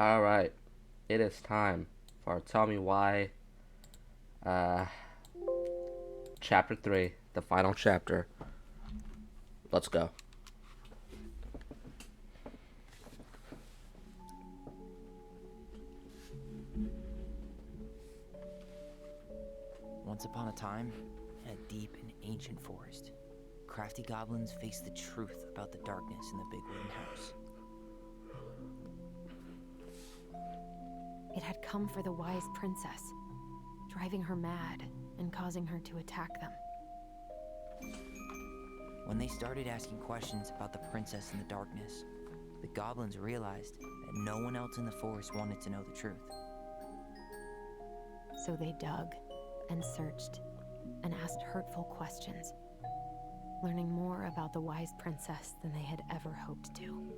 Alright, it is time for Tell Me Why, uh, Chapter 3, the final chapter. Let's go. Once upon a time, in a deep and ancient forest, crafty goblins faced the truth about the darkness in the big wooden house. It had come for the wise princess, driving her mad and causing her to attack them. When they started asking questions about the princess in the darkness, the goblins realized that no one else in the forest wanted to know the truth. So they dug and searched and asked hurtful questions, learning more about the wise princess than they had ever hoped to.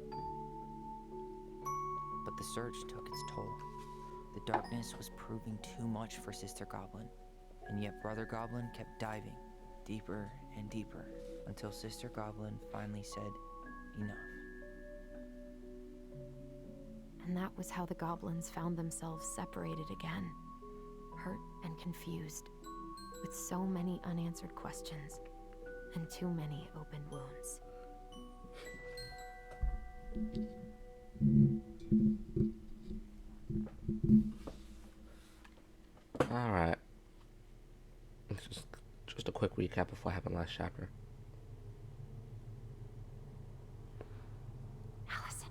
But the search took its toll. The darkness was proving too much for Sister Goblin, and yet Brother Goblin kept diving deeper and deeper until Sister Goblin finally said, "Enough." And that was how the goblins found themselves separated again, hurt and confused, with so many unanswered questions and too many open wounds. Alright. Just a quick recap of what happened last chapter. Allison,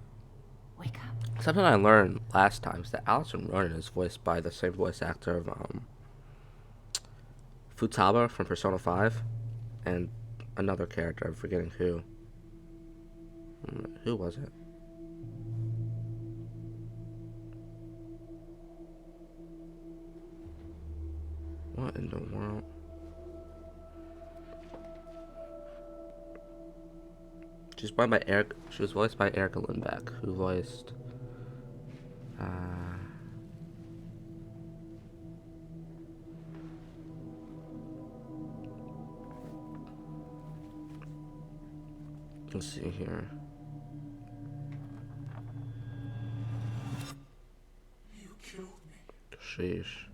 wake up. Something I learned last time is that Allison Ronan is voiced by the same voice actor of Futaba from Persona 5 and another character, I'm forgetting who. Who was it? What in the world? She was voiced by Erica Lindbeck, who voiced let's see here. You killed me. Sheesh.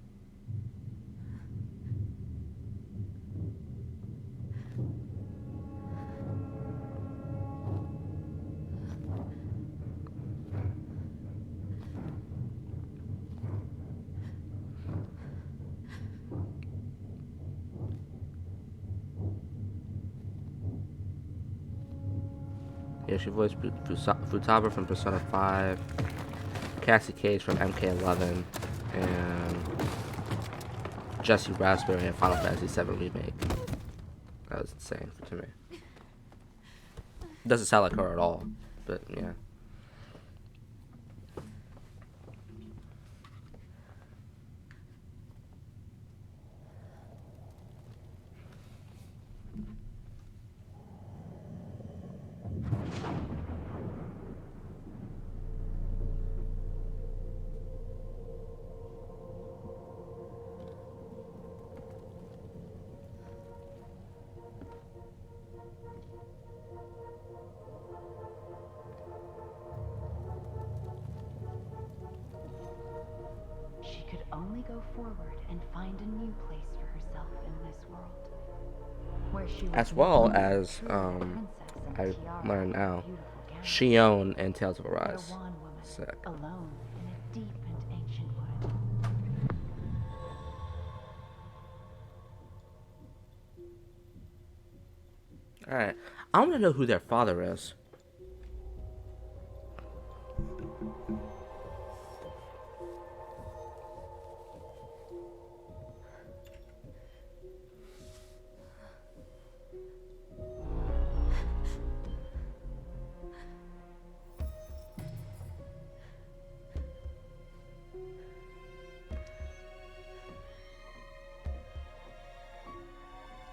Yeah, she voiced Futaba from Persona 5, Cassie Cage from MK11, and Jesse Raspberry in Final Fantasy VII Remake. That was insane to me. Doesn't sound like her at all, but yeah. She could only go forward and find a new place for herself in this world, where she was As well no as, longer truly the princess in the I tiara learned and now, beautiful gown, Shion and Tales of but a Arise. wan woman, Sick. alone in a deep and ancient wood. Alright. I want to know who their father is.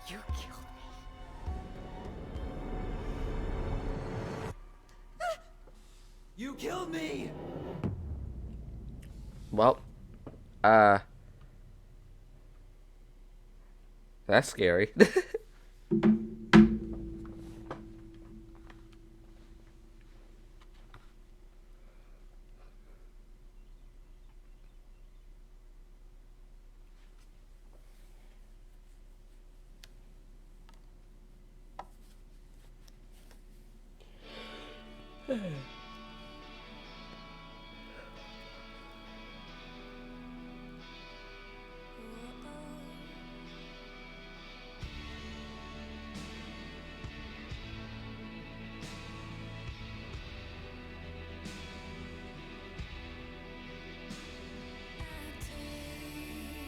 You killed me. You killed me! Well, that's scary.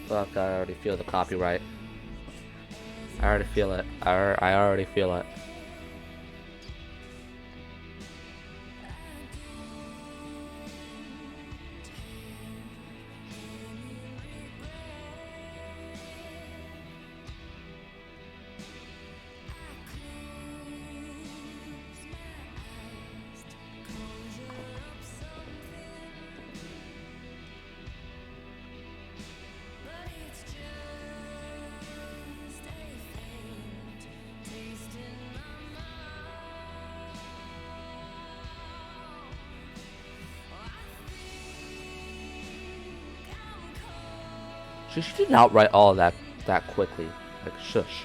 Fuck, I already feel the copyright. I already feel it. I already feel it. She didn't outright all that quickly. Like, shush.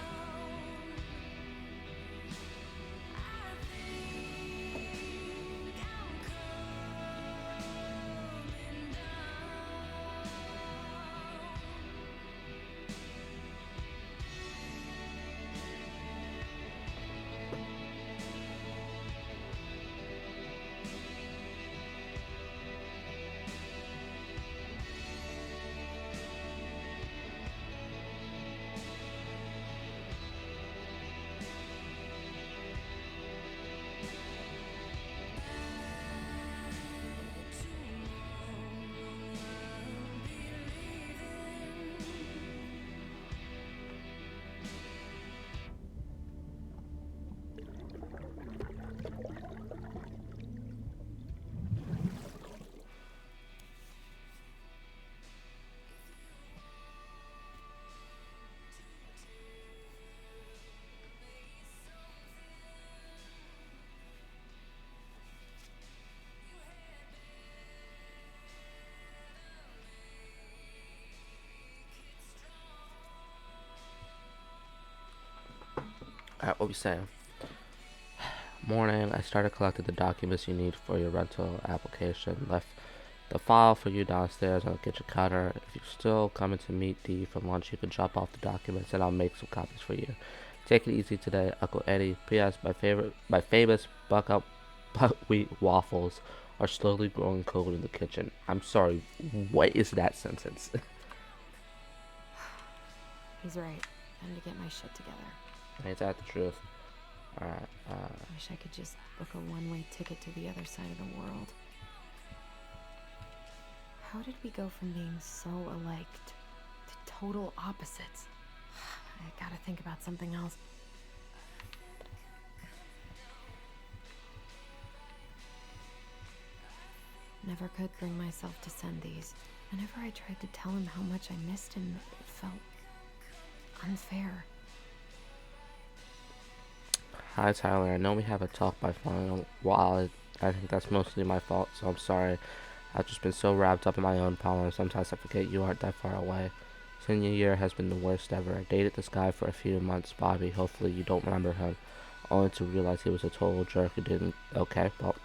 Alright, what we saying? Morning, I started collecting the documents you need for your rental application. Left the file for you downstairs on the kitchen counter. If you're still coming to meet Dee for lunch, you can drop off the documents and I'll make some copies for you. Take it easy today, Uncle Eddie. P.S. My famous buckwheat waffles are slowly growing cold in the kitchen. I'm sorry, what is that sentence? He's right. Time to get my shit together. Ain't that the truth? Alright, Wish I could just book a one-way ticket to the other side of the world. How did we go from being so alike to total opposites? I gotta think about something else. Never could bring myself to send these. Whenever I tried to tell him how much I missed him, it felt unfair. Hi Tyler, I know we haven't talked by phone in a while. I think that's mostly my fault, so I'm sorry. I've just been so wrapped up in my own problems, sometimes I forget you aren't that far away. Senior year has been the worst ever. I dated this guy for a few months, Bobby. Hopefully you don't remember him. Only to realize he was a total jerk who didn't... Okay, well,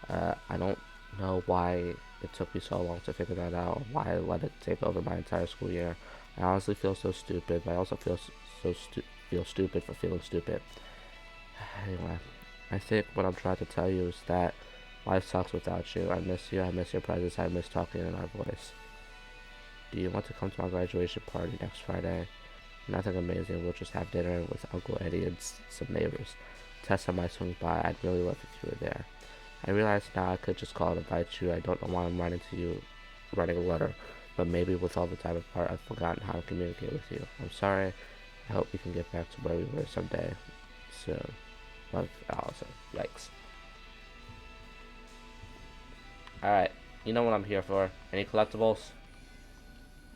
I don't know why it took me so long to figure that out, or why I let it take over my entire school year. I honestly feel so stupid, but I also feel feel stupid for feeling stupid. Anyway, I think what I'm trying to tell you is that life sucks without you. I miss you, I miss your presence, I miss talking in our voice. Do you want to come to my graduation party next Friday? Nothing amazing, we'll just have dinner with Uncle Eddie and some neighbors. Tessa might swing by, I'd really love if you were there. I realize now I could just call and invite you. I don't know why I'm writing a letter, but maybe with all the time apart, I've forgotten how to communicate with you. I'm sorry. I hope we can get back to where we were someday soon. Love, Allison. Yikes. Alright, you know what I'm here for. Any collectibles?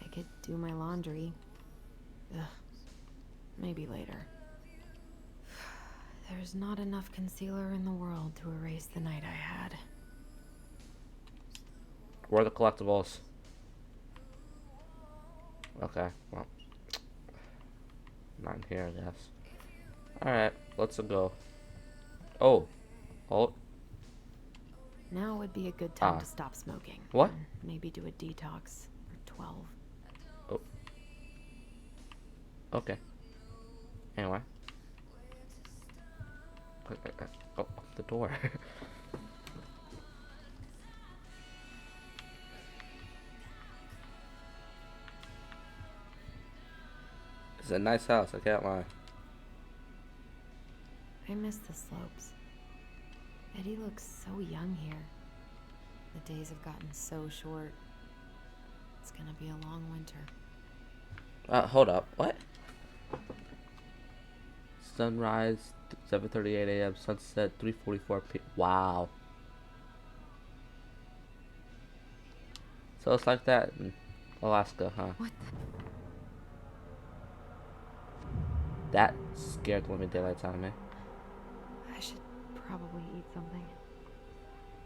I could do my laundry. Ugh. Maybe later. There's not enough concealer in the world to erase the night I had. Where are the collectibles? Okay, well. Not in here, I guess. Alright, let's go. Oh. Now would be a good time to stop smoking. What? And maybe do a detox for 12. Oh. Okay. Anyway. Oh, the door. It's a nice house, I can't lie. I miss the slopes. Eddie looks so young here. The days have gotten so short. It's gonna be a long winter. Hold up. What? Sunrise, 7:38 a.m. Sunset, 3:44 p.m. Wow. So it's like that in Alaska, huh? What the? That scared the living daylights out of me. I should probably eat something.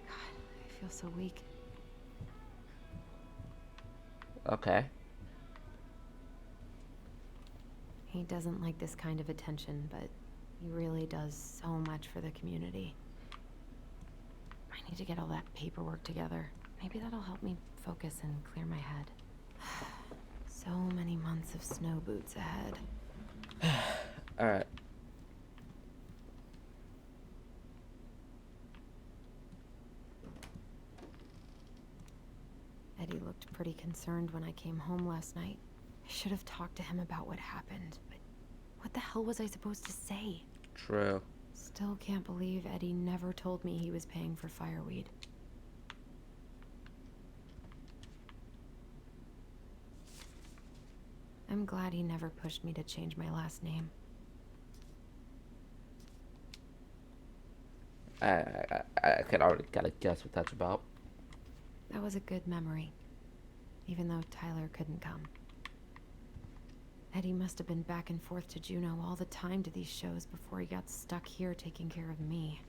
God, I feel so weak. Okay. He doesn't like this kind of attention, but he really does so much for the community. I need to get all that paperwork together. Maybe that'll help me focus and clear my head. So many months of snow boots ahead. Alright. Eddie looked pretty concerned when I came home last night. I should have talked to him about what happened, but what the hell was I supposed to say? True. Still can't believe Eddie never told me he was paying for fireweed. I'm glad he never pushed me to change my last name. I can already kind of guess what that's about. That was a good memory, even though Tyler couldn't come. Eddie must have been back and forth to Juneau all the time to these shows before he got stuck here taking care of me.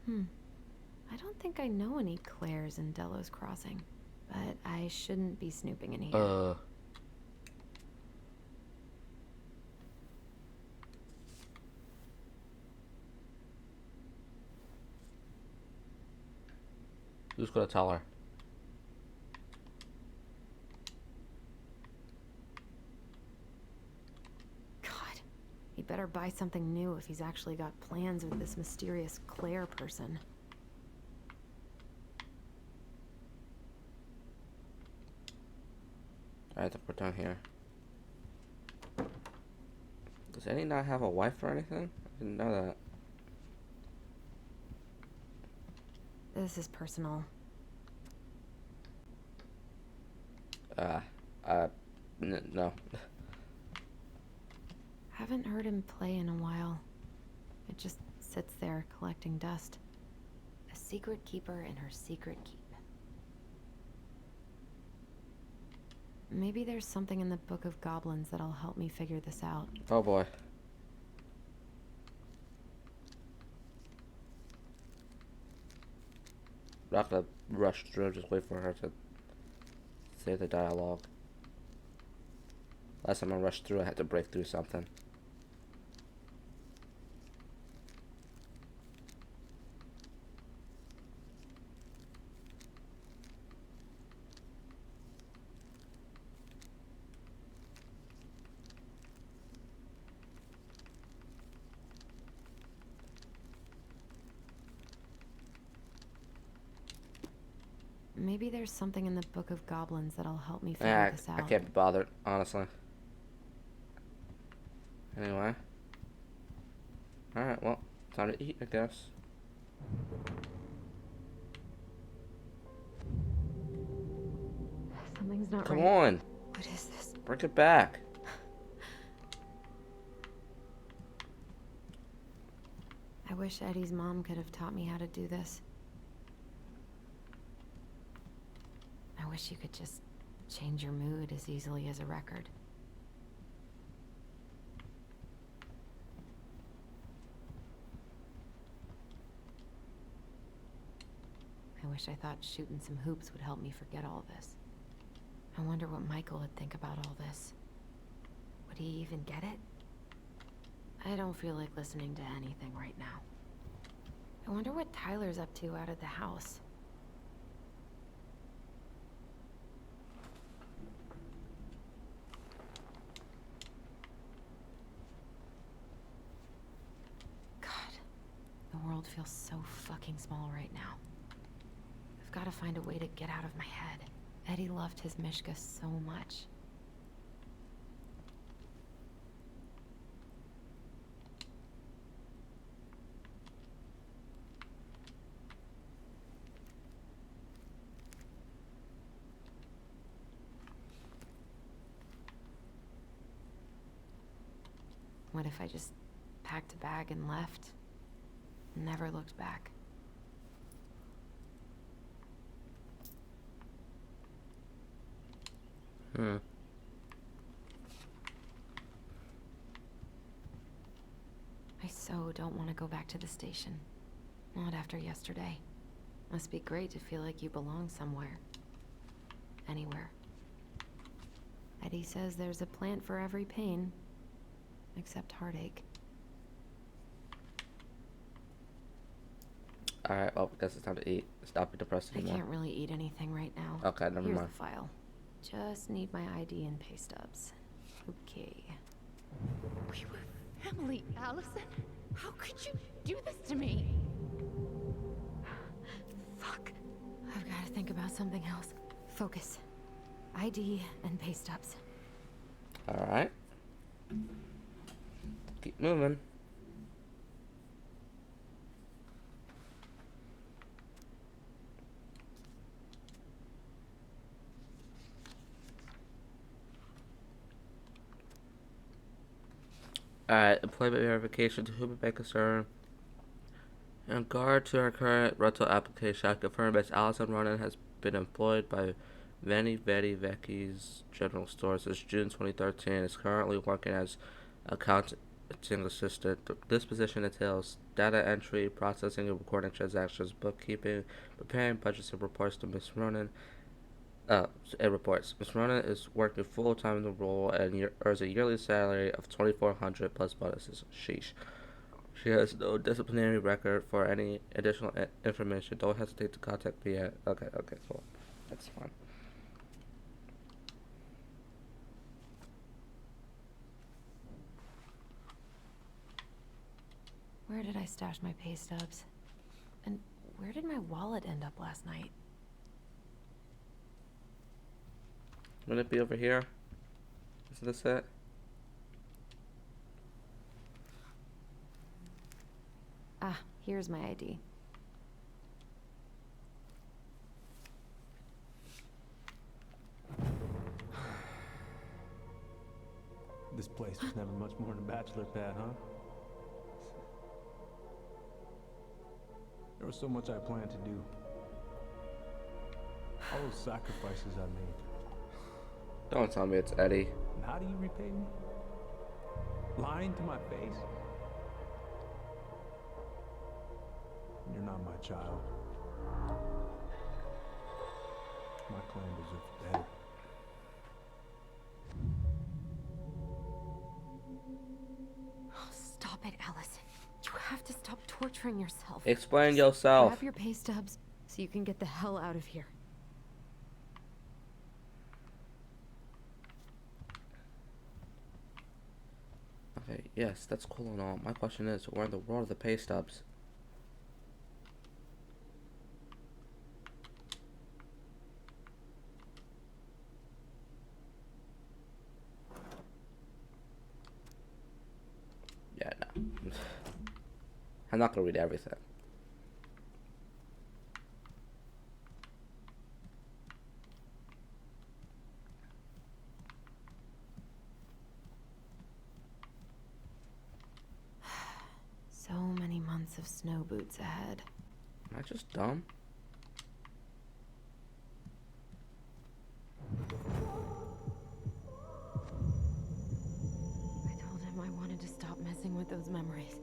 I don't think I know any Claires in Delos Crossing, but I shouldn't be snooping in here. Who's gonna tell her? God, he better buy something new if he's actually got plans with this mysterious Claire person. I have to put down here. Does Eddie not have a wife or anything? I didn't know that. This is personal. No. Haven't heard him play in a while. It just sits there collecting dust. A secret keeper in her secret keep. Maybe there's something in the Book of Goblins that'll help me figure this out. Oh boy. I'm not gonna rush through, just wait for her to say the dialogue. Last time I rushed through, I had to break through something. Maybe there's something in the Book of Goblins that'll help me figure this out. I can't be bothered, honestly. Anyway. Alright, well, time to eat, I guess. Something's not Come right. on, What is this? bring it back. I wish Eddie's mom could have taught me how to do this. I wish you could just change your mood as easily as a record. I wish I thought shooting some hoops would help me forget all this. I wonder what Michael would think about all this. Would he even get it? I don't feel like listening to anything right now. I wonder what Tyler's up to out of the house. world feels so fucking small right now. I've got to find a way to get out of my head. Eddie loved his Mishka so much. What if I just packed a bag and left? Never looked back. I so don't want to go back to the station. Not after yesterday. Must be great to feel like you belong somewhere. Anywhere. Eddie says there's a plant for every pain. Except heartache. Alright, well, I guess it's time to eat. Stop being depressed I anymore. can't really eat anything right now. Okay, never Here's mind. the file. Just need my ID and pay stubs. Okay. We were family, Allison. How could you do this to me? Fuck. I've got to think about something else. Focus. ID and pay stubs. Alright. Keep moving. Alright, employment verification to whom it may concern. In regard to our current rental application, I confirm Ms. Allison Ronan has been employed by Veni Vecchi's General Stores since June 2013 and is currently working as accounting assistant. This position entails data entry, processing and recording transactions, bookkeeping, preparing budgets and reports to Ms. Ronan. Reports. Ms. Ronan is working full-time in the role and earns a yearly salary of $2,400 plus bonuses. Sheesh. She has no disciplinary record. For any additional information, don't hesitate to contact me at... Okay, cool. That's fine. Where did I stash my pay stubs? And where did my wallet end up last night? Wouldn't it be over here? Isn't this it? Ah, here's my ID. This place was never much more than a bachelor pad, huh? There was so much I planned to do. All those sacrifices I made. Don't tell me it's Eddie. And how do you repay me? Lying to my face? You're not my child. My clan deserves better. Oh, stop it, Allison. You have to stop torturing yourself. Explain Just yourself. Grab your pay stubs so you can get the hell out of here. Okay, yes, that's cool and all. My question is, where in the world are the pay stubs? Yeah, no. I'm not gonna read everything. So many months of snow boots ahead. Am I just dumb? I told him I wanted to stop messing with those memories,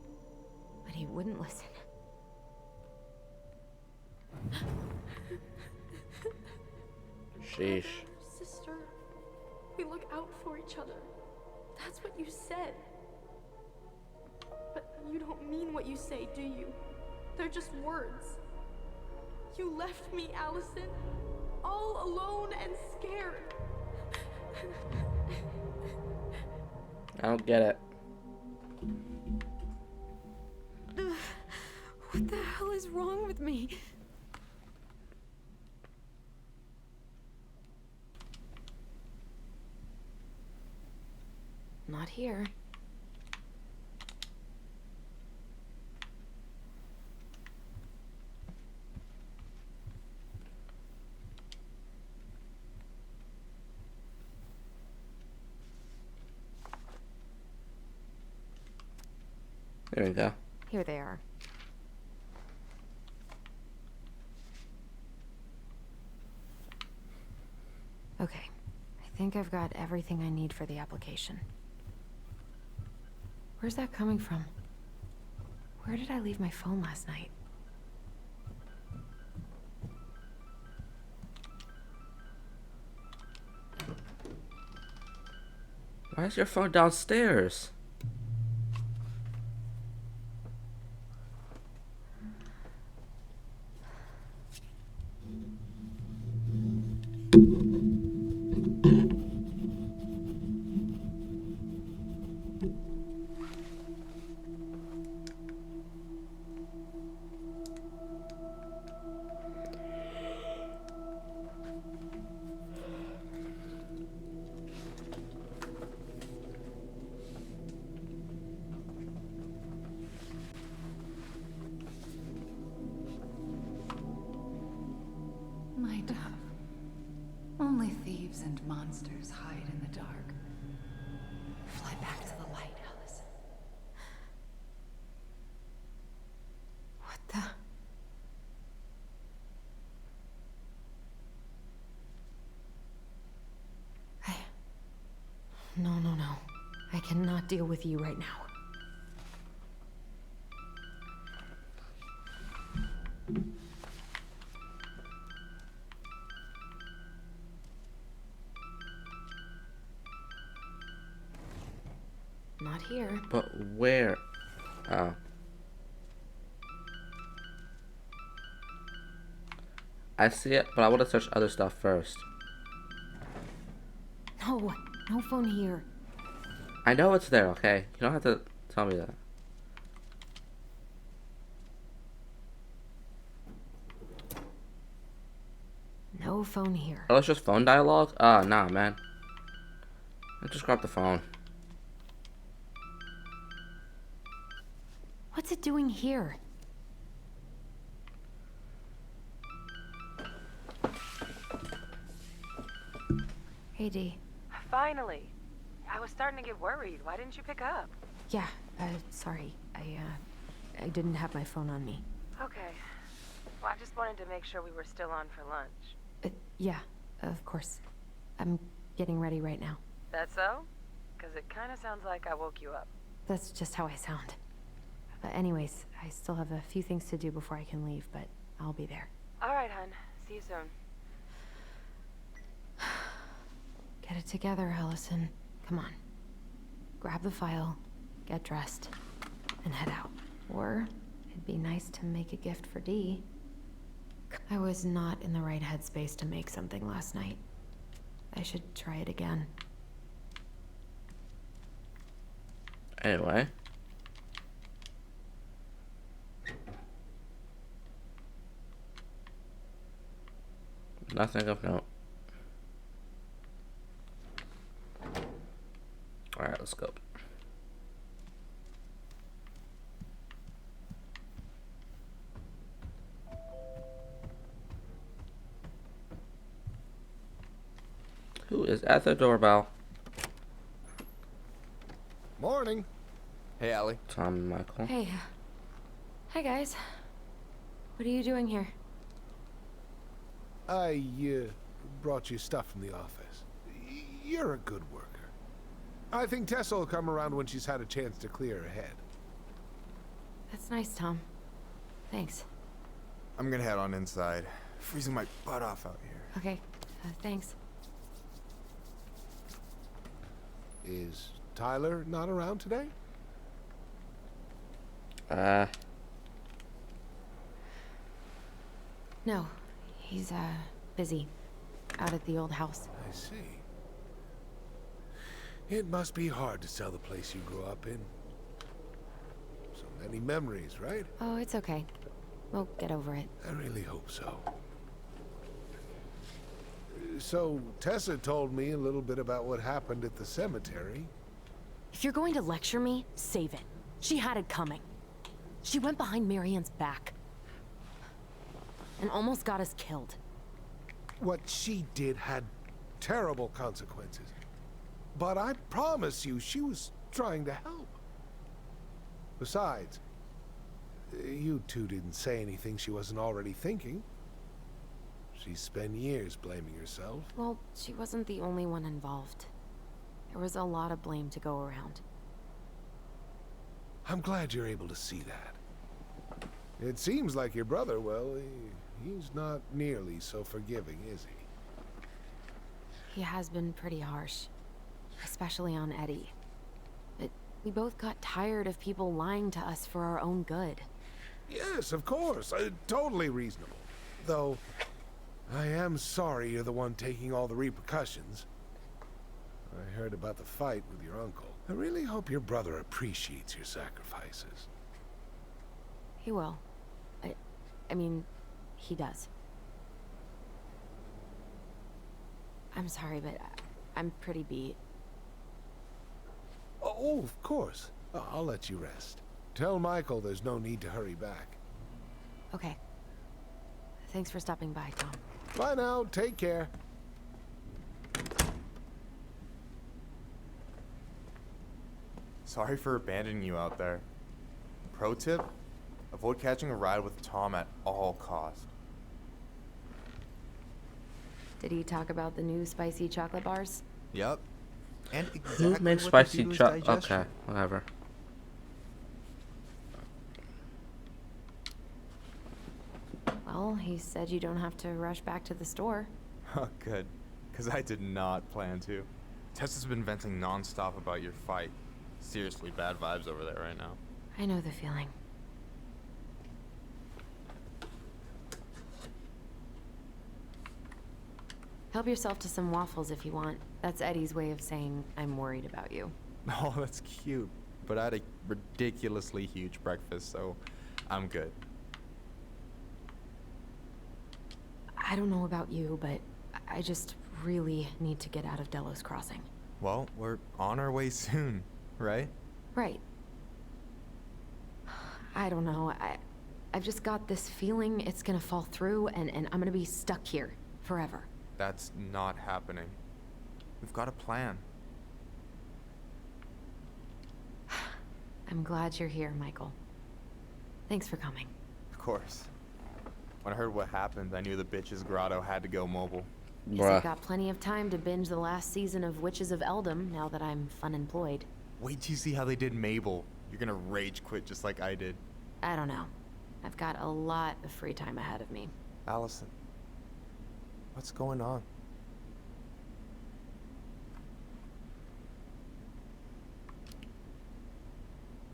but he wouldn't listen. Sheesh. Sister, we look out for each other. That's what you said. But you don't mean what you say, do you? They're just words. You left me, Allison, all alone and scared. I don't get it. What the is wrong with me? Not here. There we go. Here they are. Okay, I think I've got everything I need for the application. Where's that coming from? Where did I leave my phone last night? Why is your phone downstairs? My dove. Only thieves and monsters hide in the dark. Fly back to the light, Allison. What the? No. I cannot deal with you right now. Not here. But where? Oh. I see it, but I want to search other stuff first. No phone here. I know it's there, okay? You don't have to tell me that. No phone here. Oh, it's just phone dialogue? Nah, man. I just grab the phone. What's it doing here? Hey, Dee. Finally. I was starting to get worried. Why didn't you pick up? Yeah, sorry. I didn't have my phone on me. Okay. Well, I just wanted to make sure we were still on for lunch. Yeah, of course. I'm getting ready right now. That so? Because it kind of sounds like I woke you up. That's just how I sound. Anyways, I still have a few things to do before I can leave, but I'll be there. All right, hun. See you soon. Get it together, Allison. Come on. Grab the file, get dressed, and head out. Or it'd be nice to make a gift for Dee. I was not in the right headspace to make something last night. I should try it again. Anyway. Nothing of note. Alright, let's go. Who is at the doorbell? Morning. Hey, Allie. Tom and Michael. Hey. Hi, guys. What are you doing here? I brought you stuff from the office. You're a good worker. I think Tessa will come around when she's had a chance to clear her head. That's nice, Tom. Thanks. I'm gonna head on inside. Freezing my butt off out here. Okay, thanks. Is Tyler not around today? No, he's, busy. Out at the old house. I see. It must be hard to sell the place you grew up in. So many memories, right? Oh, it's okay. We'll get over it. I really hope so. So, Tessa told me a little bit about what happened at the cemetery. If you're going to lecture me, save it. She had it coming. She went behind Marianne's back. And almost got us killed. What she did had terrible consequences. But I promise you, she was trying to help. Besides, you two didn't say anything she wasn't already thinking. She spent years blaming herself. Well, she wasn't the only one involved. There was a lot of blame to go around. I'm glad you're able to see that. It seems like your brother, well, he's not nearly so forgiving, is he? He has been pretty harsh. Especially on Eddie. But we both got tired of people lying to us for our own good. Yes, of course. Totally reasonable. Though, I am sorry you're the one taking all the repercussions. I heard about the fight with your uncle. I really hope your brother appreciates your sacrifices. He will. I mean, he does. I'm sorry, but I'm pretty beat. Oh, of course. I'll let you rest. Tell Michael there's no need to hurry back. Okay. Thanks for stopping by, Tom. Bye now. Take care. Sorry for abandoning you out there. Pro tip? Avoid catching a ride with Tom at all costs. Did he talk about the new spicy chocolate bars? Yep. And Who exactly makes what they spicy do to his chocolate? digestion. Okay, whatever. Well, he said you don't have to rush back to the store. Oh, good. Because I did not plan to. Tessa's been venting non-stop about your fight. Seriously bad vibes over there right now. I know the feeling. Help yourself to some waffles if you want. That's Eddie's way of saying, I'm worried about you. Oh, that's cute. But I had a ridiculously huge breakfast, so I'm good. I don't know about you, but I just really need to get out of Delos Crossing. Well, we're on our way soon, right? Right. I don't know. I've just got this feeling it's gonna fall through and I'm gonna be stuck here forever. That's not happening. We've got a plan. I'm glad you're here, Michael. Thanks for coming. Of course. When I heard what happened, I knew the bitch's grotto had to go mobile. Guess I've got plenty of time to binge the last season of Witches of Eldom now that I'm fun-employed. Wait till you see how they did Mabel. You're gonna rage quit just like I did. I don't know. I've got a lot of free time ahead of me. Allison, what's going on?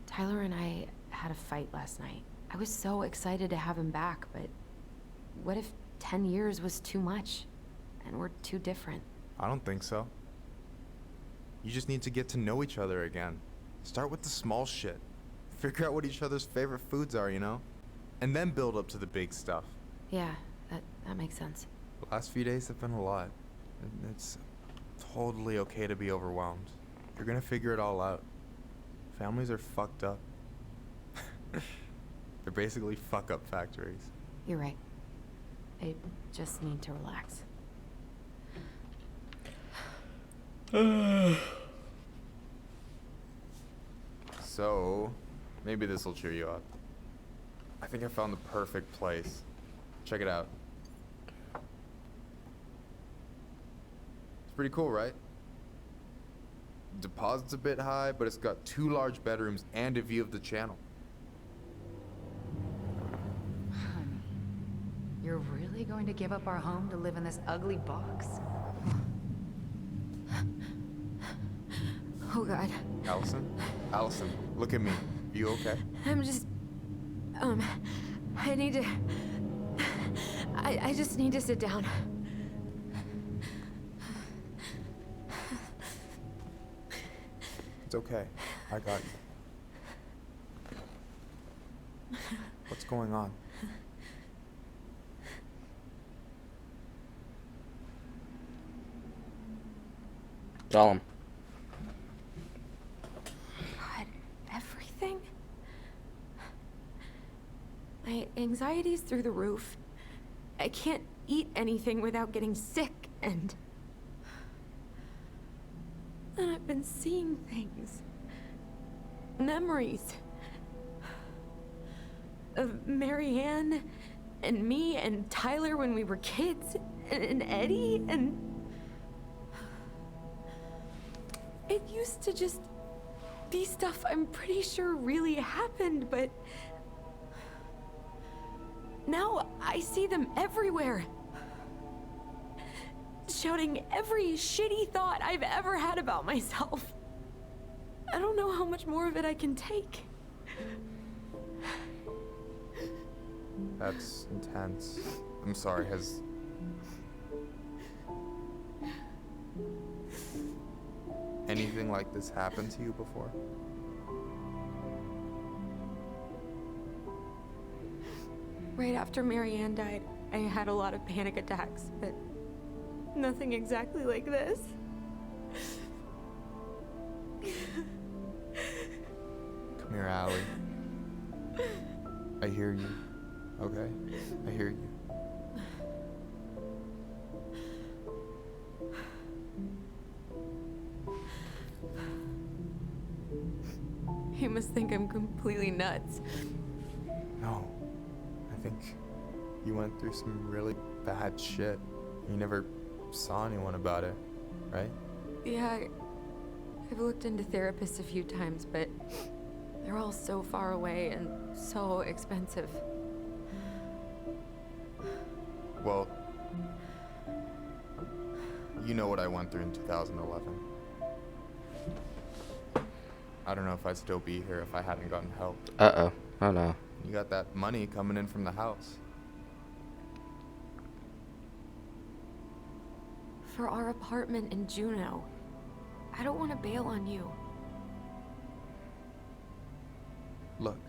Tyler and I had a fight last night. I was so excited to have him back, but what if 10 years was too much? And we're too different? I don't think so. You just need to get to know each other again. Start with the small shit. Figure out what each other's favorite foods are, you know? And then build up to the big stuff. Yeah, that makes sense. The last few days have been a lot. And it's totally okay to be overwhelmed. You're gonna figure it all out. Families are fucked up. They're basically fuck-up factories. You're right. I just need to relax. So, maybe this will cheer you up. I think I found the perfect place. Check it out. It's pretty cool, right? Deposit's a bit high, but it's got 2 large bedrooms and a view of the channel. Honey, you're really going to give up our home to live in this ugly box? Oh God. Allison? Allison, look at me. You okay? I'm just... I need to... I just need to sit down. It's okay. I got you. What's going on? Tell him. God, everything? My anxiety's through the roof. I can't eat anything without getting sick, and then I've been seeing things. Memories. Of Marianne, and me, and Tyler when we were kids, and Eddie, and... It used to just be stuff I'm pretty sure really happened, but... Now I see them everywhere. Shouting every shitty thought I've ever had about myself. I don't know how much more of it I can take. That's intense. I'm sorry, has... anything like this happened to you before? Right after Marianne died, I had a lot of panic attacks, but nothing exactly like this. Come here, Allie. I hear you. Okay? I hear you. You must think I'm completely nuts. No. I think you went through some really bad shit. You never saw anyone about it, right? Yeah, I've looked into therapists a few times, but they're all so far away and so expensive. Well, you know what I went through in 2011. I don't know if I'd still be here if I hadn't gotten help. Uh-oh. Oh, no. You got that money coming in from the house. For our apartment in Juneau. I don't want to bail on you. Look,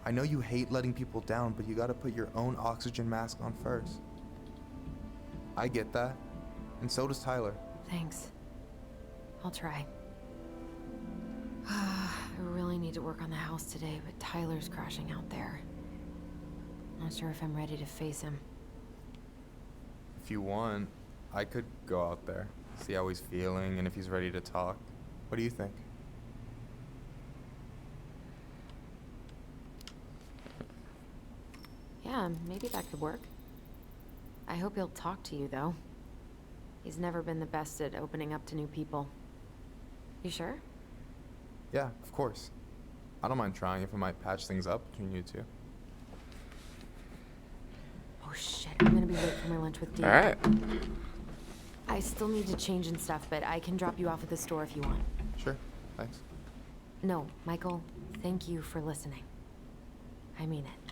I know you hate letting people down, but you gotta put your own oxygen mask on first. I get that, and so does Tyler. Thanks. I'll try. I really need to work on the house today, but Tyler's crashing out there. Not sure if I'm ready to face him. If you want, I could go out there, see how he's feeling, and if he's ready to talk. What do you think? Yeah, maybe that could work. I hope he'll talk to you, though. He's never been the best at opening up to new people. You sure? Yeah, of course. I don't mind trying if it might patch things up between you two. Oh shit, I'm gonna be late for my lunch with Dee. Alright. I still need to change and stuff, but I can drop you off at the store if you want. Sure, thanks. No, Michael, thank you for listening. I mean it.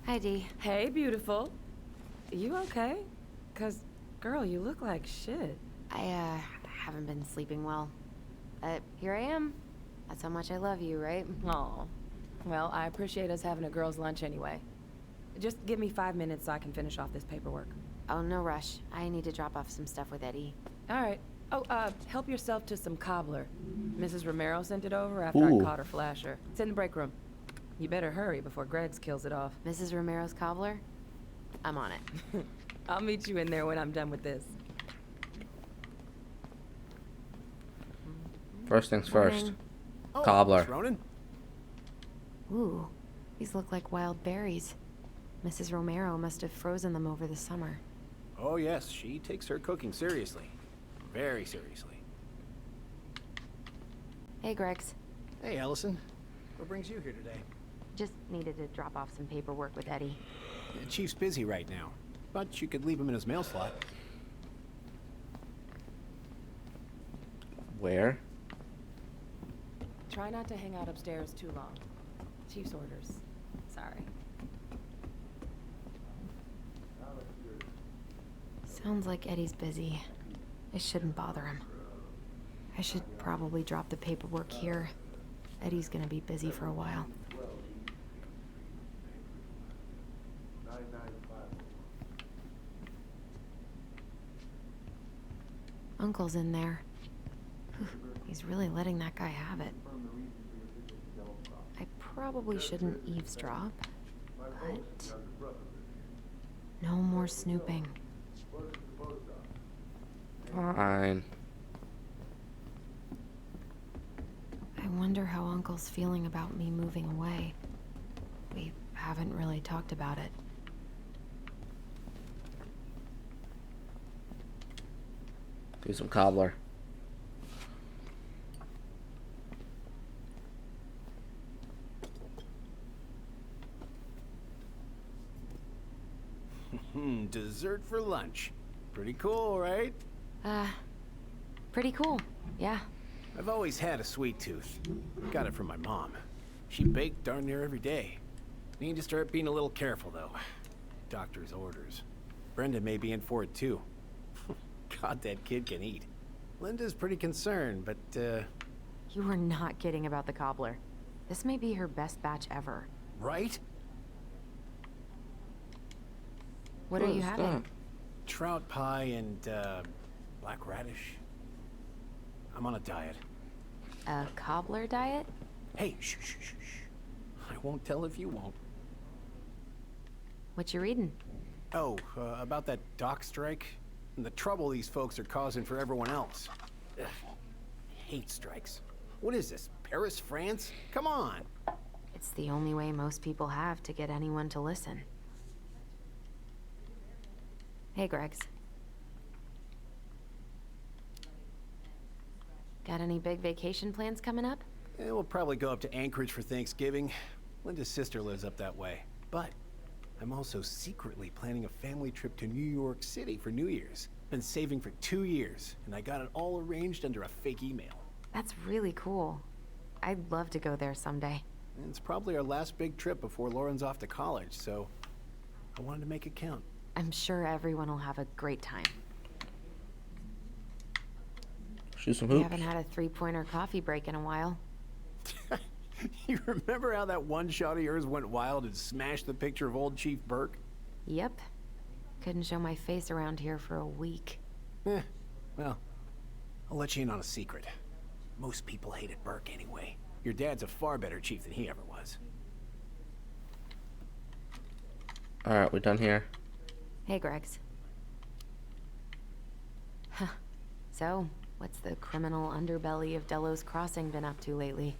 Hi, Dee. Hey, beautiful. You okay? 'Cause, girl, you look like shit. I haven't been sleeping well. But here I am. That's how much I love you, right? Aw. Well, I appreciate us having a girls' lunch anyway. Just give me 5 minutes so I can finish off this paperwork. Oh, no rush. I need to drop off some stuff with Eddie. All right. Oh, help yourself to some cobbler. Mrs. Romero sent it over after Ooh. I caught her flasher. It's in the break room. You better hurry before Greggs kills it off. Mrs. Romero's cobbler? I'm on it. I'll meet you in there when I'm done with this. First things first. Morning. Cobbler. Miss Ronan? Ooh, these look like wild berries. Mrs. Romero must have frozen them over the summer. Oh yes, she takes her cooking seriously. Very seriously. Hey, Greggs. Hey, Allison. What brings you here today? Just needed to drop off some paperwork with Eddie. The Chief's busy right now, but you could leave him in his mail slot. Where? Try not to hang out upstairs too long. Chief's orders. Sorry. Sounds like Eddie's busy. I shouldn't bother him. I should probably drop the paperwork here. Eddie's gonna be busy for a while. Uncle's in there. Whew, he's really letting that guy have it. I probably shouldn't eavesdrop, but no more snooping. Fine. I wonder how Uncle's feeling about me moving away. We haven't really talked about it. Do some cobbler. Dessert for lunch. Pretty cool, right? Pretty cool, yeah. I've always had a sweet tooth. Got it from my mom. She baked darn near every day. Need to start being a little careful, though. Doctor's orders. Brenda may be in for it, too. God, that kid can eat. Linda's pretty concerned, but, You were not kidding about the cobbler. This may be her best batch ever. Right? What are you having? Trout pie and, black radish. I'm on a diet. A cobbler diet? Hey, shh, shh, shh, shh. I won't tell if you won't. What you reading? Oh, about that dock strike? And the trouble these folks are causing for everyone else. Ugh. Hate strikes. What is this, Paris, France? Come on! It's the only way most people have to get anyone to listen. Hey, Gregs. Got any big vacation plans coming up? We'll probably go up to Anchorage for Thanksgiving. Linda's sister lives up that way. But I'm also secretly planning a family trip to New York City for New Year's. Been saving for 2 years, and I got it all arranged under a fake email. That's really cool. I'd love to go there someday. And it's probably our last big trip before Lauren's off to college, so I wanted to make it count. I'm sure everyone will have a great time. Shoot some We hoops. haven't had a three-pointer coffee break in a while. You remember how that one shot of yours went wild and smashed the picture of old Chief Burke? Yep. Couldn't show my face around here for a week. Well, I'll let you in on a secret. Most people hated Burke anyway. Your dad's a far better chief than he ever was. Alright, we're done here. Hey, Gregs. Huh. So, what's the criminal underbelly of Delos Crossing been up to lately?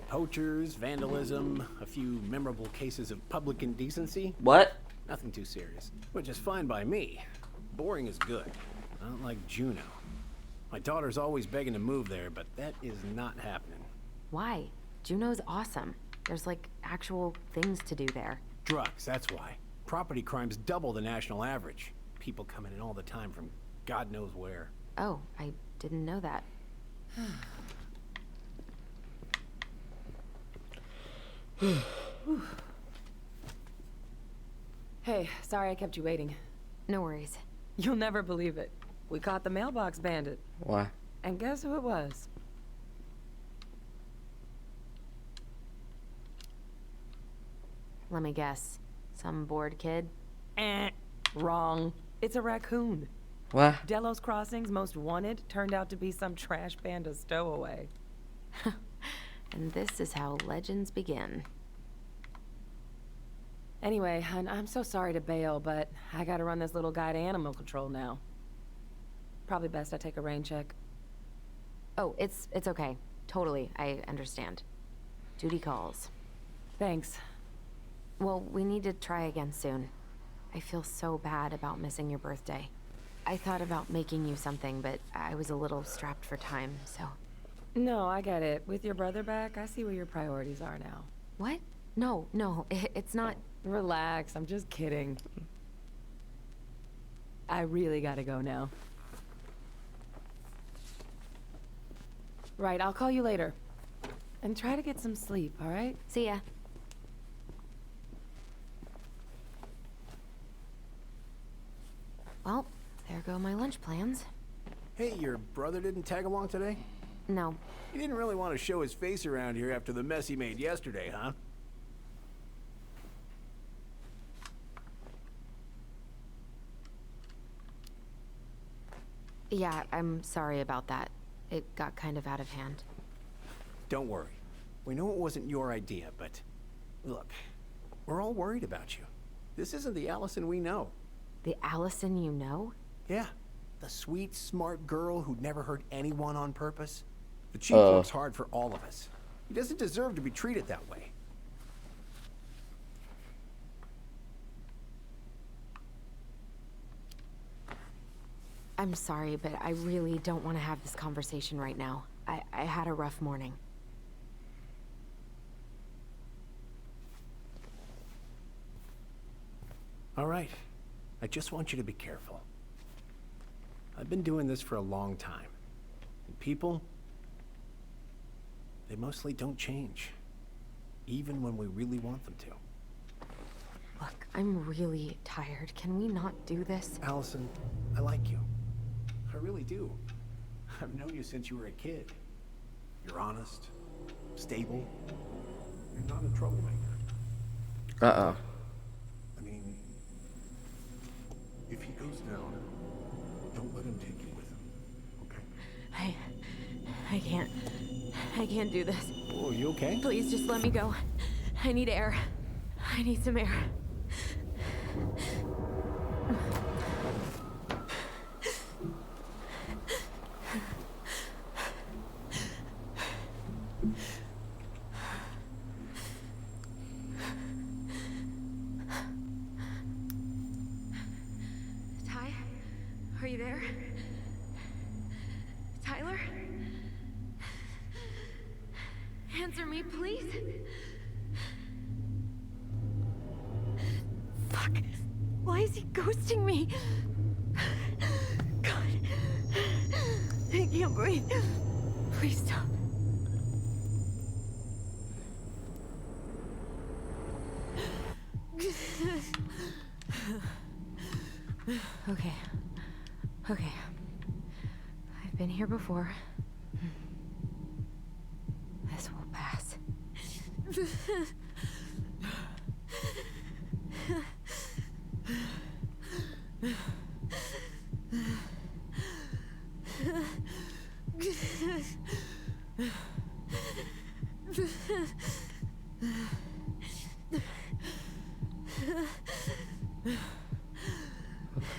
Poachers, vandalism, a few memorable cases of public indecency. What? Nothing too serious. Which is fine by me. Boring is good. Not like Juneau. My daughter's always begging to move there, but that is not happening. Why? Juneau's awesome. There's like actual things to do there. Drugs, that's why. Property crime's double the national average. People coming in all the time from God knows where. Oh, I didn't know that. Hey, sorry I kept you waiting. No worries. You'll never believe it. We caught the mailbox bandit. Why? And guess who it was? Let me guess. Some bored kid? Wrong. It's a raccoon. What? Delos Crossing's most wanted turned out to be some trash panda stowaway. And this is how legends begin. Anyway, hun, I'm so sorry to bail, but I gotta run this little guy to animal control now. Probably best I take a rain check. Oh, it's okay. Totally, I understand. Duty calls. Thanks. Well, we need to try again soon. I feel so bad about missing your birthday. I thought about making you something, but I was a little strapped for time, so... No, I get it. With your brother back, I see where your priorities are now. What? No, it's not. Relax, I'm just kidding. I really gotta go now. Right, I'll call you later. And try to get some sleep, all right? See ya. Well, there go my lunch plans. Hey, your brother didn't tag along today? No. He didn't really want to show his face around here after the mess he made yesterday, huh? Yeah, I'm sorry about that. It got kind of out of hand. Don't worry. We know it wasn't your idea, but look, we're all worried about you. This isn't the Allison we know. The Allison you know? Yeah, the sweet, smart girl who'd never hurt anyone on purpose. The chief works hard for all of us. He doesn't deserve to be treated that way. I'm sorry, but I really don't want to have this conversation right now. I had a rough morning. All right. I just want you to be careful. I've been doing this for a long time. And people, they mostly don't change. Even when we really want them to. Look, I'm really tired. Can we not do this? Allison, I like you. I really do. I've known you since you were a kid. You're honest, stable. You're not a troublemaker. Uh-oh. I mean, if he goes down, don't let him take you with him, okay? I can't do this. Oh, you okay? Please just let me go. I need air. I need some air. Ty? Are you there? Tyler? Answer me, please. Fuck. Why is he ghosting me? God. I can't breathe. Please stop. Okay. Okay. I've been here before. This will pass.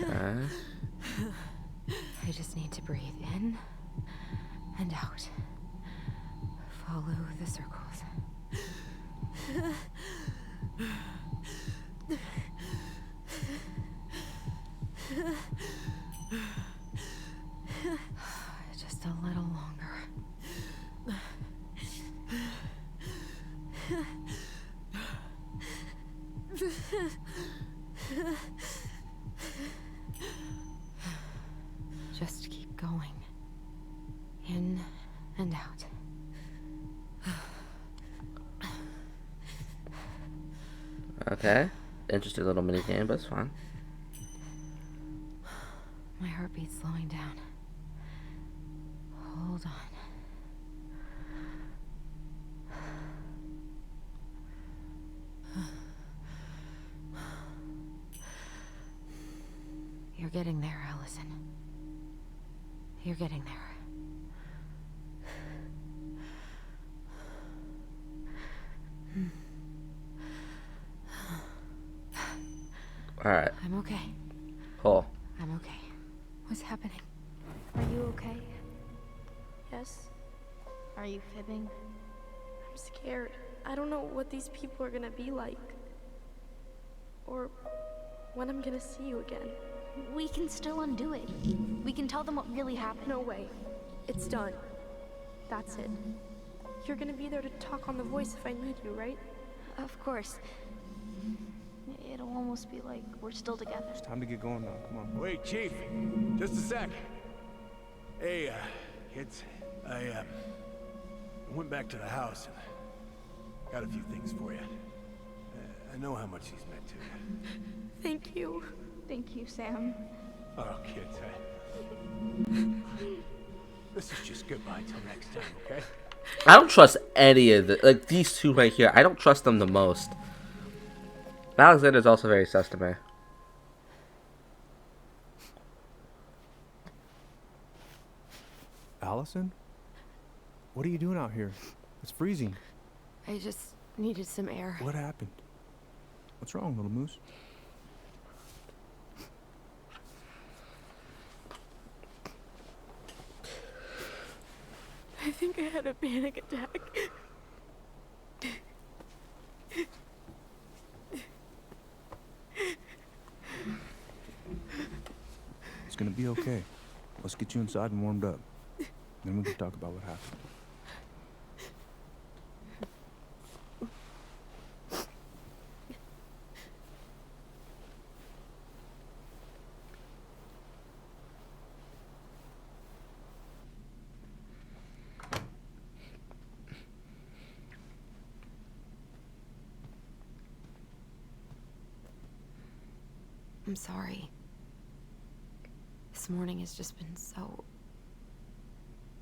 Okay. I just need to breathe in and out. Follow the circles. Just a little longer. Just keep going. In and out. Okay. Interesting little mini game, but it's fine. My heartbeat's slowing down. Hold on. You're getting there, Allison. You're getting there. Alright. I'm okay. Cool. I'm okay. What's happening? Are you okay? Yes? Are you fibbing? I'm scared. I don't know what these people are gonna be like. Or when I'm gonna see you again. We can still undo it. We can tell them what really happened. No way. It's done. That's it. You're gonna be there to talk on the voice if I need you, right? of course. It'll almost be like we're still together. It's time to get going now. Come on. Wait, Chief. Just a sec. Hey, kids. I went back to the house and got a few things for you. I know how much he's meant to you. Thank you. Thank you, Sam. Oh, kids, this is just goodbye till next time, okay? I don't trust any of the, like, these two right here. I don't trust them the most. Alexander's also very sus to me. Allison? What are you doing out here? It's freezing. I just needed some air. What happened? What's wrong, little moose? I think I had a panic attack. It's gonna be okay. Let's get you inside and warmed up. Then we can talk about what happened. I'm sorry. This morning has just been so...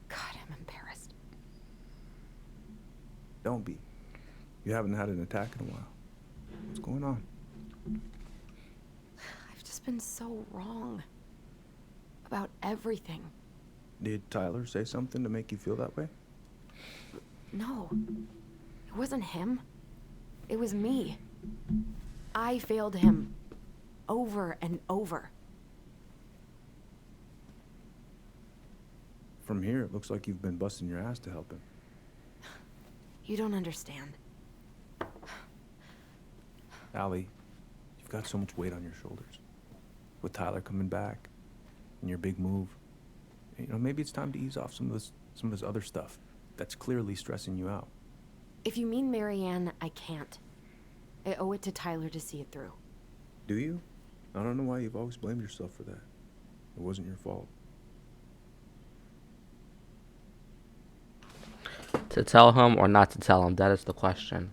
God, I'm embarrassed. Don't be. You haven't had an attack in a while. What's going on? I've just been so wrong. About everything. Did Tyler say something to make you feel that way? No. It wasn't him. It was me. I failed him. Over and over. From here, it looks like you've been busting your ass to help him. You don't understand. Allie, you've got so much weight on your shoulders. With Tyler coming back, and your big move, you know, maybe it's time to ease off some of this other stuff that's clearly stressing you out. If you mean Marianne, I can't. I owe it to Tyler to see it through. Do you? I don't know why you've always blamed yourself for that. It wasn't your fault. To tell him or not to tell him, that is the question.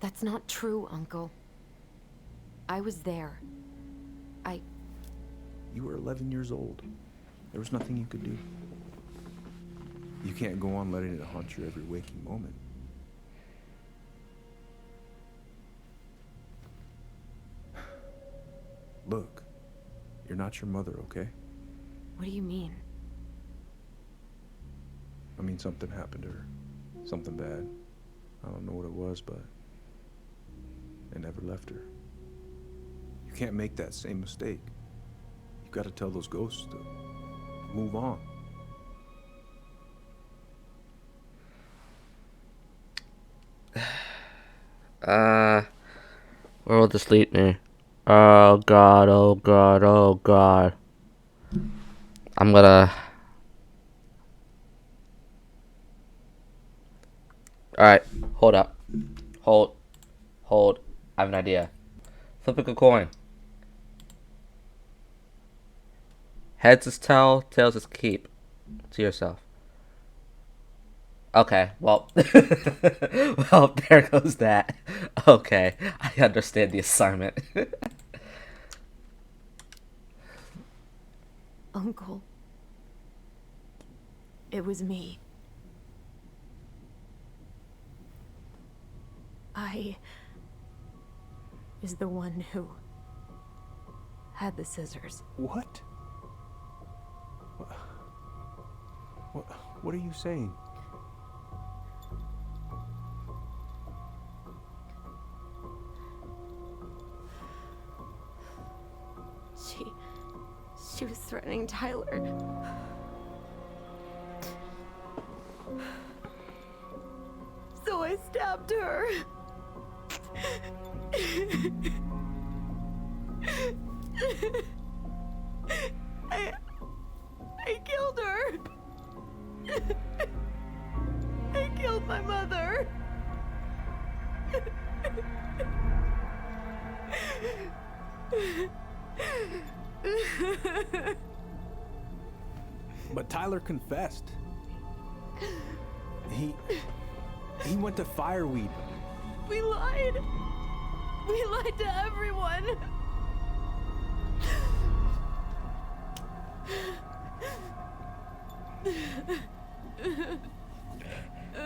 That's not true, Uncle. I was there. You were 11 years old. There was nothing you could do. You can't go on letting it haunt your every waking moment. Look, you're not your mother, okay? What do you mean? I mean, something happened to her. Something bad. I don't know what it was, but it never left her. You can't make that same mistake. You gotta tell those ghosts to move on. Where will this lead me? Oh god, oh god, oh god. I'm gonna... Alright, hold up. Hold. I have an idea. Flip a coin. Heads is tell, tails is keep. To yourself. Okay, well, well, there goes that. Okay, I understand the assignment. Uncle. It was me. I is the one who had the scissors. What? What are you saying? She was threatening Tyler. So I stabbed her. I killed her. I killed my mother. But Tyler confessed. He went to Fireweed. We lied. We lied to everyone.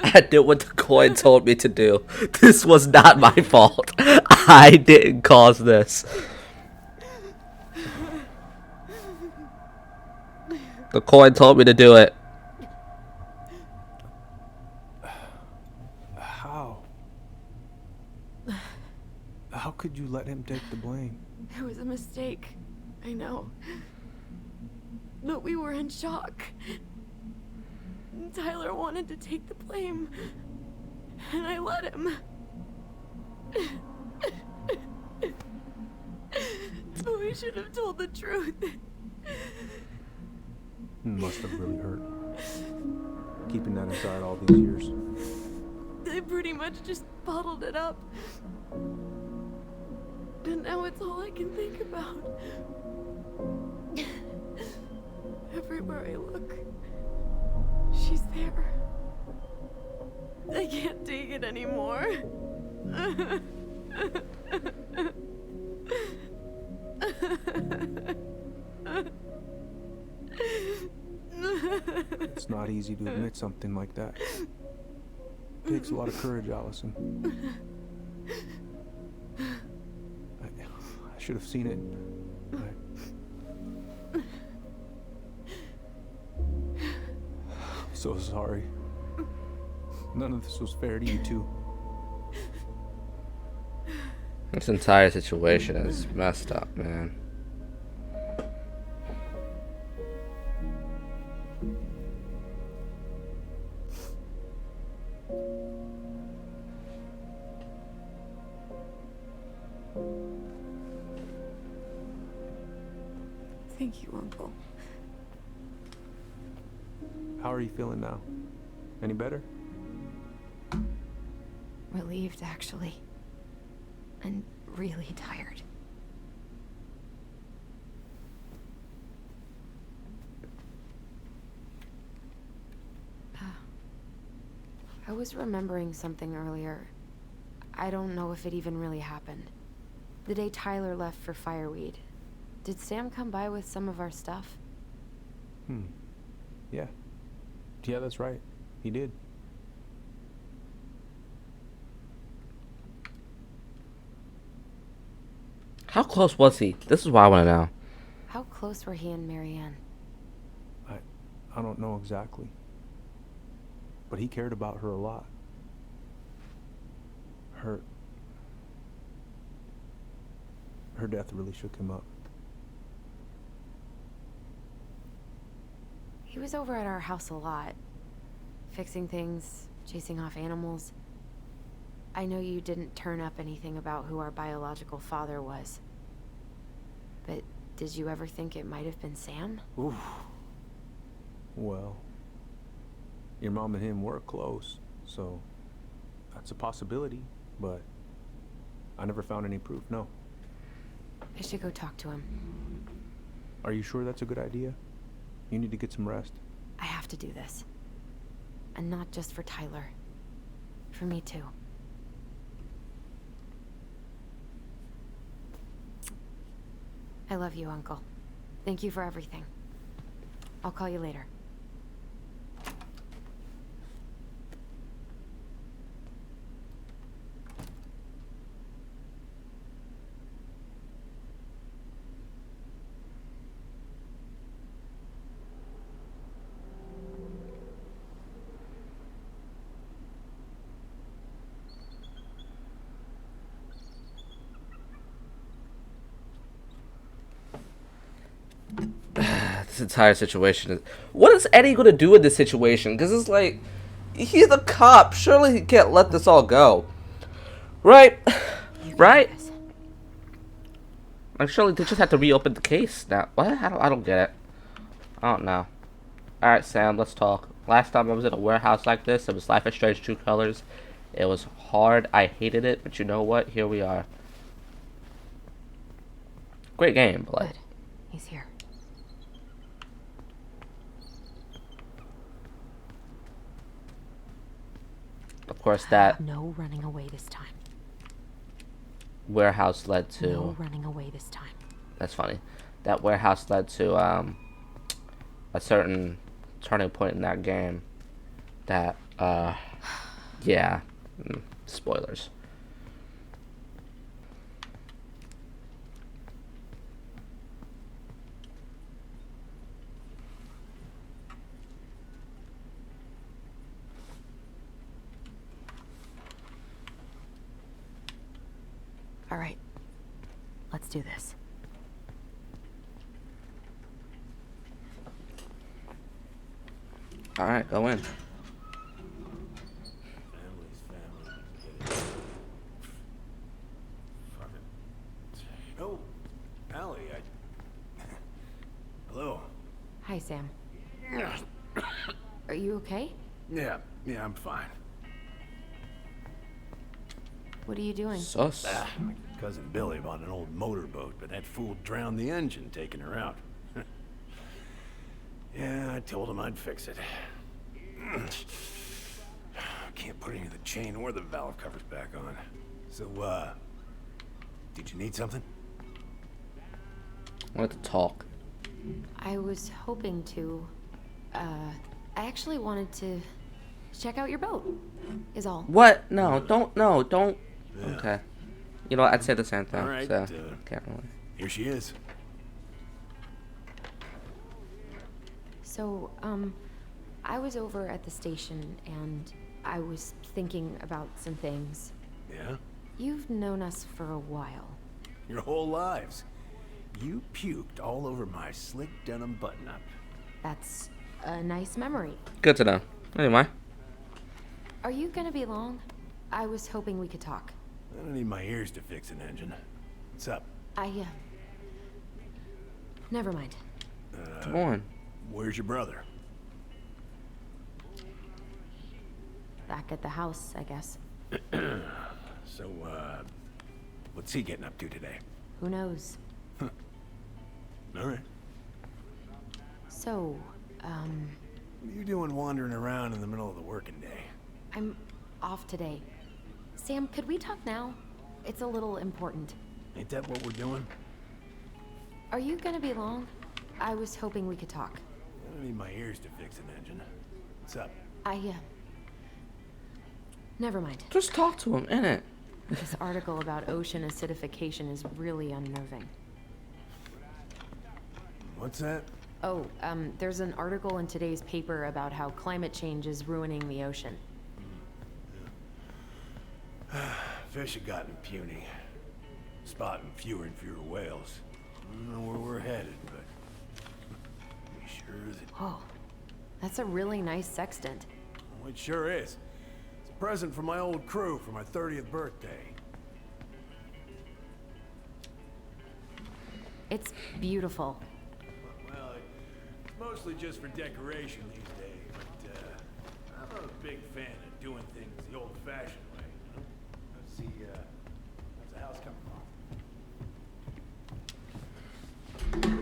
I did what the coin told me to do. This was not my fault. I didn't cause this. The coin told me to do it. How could you let him take the blame? It was a mistake. I know. But we were in shock. Tyler wanted to take the blame. And I let him. So we should have told the truth. Must have really hurt. Keeping that inside all these years. They pretty much just bottled it up. And now it's all I can think about. Everywhere I look, she's there. I can't take it anymore. It's not easy to admit something like that. It takes a lot of courage, Allison. I should have seen it. I'm so sorry. None of this was fair to you two. This entire situation is messed up, man. Thank you, Uncle. How are you feeling now? Any better? Relieved, actually. And really tired. I was remembering something earlier. I don't know if it even really happened. The day Tyler left for Fireweed, did Sam come by with some of our stuff? Yeah. Yeah, that's right. He did. How close was he? This is what I want to know. How close were he and Marianne? I don't know exactly. But he cared about her a lot. Her death really shook him up. He was over at our house a lot. Fixing things, chasing off animals. I know you didn't turn up anything about who our biological father was. But did you ever think it might have been Sam? Oof. Well, your mom and him were close, so that's a possibility, but I never found any proof, no. I should go talk to him. Are you sure that's a good idea? You need to get some rest. I have to do this. And not just for Tyler. For me too. I love you, Uncle. Thank you for everything. I'll call you later. This entire situation is... What is Eddie going to do in this situation? Because it's like... He's the cop. Surely he can't let this all go. Right? Right? Like, surely they just have to reopen the case now. What? I don't get it. I don't know. Alright, Sam, let's talk. Last time I was in a warehouse like this, it was Life is Strange True Colors. It was hard. I hated it. But you know what? Here we are. Great game, but like, Good. He's here. of course, that No running away this time. warehouse led to. No running away this time. That's funny. That warehouse led to a certain turning point in that game. That yeah, spoilers. All right. Let's do this. All right, go in. Family's family. Get it. Fucking. Oh, Allie, Hello. Hi, Sam. Are you okay? Yeah, I'm fine. What are you doing? Sus. My cousin Billy bought an old motorboat, but that fool drowned the engine taking her out. Yeah, I told him I'd fix it. Can't put any of the chain or the valve covers back on. So, did you need something? I wanted to talk. I was hoping to. I actually wanted to check out your boat, is all. What? No, don't. Yeah. Okay. You know what? I'd say the same thing. All right, So, can't really. Here she is. So, I was over at the station and I was thinking about some things. Yeah? You've known us for a while. Your whole lives. You puked all over my slick denim button-up. That's a nice memory. Good to know. Anyway. Are you gonna be long? I was hoping we could talk. I don't need my ears to fix an engine. What's up? Never mind. Come on. Where's your brother? Back at the house, I guess. So, what's he getting up to today? Who knows? All right. So, What are you doing wandering around in the middle of the working day? I'm off today. Sam, could we talk now? It's a little important. Ain't that what we're doing? Are you gonna be long? I was hoping we could talk. I don't need my ears to fix an engine. What's up? Never mind. Just talk to him, innit? This article about ocean acidification is really unnerving. What's that? Oh, there's an article in today's paper about how climate change is ruining the ocean. Fish have gotten puny. Spotting fewer and fewer whales. I don't know where we're headed, but we sure is. Oh, that's a really nice sextant. Oh, it sure is. It's a present from my old crew for my 30th birthday. It's beautiful. Well, it's mostly just for decoration these days, but I'm a big fan of doing things the old-fashioned way. You know? Let's see, how's the house coming along?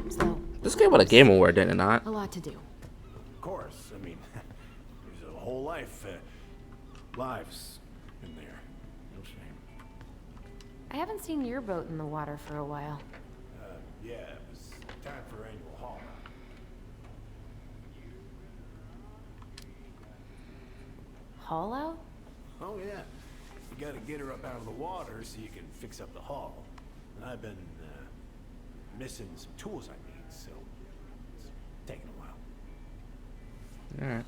So, This game won a Game Award, did it not? a lot to do. Of course, I mean, there's a whole life, lives in there. No shame. I haven't seen your boat in the water for a while. Yeah, it was time for annual haul. Haul out? Oh yeah, you gotta get her up out of the water so you can fix up the hull. And I've been missing some tools I need, so it's taking a while. Alright.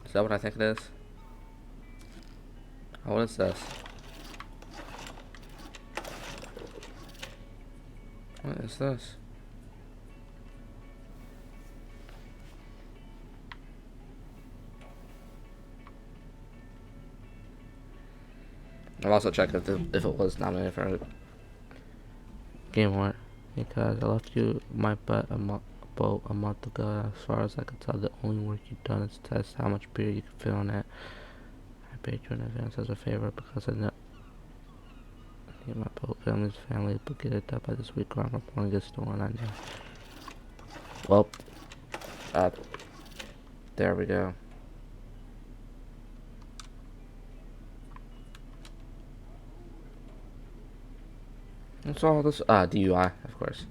Is that what I think it is? Oh, what is this? What is this? I'll also check if it was nominated for a Game Award, because I left you my boat a month ago. As far as I could tell, the only work you've done is test how much beer you can fit on it. I paid you in advance as a favor because I know my family's family will get it up by this week or I'm reporting it stolen. I know. Well, there we go. What's all this? DUI, of course.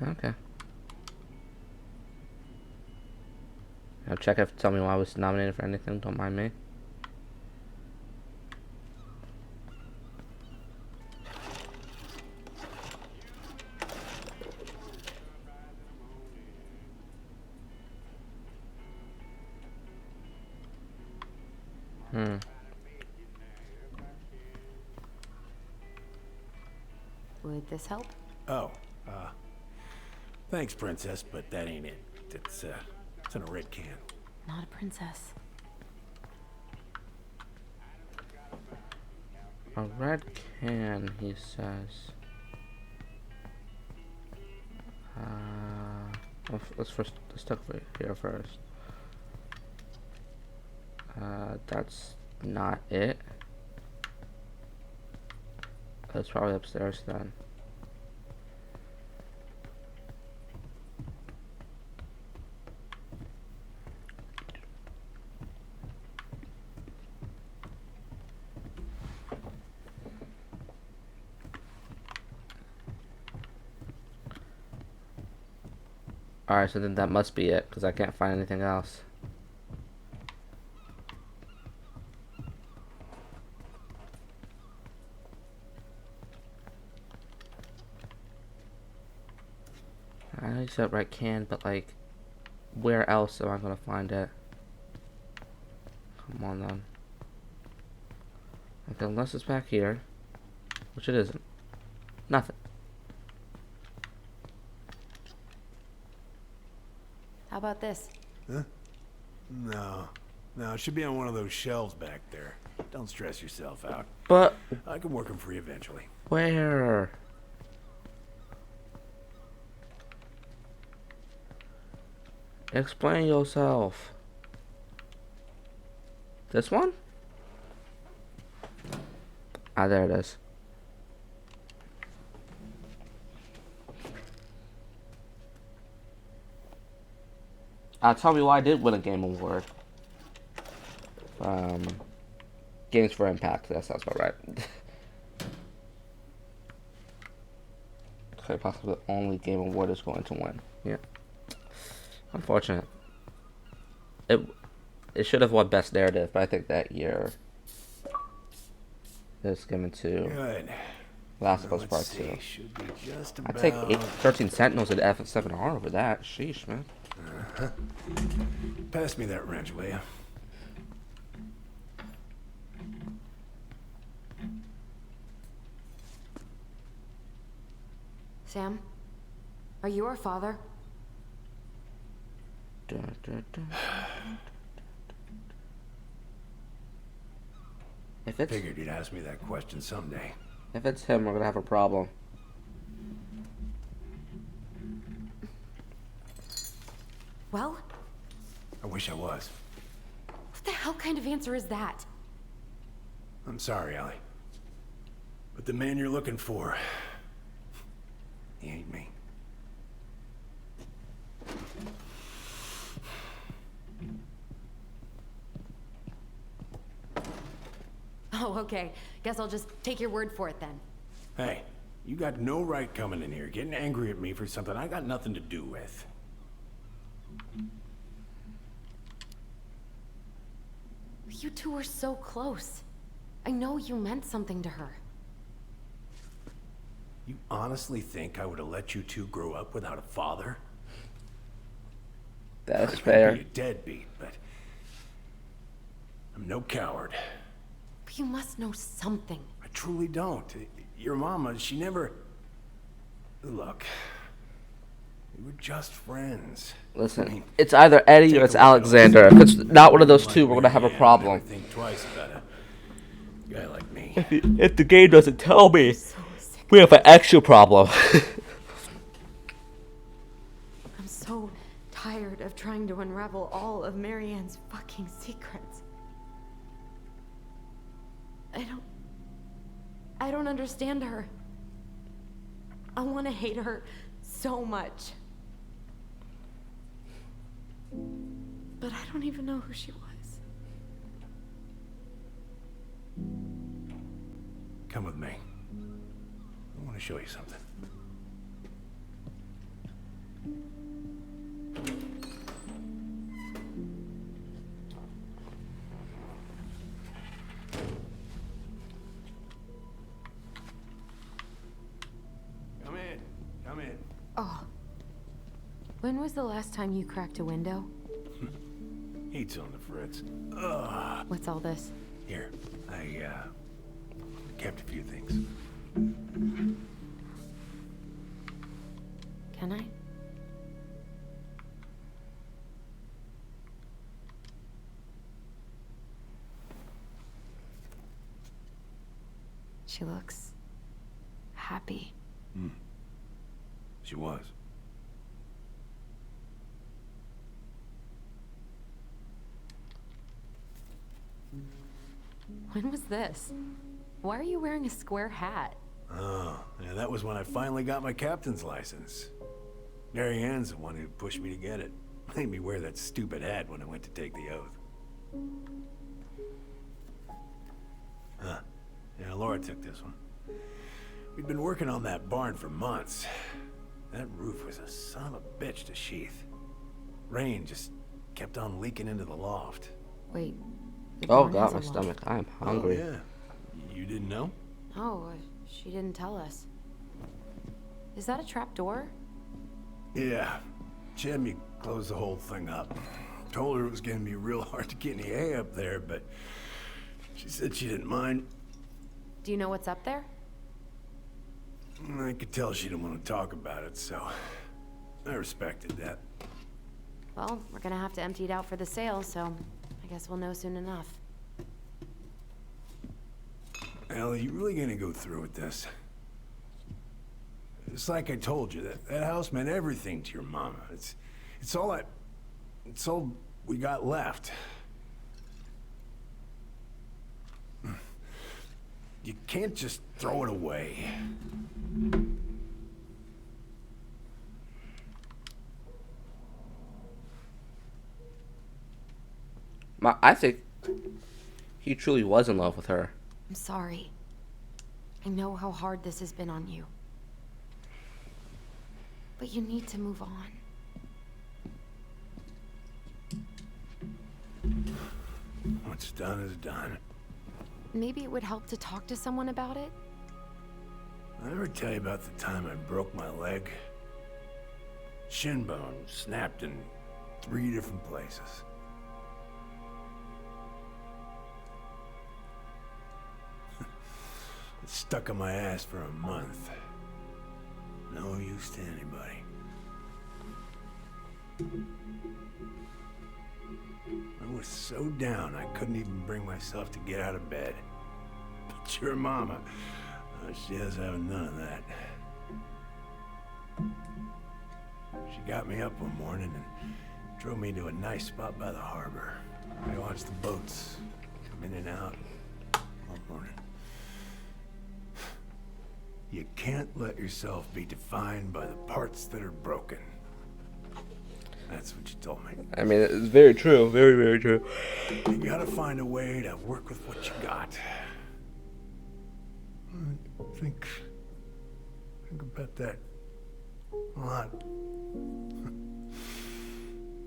Okay. I'll check if tell me why I was nominated for anything. Don't mind me. Would this help? Oh, thanks, Princess, but that ain't it. It's in a red can. Not a princess. A red can, he says. Let's talk here first. That's not it. It's probably upstairs then. Alright, so then that must be it, because I can't find anything else. I know you said right can, but like, where else am I gonna find it? Come on then. Okay, unless it's back here, which it isn't. Nothing. How about this? Huh? No, it should be on one of those shelves back there. Don't stress yourself out. But I can work them free eventually. where? Explain yourself. This one? Ah, there it is. Tell me why I did win a game award. Games for Impact. That sounds about right. Okay, possibly the only game award is going to win. Yeah. Unfortunate. It should have won Best Narrative, but I think that year it's given to Good. Last of Us Part 2. I'd take 13 Sentinels at F7R over that. Sheesh, man. Pass me that wrench, will ya? Sam? Are you our father? Dun, dun, dun. If it's Figured you'd ask me that question someday. If it's him, we're gonna have a problem. Well? I wish I was. What the hell kind of answer is that? I'm sorry, Ellie. But the man you're looking for, he ain't me. Oh, okay. Guess I'll just take your word for it then. Hey, you got no right coming in here getting angry at me for something I got nothing to do with. You two were so close. I know you meant something to her. You honestly think I would have let you two grow up without a father? That's I might fair. be a deadbeat, but I'm no coward. But you must know something. I truly don't. Your mama, she never... Look, we were just friends. Listen, it's either Eddie or it's Alexander. If it's not one of those two, we're gonna have a problem. Think twice about a guy like me. If the game doesn't tell me, we have an actual problem. I'm so trying to unravel all of Marianne's fucking secrets. I don't understand her. I want to hate her so much. But I don't even know who she was. Come with me. I want to show you something. Come in. Oh. When was the last time you cracked a window? Heat's on the fritz. Ugh. What's all this? Here, I kept a few things. Can I? She looks happy. She was. When was this? Why are you wearing a square hat? Oh, yeah, that was when I finally got my captain's license. Marianne's the one who pushed me to get it. Made me wear that stupid hat when I went to take the oath. Huh. Yeah, Laura took this one. We'd been working on that barn for months. That roof was a son of a bitch to sheath. Rain just kept on leaking into the loft. Wait. Oh god, my stomach. I'm hungry. Oh, yeah. You didn't know? Oh, she didn't tell us. Is that a trap door? Yeah. She had me close the whole thing up. Told her it was gonna be real hard to get any hay up there, but she said she didn't mind. Do you know what's up there? I could tell she didn't want to talk about it, so I respected that. Well, we're gonna have to empty it out for the sale, so I guess we'll know soon enough. Ellie, you really gonna go through with this? It's like I told you, that house meant everything to your mama. It's all we got left. You can't just throw it away. I think he truly was in love with her. I'm sorry. I know how hard this has been on you. But you need to move on. What's done is done. Maybe it would help to talk to someone about it? I ever tell you about the time I broke my leg? Shin bone snapped in 3 different places. It stuck in my ass for a month. No use to anybody. I was so down I couldn't even bring myself to get out of bed. But your mama, she has having none of that. She got me up one morning and drove me to a nice spot by the harbor. I watched the boats come in and out all morning. You can't let yourself be defined by the parts that are broken. That's what you told me. I mean, it's very true. Very, very true. You gotta find a way to work with what you got. Think about that a lot.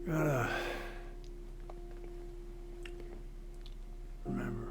Gotta remember.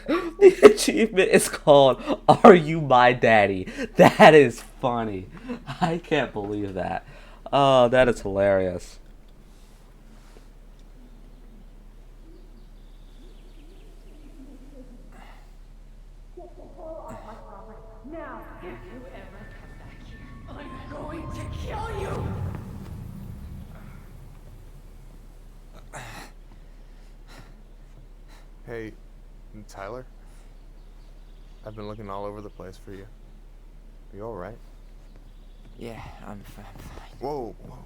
The achievement is called "Are You My Daddy?" That is funny. I can't believe that. Oh, that is hilarious. Hey, Tyler? I've been looking all over the place for you. You alright? Yeah, I'm fine. Whoa, whoa.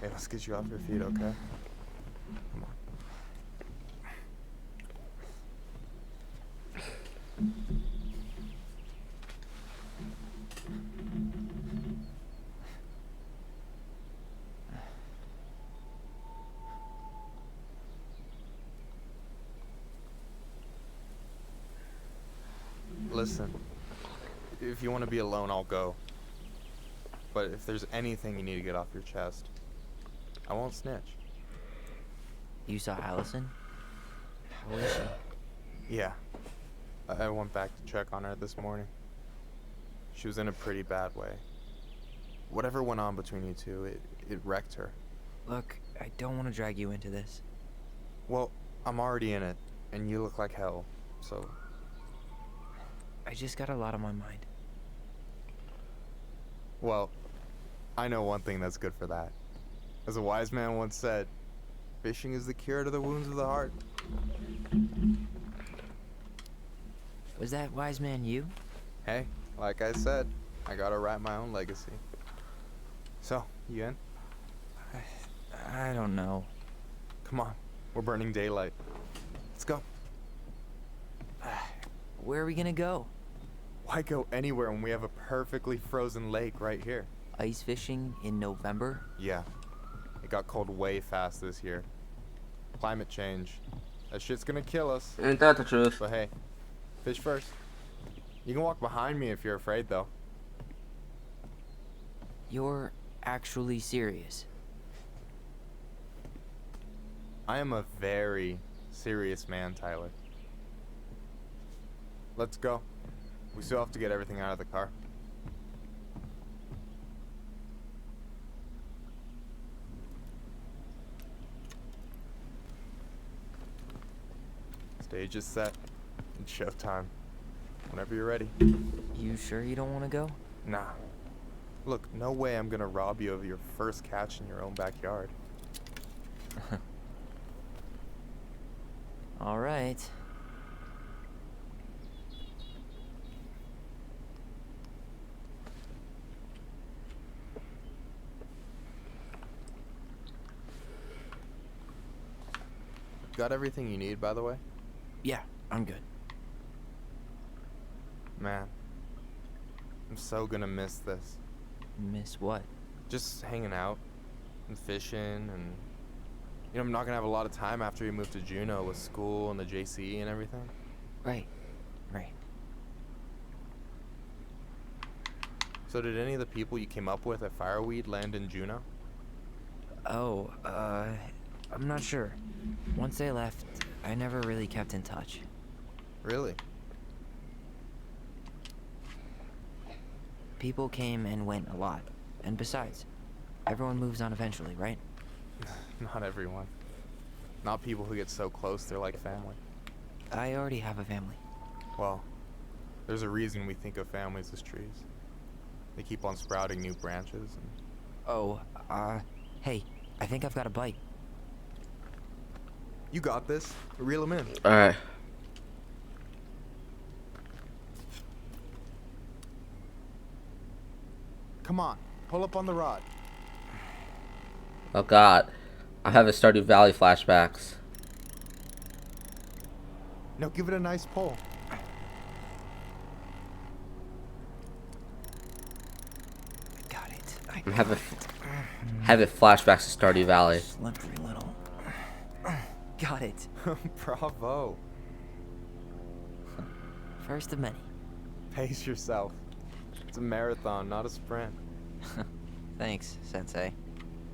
Hey, let's get you off your feet, okay? Come on. Listen, if you want to be alone, I'll go. But if there's anything you need to get off your chest, I won't snitch. You saw Allison? How is she? Yeah. I went back to check on her this morning. She was in a pretty bad way. Whatever went on between you two, it wrecked her. Look, I don't want to drag you into this. Well, I'm already in it, and you look like hell, so... I just got a lot on my mind. Well, I know one thing that's good for that. As a wise man once said, fishing is the cure to the wounds of the heart. Was that wise man you? Hey, like I said, I gotta write my own legacy. So, you in? I don't know. Come on, we're burning daylight. Let's go. Where are we gonna go? Why go anywhere when we have a perfectly frozen lake right here? Ice fishing in November? Yeah. It got cold way fast this year. Climate change. That shit's gonna kill us. Ain't that the truth? But hey, fish first. You can walk behind me if you're afraid, though. You're actually serious? I am a very serious man, Tyler. Let's go. We still have to get everything out of the car. Stage is set. It's showtime. Whenever you're ready. You sure you don't want to go? Nah. Look, no way I'm gonna rob you of your first catch in your own backyard. All right. Got everything you need, by the way? Yeah, I'm good. Man, I'm so gonna miss this. Miss what? Just hanging out and fishing and... You know, I'm not gonna have a lot of time after we move to Juneau with school and the JC and everything. Right. Right. So did any of the people you came up with at Fireweed land in Juneau? Oh, I'm not sure. Once they left, I never really kept in touch. Really? People came and went a lot. And besides, everyone moves on eventually, right? Not everyone. Not people who get so close they're like family. I already have a family. Well, there's a reason we think of families as trees. They keep on sprouting new branches and... Oh, hey, I think I've got a bite. You got this. Reel them in. Alright. Come on, pull up on the rod. Oh god. I'm having Stardew Valley flashbacks. No, give it a nice pull. I got it. I'm having flashbacks to Stardew Valley. Slippery little. Got it. Bravo. First of many. Pace yourself. It's a marathon, not a sprint. Thanks, Sensei.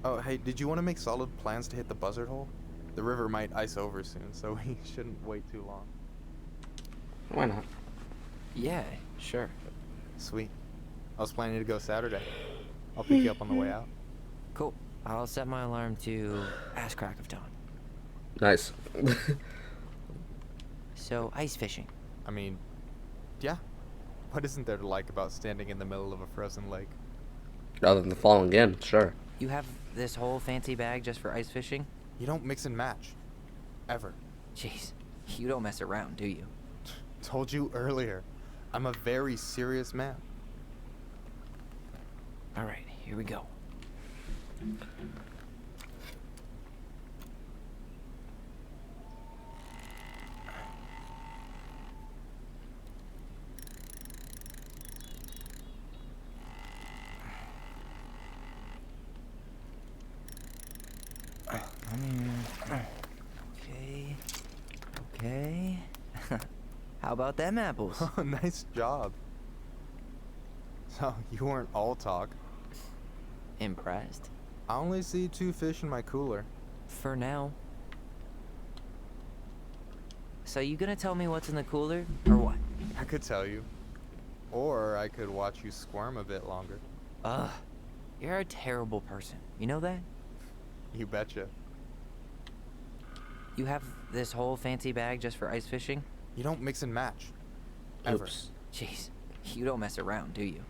Oh, hey, did you want to make solid plans to hit the buzzard hole? The river might ice over soon, so we shouldn't wait too long. Why not? Yeah, sure. Sweet. I was planning to go Saturday. I'll pick you up on the way out. Cool. I'll set my alarm to ass crack of dawn. Nice. So, ice fishing. I mean, yeah. What isn't there to like about standing in the middle of a frozen lake? Other than falling in, sure. You have this whole fancy bag just for ice fishing? You don't mix and match. Ever. Jeez, you don't mess around, do you? Told you earlier. I'm a very serious man. Alright, here we go. Okay. Okay. How about them apples? Oh, nice job. So, you weren't all talk. Impressed? I only see 2 fish in my cooler. For now. So you gonna tell me what's in the cooler, or what? I could tell you. Or I could watch you squirm a bit longer. Ugh. You're a terrible person. You know that? You betcha. You have this whole fancy bag just for ice fishing? You don't mix and match. Ever. Oops. Jeez, you don't mess around, do you?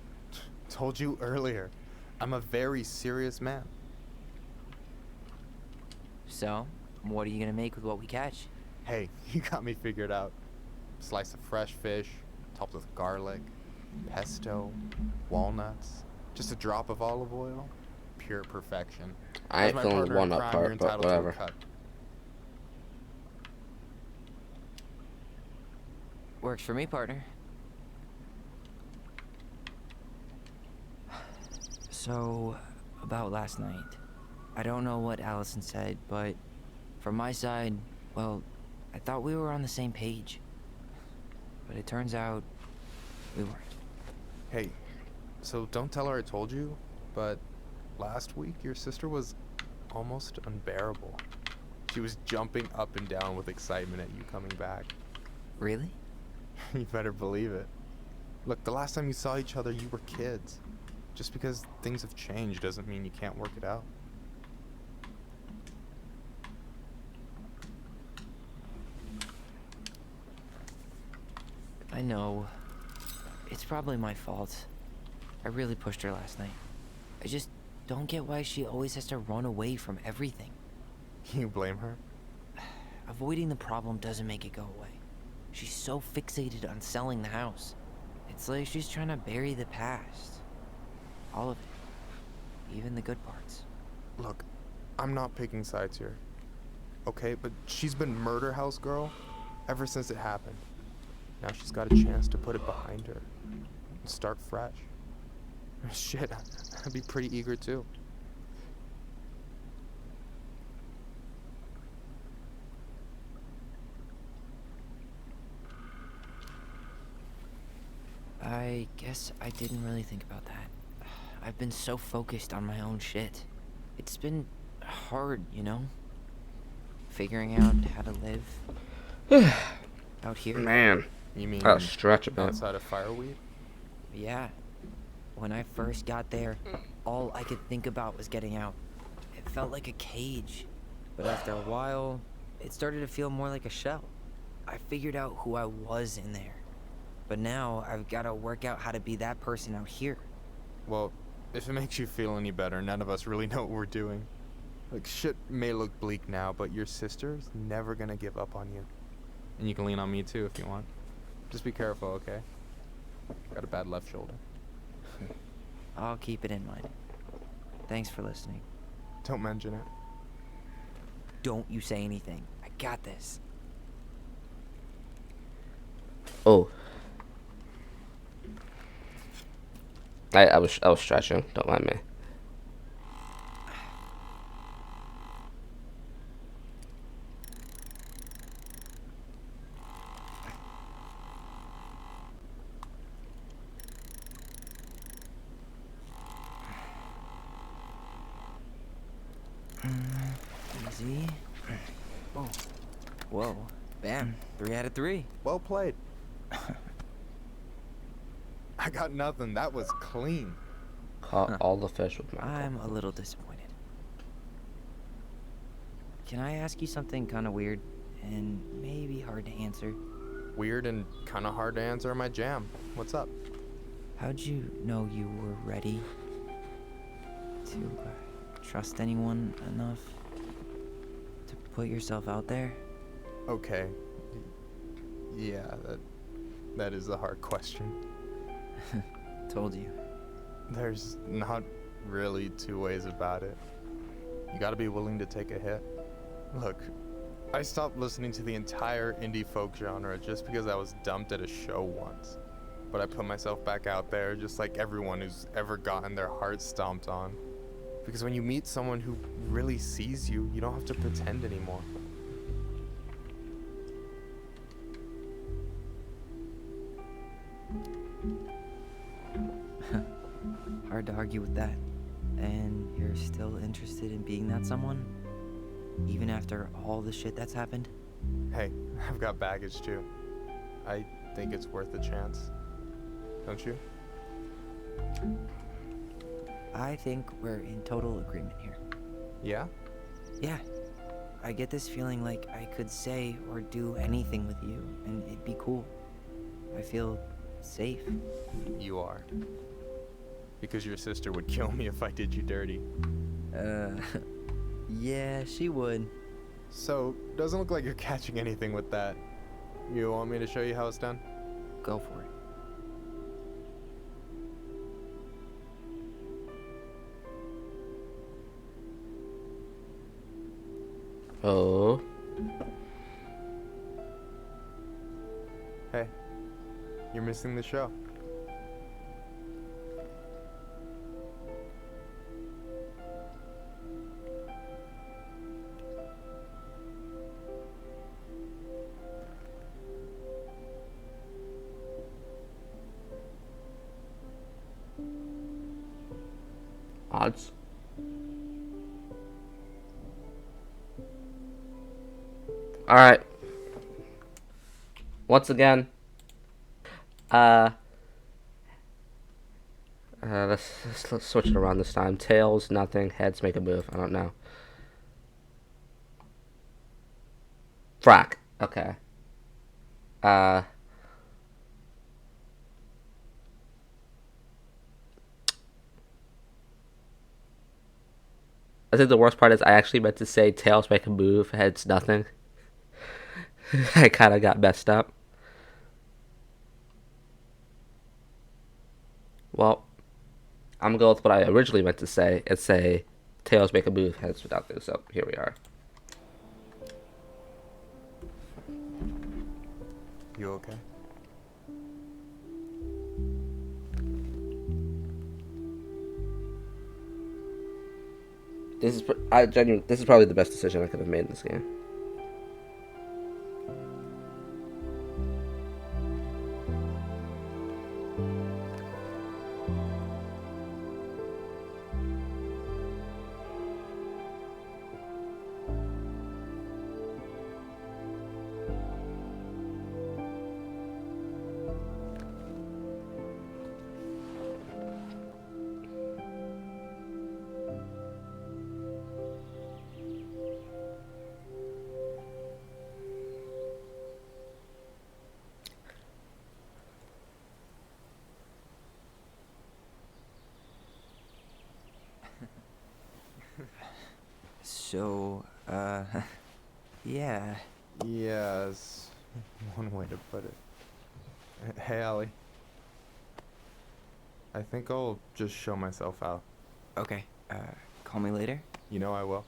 Told you earlier. I'm a very serious man. So, what are you gonna make with what we catch? Hey, you got me figured out. Slice of fresh fish, topped with garlic, pesto, walnuts, just a drop of olive oil. Pure perfection. I ain't As my feeling the partner in walnut crime, part, you're but entitled to a whatever. cut. Works for me, partner. So, about last night. I don't know what Allison said, but from my side, well, I thought we were on the same page. But it turns out we weren't. Hey, so don't tell her I told you, but last week your sister was almost unbearable. She was jumping up and down with excitement at you coming back. Really? You better believe it. Look, the last time you saw each other, you were kids. Just because things have changed doesn't mean you can't work it out. I know. It's probably my fault. I really pushed her last night. I just don't get why she always has to run away from everything. You blame her? Avoiding the problem doesn't make it go away. She's so fixated on selling the house. It's like she's trying to bury the past. All of it. Even the good parts. Look, I'm not picking sides here. Okay, but she's been murder house girl ever since it happened. Now she's got a chance to put it behind her and start fresh. Shit, I'd be pretty eager too. I guess I didn't really think about that. I've been so focused on my own shit. It's been hard, you know? Figuring out how to live out here. Man, You mean I'll stretch a bit. outside of fireweed? Yeah. When I first got there, all I could think about was getting out. It felt like a cage. But after a while, it started to feel more like a shell. I figured out who I was in there. But now I've got to work out how to be that person out here. Well, if it makes you feel any better, none of us really know what we're doing. Like, shit may look bleak now, but your sister's never gonna give up on you. And you can lean on me too if you want. Just be careful, okay? Got a bad left shoulder. I'll keep it in mind. Thanks for listening. Don't mention it. Don't you say anything. I got this. Oh. I was stretching. Don't mind me. Easy. Oh. Whoa. Bam. 3 out of 3. Well played. I got nothing. That was clean. Caught all the fish with my I'm a little disappointed. Can I ask you something kind of weird and maybe hard to answer? Weird and kind of hard to answer my jam. What's up? How'd you know you were ready to trust anyone enough to put yourself out there? Okay. Yeah, that is a hard question. Told you. There's not really two ways about it. You gotta be willing to take a hit. Look, I stopped listening to the entire indie folk genre just because I was dumped at a show once. But I put myself back out there just like everyone who's ever gotten their heart stomped on. Because when you meet someone who really sees you, you don't have to pretend anymore. Hard to argue with that. And you're still interested in being that someone? Even after all the shit that's happened? Hey, I've got baggage too. I think it's worth a chance. Don't you? I think we're in total agreement here. Yeah? Yeah. I get this feeling like I could say or do anything with you, and it'd be cool. I feel safe. You are. Because your sister would kill me if I did you dirty. Yeah, she would. So, doesn't look like you're catching anything with that. You want me to show you how it's done? Go for it. Oh. Hey, you're missing the show. Odds. All right. Once again, let's switch it around this time. Tails, nothing. Heads, make a move. I don't know. Frack. Okay. I think the worst part is I actually meant to say tails make a move, heads nothing. I kind of got messed up. Well, I'm going to go with what I originally meant to say and say tails make a move, heads without this. So here we are. You okay? This is this is probably the best decision I could have made in this game. So, yeah. Yes, one way to put it. Hey, Allie. I think I'll just show myself out. Okay, call me later? You know I will.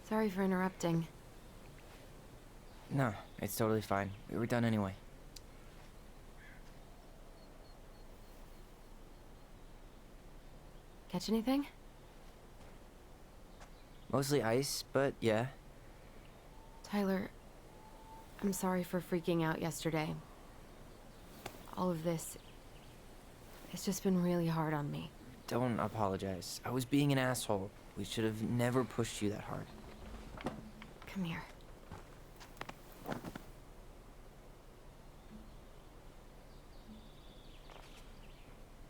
Sorry for interrupting. No, it's totally fine. We were done anyway. Catch anything? Mostly ice, but yeah. Tyler, I'm sorry for freaking out yesterday. All of this, It's just been really hard on me. Don't apologize. I was being an asshole. We should have never pushed you that hard. Come here.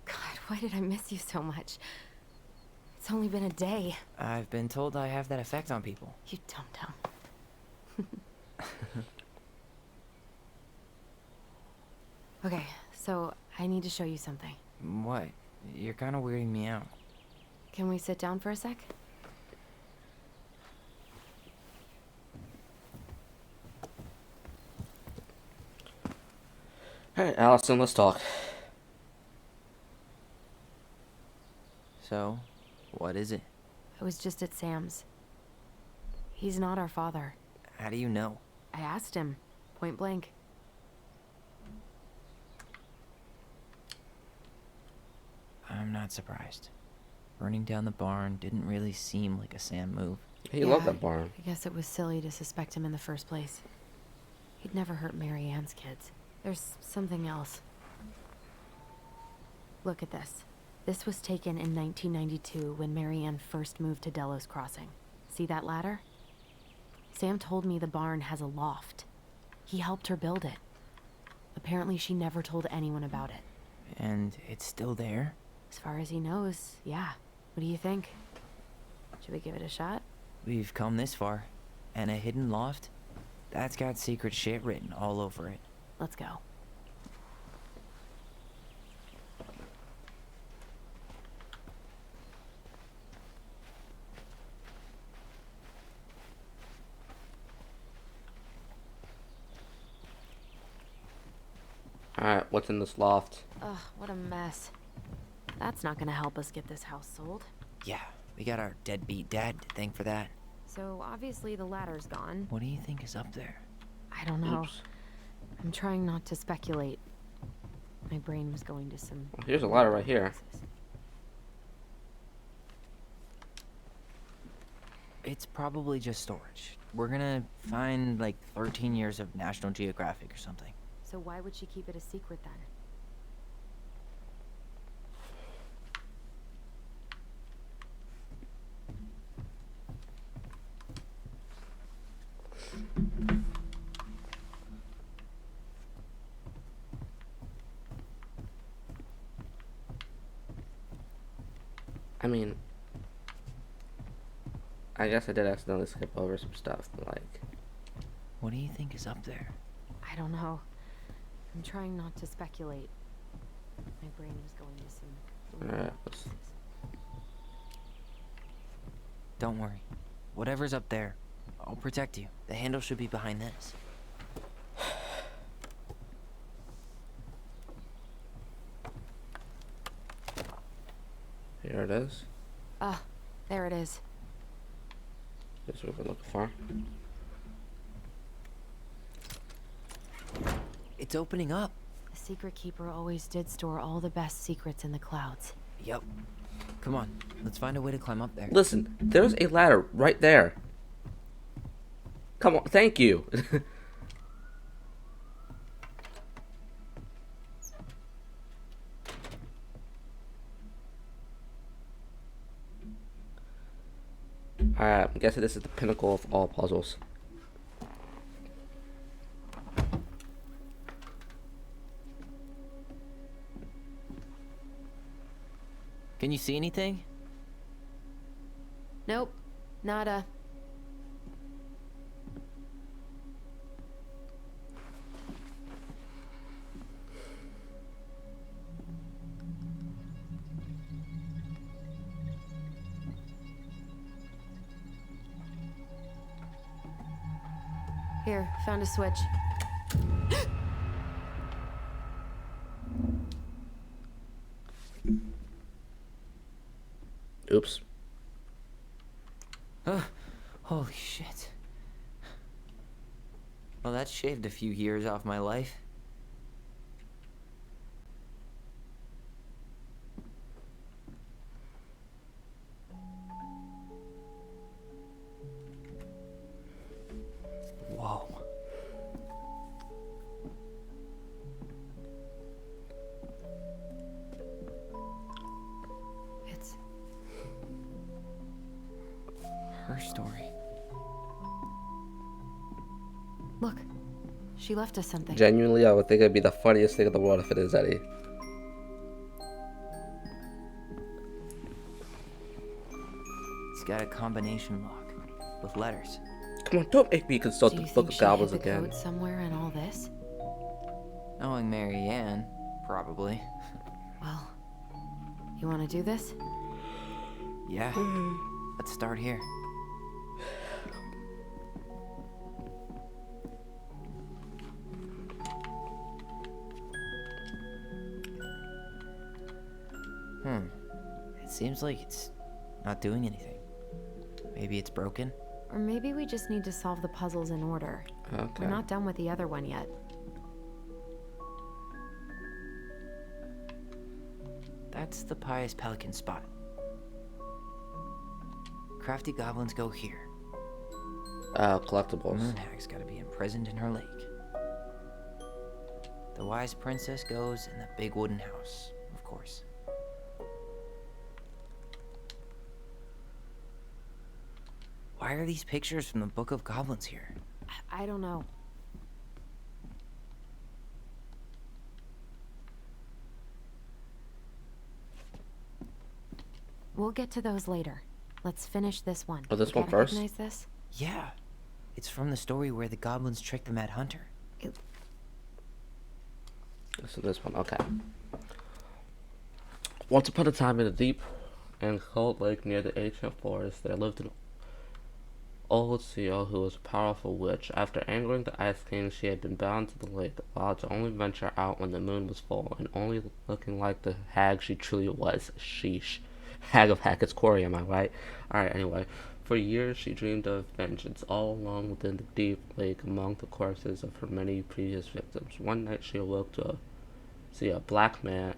God, why did I miss you so much? It's only been a day. I've been told I have that effect on people. You dum-dum. Okay, so I need to show you something. What? You're kind of weirding me out. Can we sit down for a sec? Alright, Allison, let's talk. So, what is it? I was just at Sam's. He's not our father. How do you know? I asked him, point blank. I'm not surprised. Burning down the barn didn't really seem like a Sam move. He loved that barn. I guess it was silly to suspect him in the first place. He'd never hurt Mary Ann's kids. There's something else. Look at this. This was taken in 1992 when Mary Ann first moved to Delos Crossing. See that ladder? Sam told me the barn has a loft. He helped her build it. Apparently she never told anyone about it. And it's still there? As far as he knows, yeah. What do you think? Should we give it a shot? We've come this far. And a hidden loft? That's got secret shit written all over it. Let's go. Alright, what's in this loft? Ugh, what a mess. That's not gonna help us get this house sold. Yeah, we got our deadbeat dad to thank for that. So obviously the ladder's gone. What do you think is up there? I don't know. Oops. I'm trying not to speculate. My brain was going to some... Well, here's a ladder right here. It's probably just storage. We're gonna find like 13 years of National Geographic or something. So why would she keep it a secret then? I mean, I guess I did accidentally skip over some stuff, but like... What do you think is up there? I don't know. I'm trying not to speculate. My brain was going to some... Alright, let's... Don't worry. Whatever's up there, I'll protect you. The handle should be behind this. Here it is. Ah, there it is. This is what we're looking for. It's opening up. The secret keeper always did store all the best secrets in the clouds. Yep. Come on, let's find a way to climb up there. Listen, there's a ladder right there. Come on, thank you. Alright, I'm guessing this is the pinnacle of all puzzles. Can you see anything? Nope, nada. Here, found a switch. Oops. Holy shit. Well, that shaved a few years off my life. Whoa. Look, she left us something. Genuinely, I would think it'd be the funniest thing in the world if it is Eddie. It's got a combination lock with letters. Come on, don't make me consult Do the you Book think of she Goblins hid the again. code somewhere in all this? Knowing Mary Ann, probably. Well, you want to do this? Yeah. Let's start here. It seems like it's not doing anything. Maybe it's broken? Or maybe we just need to solve the puzzles in order. Okay. We're not done with the other one yet. That's the Pious Pelican spot. Crafty goblins go here. Collectibles. Moon Hag's gotta be imprisoned in her lake. The wise princess goes in the big wooden house, of course. Why are these pictures from the Book of Goblins here? I don't know. We'll get to those later. Let's finish this one. Oh, this You one gotta first? recognize this? Yeah, it's from the story where the goblins tricked the Mad Hunter. So this one, okay. Once upon a time in a deep and cold lake near the ancient forest, there lived an old seal who was a powerful witch. After angering the Ice King, she had been bound to the lake, allowed to only venture out when the moon was full, and only looking like the hag she truly was. Sheesh. Hag of Hackett's Quarry, am I right? Alright, anyway. For years, she dreamed of vengeance, all alone within the deep lake among the corpses of her many previous victims. One night, she awoke to see a black man,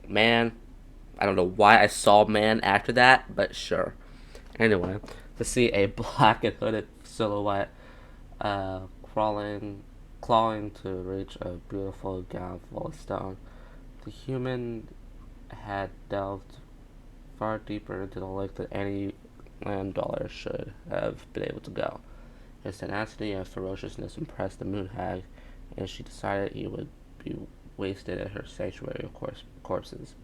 man. I don't know why I saw man after that, but sure. Anyway, to see a black and hooded silhouette clawing to reach a beautiful gown full of stone. The human had delved far deeper into the lake than any land dweller should have been able to go. His tenacity and ferociousness impressed the moon hag, and she decided he would be wasted at her sanctuary of corpses.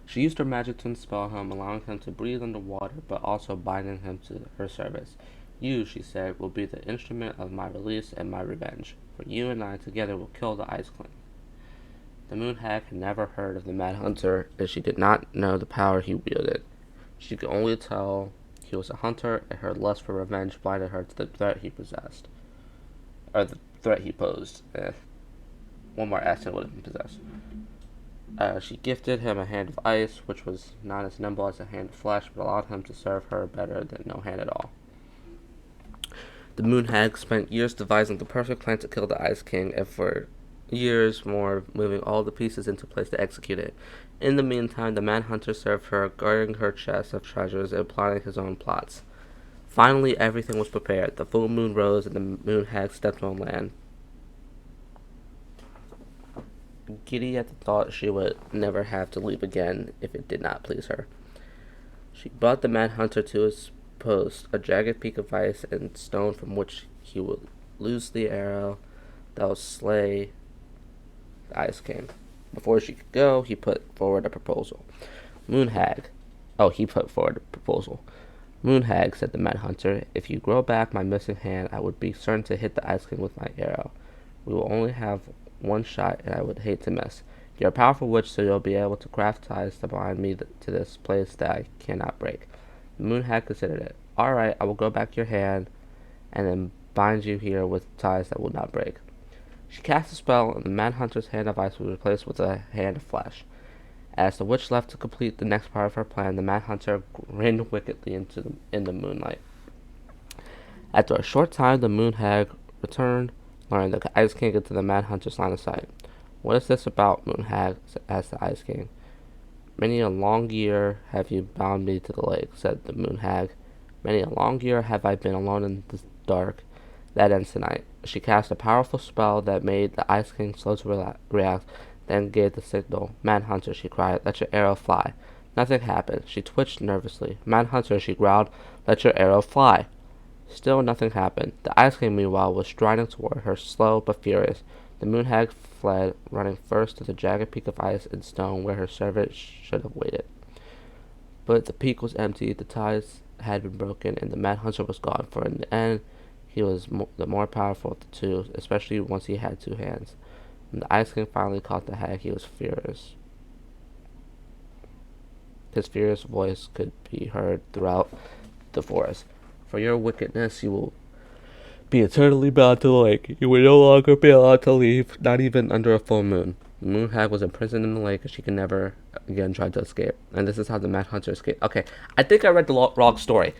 She used her magic to expel him, allowing him to breathe underwater, but also binding him to her service. You, she said, will be the instrument of my release and my revenge, for you and I together will kill the Ice King. The moon hag had never heard of the Mad Hunter, and she did not know the power he wielded. She could only tell he was a hunter, and her lust for revenge blinded her to the threat he possessed. Or the threat he posed. One more accent would have been possessed. She gifted him a hand of ice, which was not as nimble as a hand of flesh, but allowed him to serve her better than no hand at all. The moon hag spent years devising the perfect plan to kill the Ice King, and for years more moving all the pieces into place to execute it. In the meantime, the Mad Hunter served her, guarding her chest of treasures and plotting his own plots. Finally, everything was prepared. The full moon rose, and the moon hag stepped on land. Giddy at the thought she would never have to leave again if it did not please her. She brought the Mad Hunter to his post, a jagged peak of ice and stone from which he would loose the arrow that would slay the Ice King. Before she could go, he put forward a proposal. Moon hag, said the Mad Hunter, if you grow back my missing hand, I would be certain to hit the Ice King with my arrow. We will only have one shot, and I would hate to miss. You're a powerful witch, so you'll be able to craft ties to bind me to this place that I cannot break. The moon hag considered it. All right, I will grow back your hand, and then bind you here with ties that will not break. She cast a spell, and the Mad Hunter's hand of ice was replaced with a hand of flesh. As the witch left to complete the next part of her plan, the Mad Hunter grinned wickedly in the moonlight. After a short time, the moon hag returned, luring the Ice King into the Mad Hunter's line of sight. What is this about, moon hag? Asked the Ice King. Many a long year have you bound me to the lake, said the moon hag. Many a long year have I been alone in the dark. That ends tonight. She cast a powerful spell that made the Ice King slow to react, then gave the signal. Mad Hunter, she cried, let your arrow fly. Nothing happened. She twitched nervously. Mad Hunter, she growled, Let your arrow fly. Still nothing happened. The Ice King, meanwhile, was striding toward her, slow but furious. The moon hag fled, running first to the jagged peak of ice and stone where her servant should have waited. But the peak was empty, the ties had been broken, and the Mad Hunter was gone, for in the end, he was the more powerful of the two, especially once he had two hands. When the Ice King finally caught the hag, he was furious. His furious voice could be heard throughout the forest. For your wickedness, you will be eternally bound to the lake. You will no longer be allowed to leave, not even under a full moon. The moon hag was imprisoned in the lake, and she could never again try to escape. And this is how the Mad Hunter escaped. Okay, I think I read the wrong story.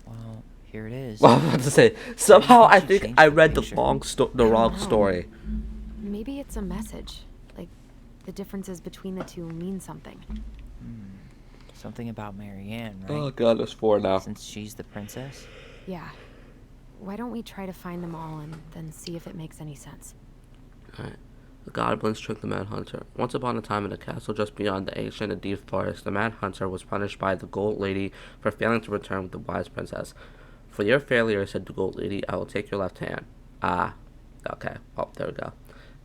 Well, here it is. Well, I was about to say, somehow I think Change I the read the picture. wrong know. story. Maybe it's a message. Like, the differences between the two mean something. Something about Marianne, right? Oh god, there's 4 now. Since she's the princess? Yeah. Why don't we try to find them all and then see if it makes any sense? Alright. The goblins tricked the Mad Hunter. Once upon a time in a castle just beyond the ancient and deep forest, the Mad Hunter was punished by the Gold Lady for failing to return with the wise princess. For your failure, said the Gold Lady, I will take your left hand. Ah. Okay. Oh, there we go.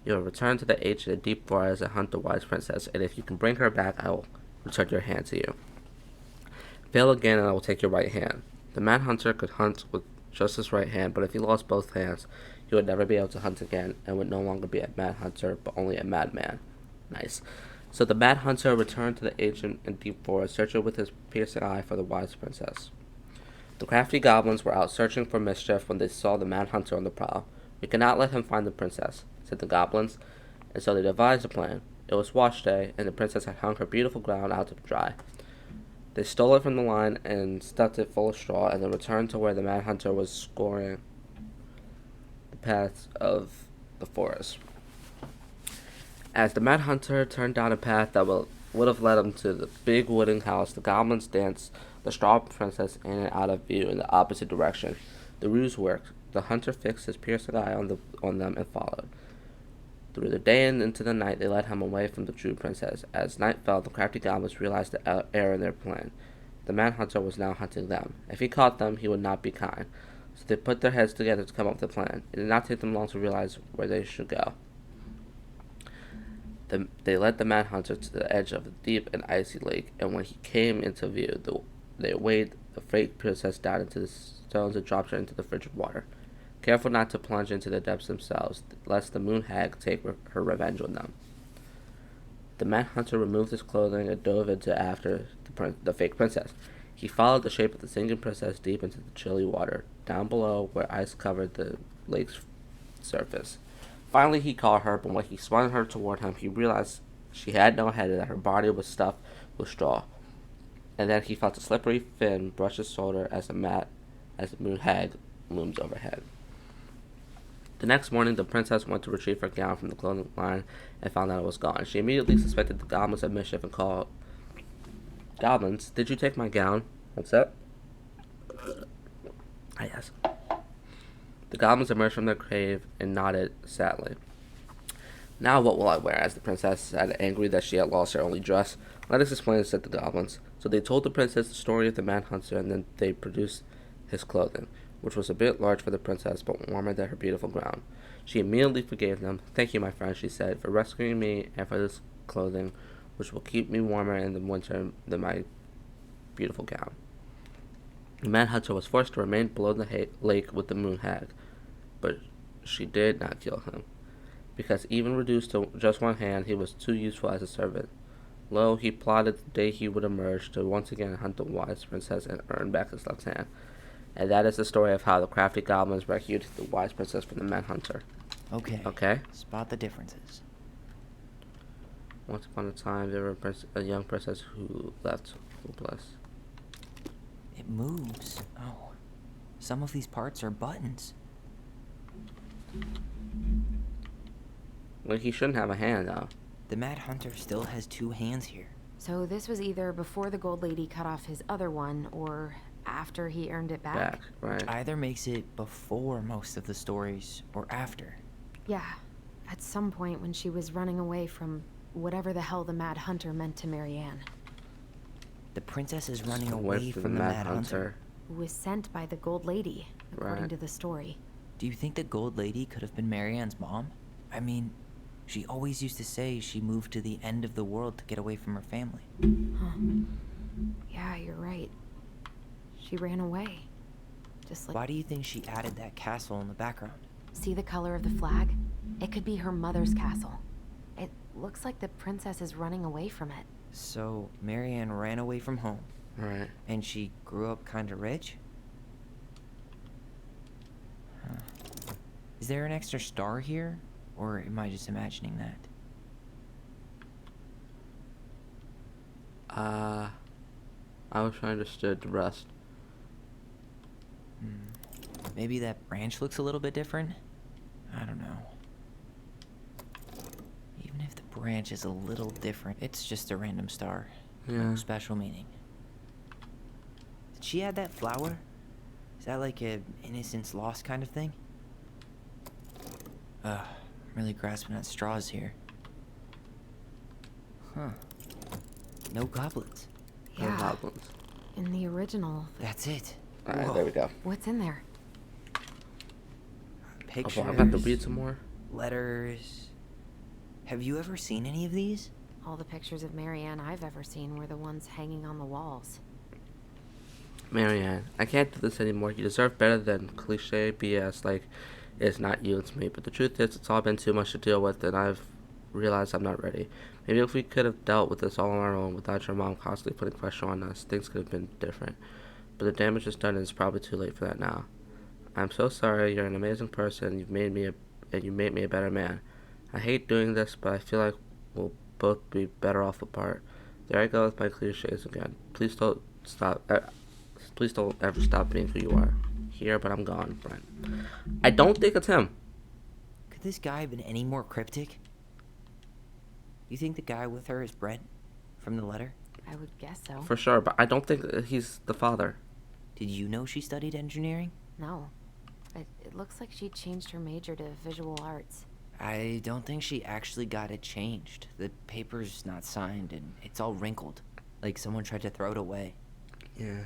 You will return to the ancient and deep forest and hunt the wise princess, and if you can bring her back, I will return your hand to you. Fail again, and I will take your right hand. The Mad Hunter could hunt with just his right hand, but if he lost both hands, he would never be able to hunt again, and would no longer be a Mad Hunter, but only a madman. Nice. So the Mad Hunter returned to the ancient and deep forest, searching with his piercing eye for the wise princess. The crafty goblins were out searching for mischief when they saw the Mad Hunter on the prowl. We cannot let him find the princess, said the goblins, and so they devised a plan. It was wash day, and the princess had hung her beautiful gown out to dry. They stole it from the line and stuffed it full of straw, and then returned to where the Mad Hunter was scouring the paths of the forest. As the Mad Hunter turned down a path that would have led him to the big wooden house, the goblins danced the straw princess in and out of view in the opposite direction. The ruse worked. The hunter fixed his piercing eye on them and followed. Through the day and into the night, they led him away from the true princess. As night fell, the crafty goblins realized the error in their plan. The Mad Hunter was now hunting them. If he caught them, he would not be kind. So they put their heads together to come up with a plan. It did not take them long to realize where they should go. They led the Mad Hunter to the edge of a deep and icy lake, and when he came into view, they weighed the fake princess down into the stones and dropped her into the frigid water. Careful not to plunge into the depths themselves, lest the moon hag take her revenge on them. The Mad Hunter removed his clothing and dove into after the fake princess. He followed the shape of the singing princess deep into the chilly water, down below where ice covered the lake's surface. Finally, he caught her, but when he swung her toward him, he realized she had no head and that her body was stuffed with straw. And then he felt a slippery fin brush his shoulder as the moon hag looms overhead. The next morning, the princess went to retrieve her gown from the clothing line and found that it was gone. She immediately suspected the goblins of mischief and called, "Goblins, did you take my gown?" What's that? Ah, yes. The goblins emerged from their cave and nodded sadly. "Now what will I wear?" asked the princess, sad, angry that she had lost her only dress. "Let us explain," said the goblins. So they told the princess the story of the Mad Hunter, and then they produced his clothing, which was a bit large for the princess, but warmer than her beautiful gown. She immediately forgave them. "Thank you, my friend," she said, "for rescuing me and for this clothing, which will keep me warmer in the winter than my beautiful gown." The Mad Hunter was forced to remain below the lake with the moon hag, but she did not kill him, because even reduced to just one hand, he was too useful as a servant. Lo, he plotted the day he would emerge to once again hunt the wise princess and earn back his left hand. And that is the story of how the crafty goblins rescued the wise princess from the Mad Hunter. Okay. Spot the differences. Once upon a time, there was a young princess who left hopeless. It moves. Oh. Some of these parts are buttons. Well, he shouldn't have a hand, though. The Mad Hunter still has two hands here. So this was either before the Gold Lady cut off his other one, or after he earned it back, right? Which either makes it before most of the stories or after. Yeah, at some point when she was running away from whatever the hell the Mad Hunter meant to Marianne. The princess is running away from the Mad Hunter. Who was sent by the Gold Lady, according Right. to the story. Do you think the Gold Lady could have been Marianne's mom? I mean, she always used to say she moved to the end of the world to get away from her family. Huh. Yeah, you're right. She ran away. Just like... Why do you think she added that castle in the background? See the color of the flag? It could be her mother's castle. It looks like the princess is running away from it. So, Marianne ran away from home. Right. And she grew up kinda rich? Huh. Is there an extra star here? Or am I just imagining that? I wish I understood the rest. Maybe that branch looks a little bit different? I don't know. Even if the branch is a little different, it's just a random star. Yeah. No special meaning. Did she add that flower? Is that like a innocence lost kind of thing? I'm really grasping at straws here. Huh. No goblins. No Yeah. goblins. In the original. That's it. Alright, Whoa. there we go. What's in there? Pictures. I'm about to read some more. Letters. Have you ever seen any of these? All the pictures of Marianne I've ever seen were the ones hanging on the walls. Marianne, I can't do this anymore. You deserve better than cliche BS like it's not you, it's me. But the truth is, it's all been too much to deal with, and I've realized I'm not ready. Maybe if we could have dealt with this all on our own without your mom constantly putting pressure on us, things could have been different. But the damage is done, and it's probably too late for that now. I'm so sorry. You're an amazing person. You made me a better man. I hate doing this, but I feel like we'll both be better off apart. There I go with my cliches again. Please don't stop. Please don't ever stop being who you are. Here, but I'm gone, Brent. I don't think it's him. Could this guy have been any more cryptic? You think the guy with her is Brent from the letter? I would guess so. For sure, but I don't think he's the father. Did you know she studied engineering? No. But it looks like she changed her major to visual arts. I don't think she actually got it changed. The paper's not signed and it's all wrinkled. Like someone tried to throw it away. Yeah.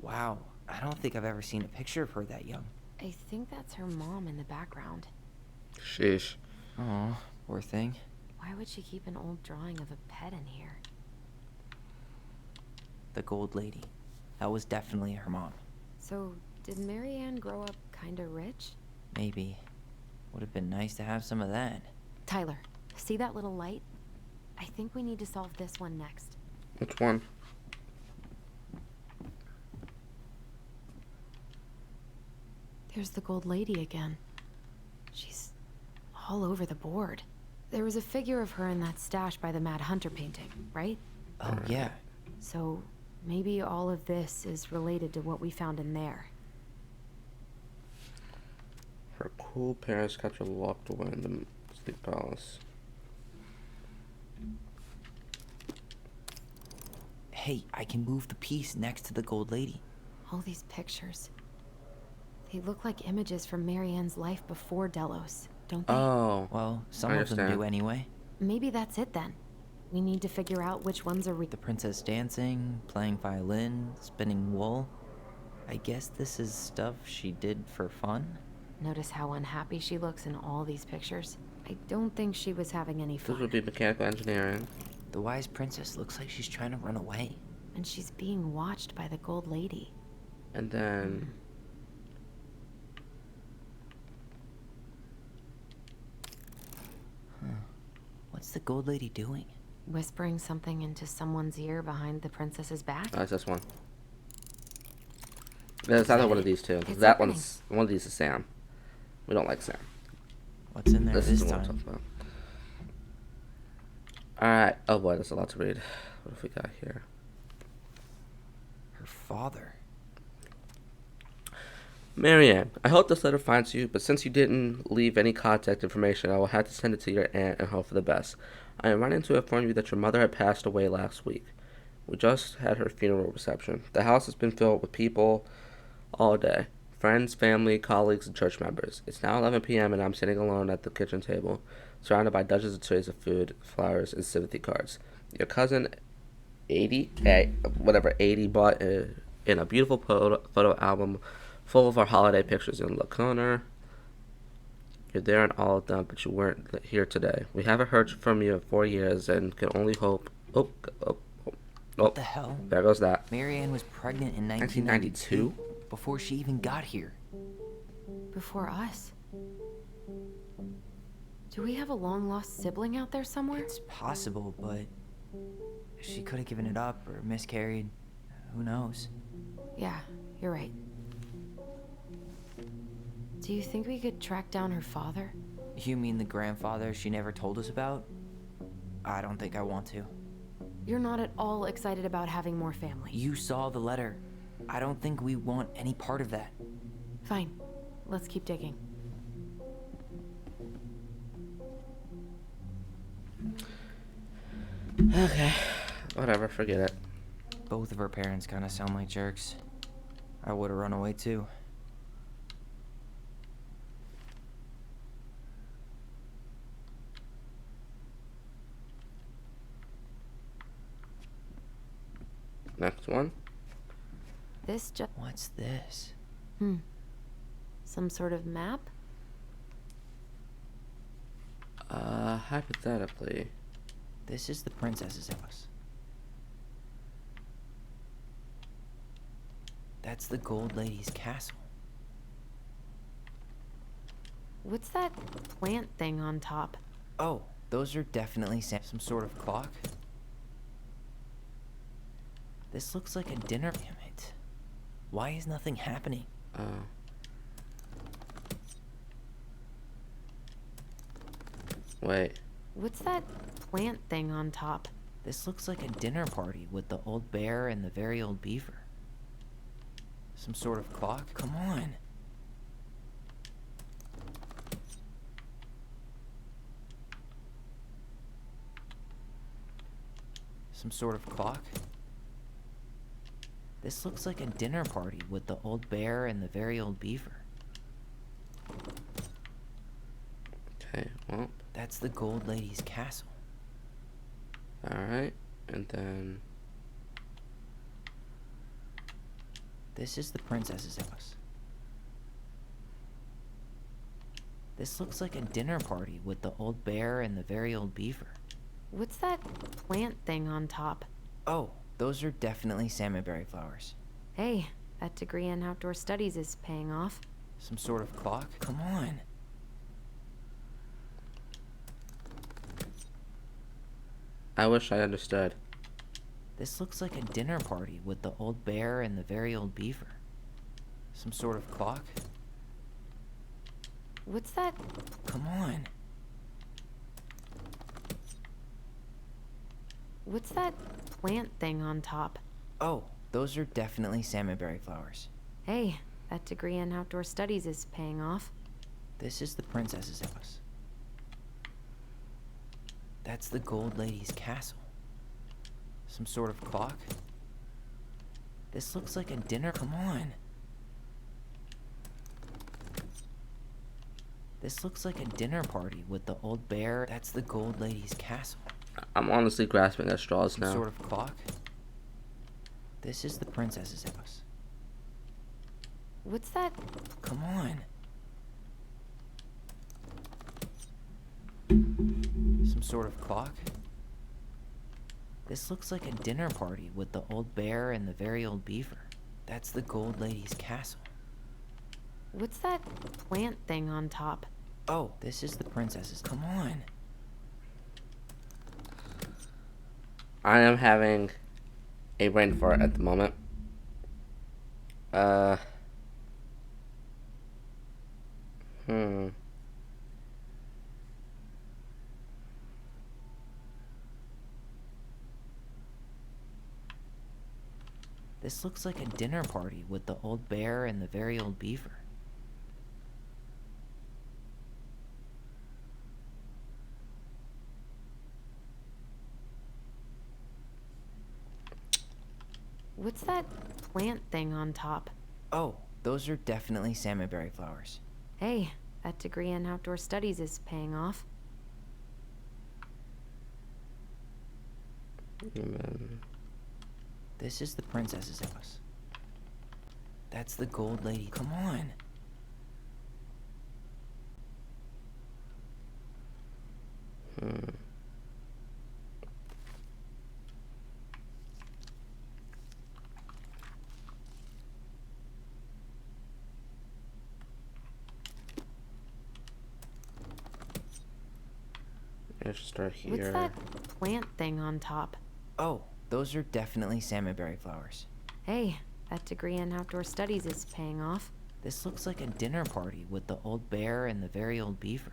Wow. I don't think I've ever seen a picture of her that young. I think that's her mom in the background. Sheesh. Aw, poor thing. Why would she keep an old drawing of a pet in here? The Gold Lady. That was definitely her mom. So, did Marianne grow up kinda rich? Maybe. Would have been nice to have some of that. Tyler, see that little light? I think we need to solve this one next. Which one? There's the Gold Lady again. She's all over the board. There was a figure of her in that stash by the Mad Hunter painting, right? Oh, yeah. So, maybe all of this is related to what we found in there. Her cool parents kept her locked away in the sleep palace. Hey, I can move the piece next to the Gold Lady. All these pictures. They look like images from Marianne's life before Delos, don't they? Oh. Well, some I of them do understand. anyway. Maybe that's it then. We need to figure out which ones are The princess dancing, playing violin, spinning wool. I guess this is stuff she did for fun? Notice how unhappy she looks in all these pictures. I don't think she was having any This fun. would be mechanical engineering. The wise princess looks like she's trying to run away. And she's being watched by the Gold Lady. And then... What's the Gold Lady doing? Whispering something into someone's ear behind the princess's back? Oh, it's this one. It's either one of these two. It's That opening. one's... One of these is Sam. We don't like Sam. What's in there This this is the one I'm time? talking about. Alright. Oh boy, there's a lot to read. What have we got here? Her father. Marianne, I hope this letter finds you, but since you didn't leave any contact information, I will have to send it to your aunt and hope for the best. I am writing to inform you that your mother had passed away last week. We just had her funeral reception. The house has been filled with people all day. Friends, family, colleagues, and church members. It's now 11 p.m. and I'm sitting alone at the kitchen table, surrounded by dozens of trays of food, flowers, and sympathy cards. Your cousin, 80, bought in a beautiful photo album full of our holiday pictures in the corner. You're there in all of them, but you weren't here today. We haven't heard from you in 4 years and can only hope. What the hell? There goes that. Marianne was pregnant in 1992? before she even got here. Before us? Do we have a long-lost sibling out there somewhere? It's possible, but she could have given it up or miscarried. Who knows? Yeah, you're right. Do you think we could track down her father? You mean the grandfather she never told us about? I don't think I want to. You're not at all excited about having more family. You saw the letter. I don't think we want any part of that. Fine. Let's keep digging. Okay. Whatever, forget it. Both of her parents kind of sound like jerks. I would have run away too. Next one. What's this? Some sort of map? Hypothetically. This is the princess's house. That's the Gold Lady's castle. What's that plant thing on top? Oh, those are definitely some sort of clock. This looks like a dinner. Damn it. Why is nothing happening? Wait. What's that plant thing on top? This looks like a dinner party with the old bear and the very old beaver. Some sort of clock? Come on. Some sort of clock? This looks like a dinner party with the old bear and the very old beaver. Okay, well. That's the Gold Lady's castle. Alright, and then... This is the princess's house. This looks like a dinner party with the old bear and the very old beaver. What's that plant thing on top? Oh, those are definitely salmonberry flowers. Hey, that degree in outdoor studies is paying off. Some sort of clock? Come on. I wish I understood. This looks like a dinner party with the old bear and the very old beaver. Some sort of clock? What's that? Come on. What's that plant thing on top? Oh, those are definitely salmonberry flowers. Hey, that degree in outdoor studies is paying off. This is the princess's house. That's the Gold Lady's castle. Some sort of clock? This looks like a dinner. Come on. This looks like a dinner party with the old bear. That's the Gold Lady's castle. I'm honestly grasping at straws now. Some sort of clock? This is the princess's house. What's that? Come on. Some sort of clock? This looks like a dinner party with the old bear and the very old beaver. That's the Gold Lady's castle. What's that plant thing on top? Oh, this is the princess's. Come on. I am having a brain fart at the moment. This looks like a dinner party with the old bear and the very old beaver. What's that plant thing on top? Oh, those are definitely salmonberry flowers. Hey, that degree in outdoor studies is paying off. And then This is the princess's house. That's the gold lady. Come on. I should start here. What's that plant thing on top? Oh, those are definitely salmonberry flowers. Hey, that degree in outdoor studies is paying off. This looks like a dinner party with the old bear and the very old beaver.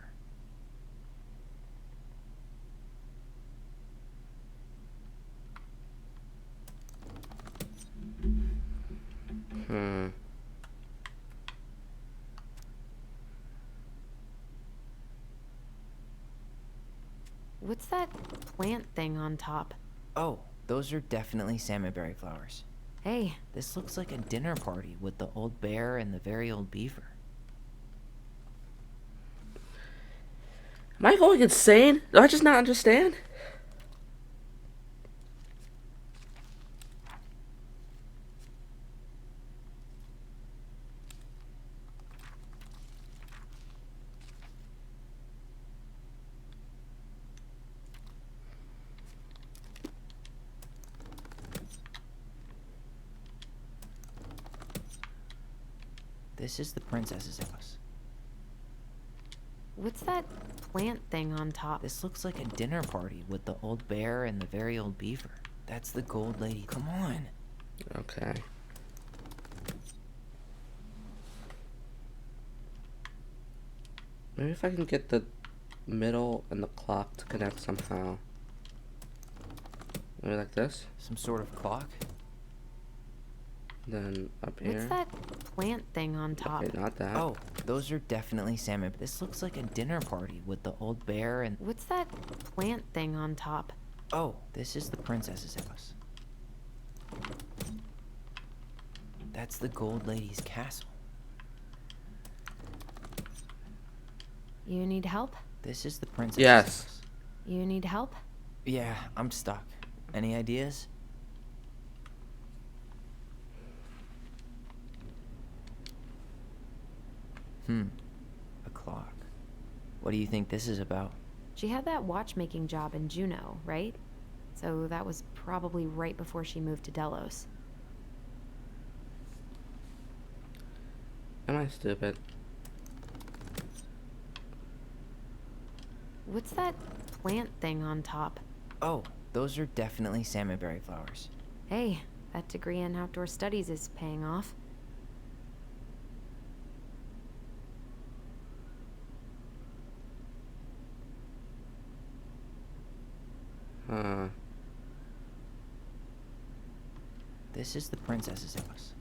What's that plant thing on top? Oh, those are definitely salmonberry flowers. Hey, This looks like a dinner party with the old bear and the very old beaver. Am I going insane? Do I just not understand? This is the princess's house. what's that plant thing on top? This looks like a dinner party with the old bear and the very old beaver. That's the gold lady. Come on. Okay. Maybe if I can get the middle and the clock to connect somehow. Maybe like this. Some sort of clock? Then up here. What's that plant thing on top? Okay, not that. Oh, those are definitely salmon. This looks like a dinner party with the old bear and... What's that plant thing on top? Oh, this is the princess's house. That's the gold lady's castle. You need help? This is the princess's Yes. house. You need help? Yeah, I'm stuck. Any ideas? A clock. What do you think this is about? She had that watchmaking job in Juneau, right? So that was probably right before she moved to Delos. Am I stupid? What's that plant thing on top? Oh, those are definitely salmonberry flowers. Hey, that degree in outdoor studies is paying off. This is the princess's house.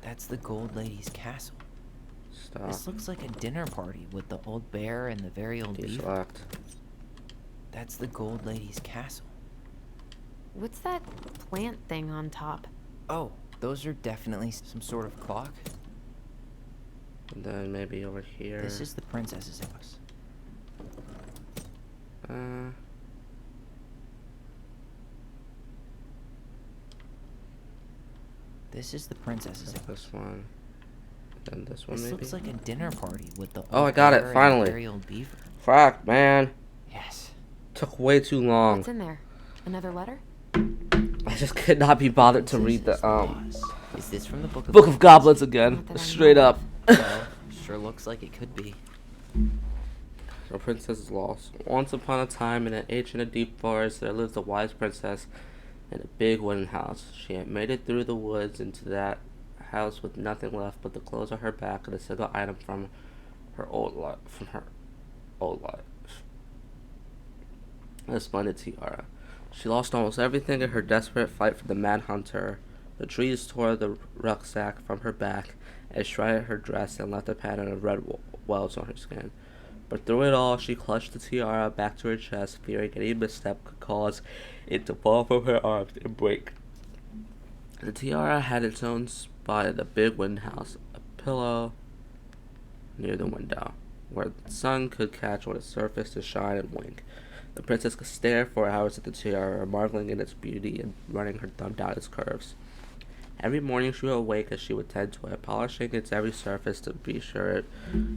That's the gold lady's castle. Stop. This looks like a dinner party with the old bear and the very old beaver. Deselect. That's the gold lady's castle. What's that plant thing on top? Oh, those are definitely some sort of clock. And then maybe over here. This is the princess's house. This is the princess's house. This one. Then this one This maybe. looks like a dinner party with the Oh, old I got it, bear and finally. the very old beaver. Fuck, man. Yes. Took way too long. What's in there? Another letter? I just could not be bothered to read the Is this from the Book of Book of Goblins again. Not that I Straight know up. Well, sure looks like it could be. The princess is lost. Once upon a time, in an ancient and deep forest, there lived a wise princess in a big wooden house. She had made it through the woods into that house with nothing left but the clothes on her back and a single item from her old life. A splendid tiara. She lost almost everything in her desperate fight for the Mad Hunter. The trees tore the rucksack from her back and shredded her dress and left a pattern of red welts on her skin. But through it all, she clutched the tiara back to her chest, fearing any misstep could cause it to fall from her arms and break. The tiara had its own spot in the big wind house, a pillow near the window, where the sun could catch on its surface to shine and wink. The princess could stare for hours at the tiara, marveling in its beauty and running her thumb down its curves. Every morning she would awake as she would tend to it, polishing its every surface to be sure it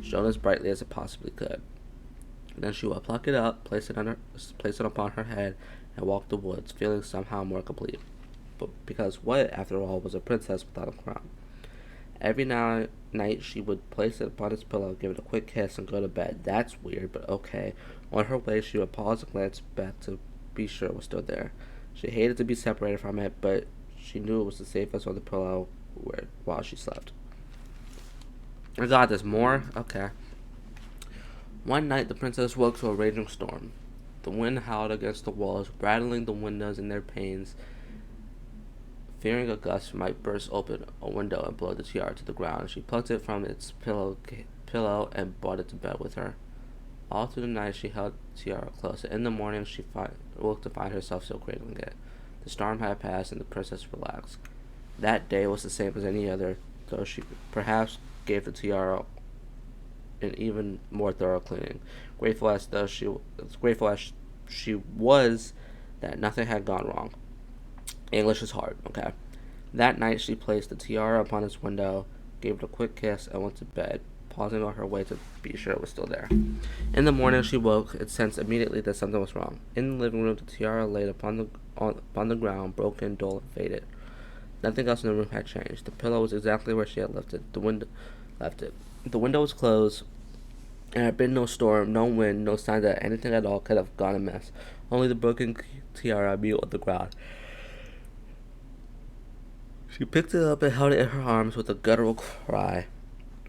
shone as brightly as it possibly could. Then she would pluck it up, place it upon her head, and walk the woods, feeling somehow more complete. But because what, after all, was a princess without a crown? Every night she would place it upon its pillow, give it a quick kiss, and go to bed. That's weird, but okay. On her way, she would pause and glance back to be sure it was still there. She hated to be separated from it, but she knew it was the safest on the pillow while she slept. Oh God, there's more? Okay. One night, the princess woke to a raging storm. The wind howled against the walls, rattling the windows in their panes. Fearing a gust might burst open a window and blow the tiara to the ground, she plucked it from its pillow and brought it to bed with her. All through the night, she held the tiara close. In the morning, she woke to find herself still cradling it. The storm had passed, and the princess relaxed. That day was the same as any other, though she perhaps gave the tiara an even more thorough cleaning. Grateful as she was that nothing had gone wrong. English is hard, okay? That night, she placed the tiara upon its window, gave it a quick kiss, and went to bed, pausing on her way to be sure it was still there. In the morning, she woke and sensed immediately that something was wrong. In the living room, the tiara lay upon the ground, broken, dull, and faded. Nothing else in the room had changed. The pillow was exactly where she had left it. The window was closed, and there had been no storm, no wind, no sign that anything at all could have gone amiss. Only the broken tiara mute on the ground. She picked it up and held it in her arms with a guttural cry.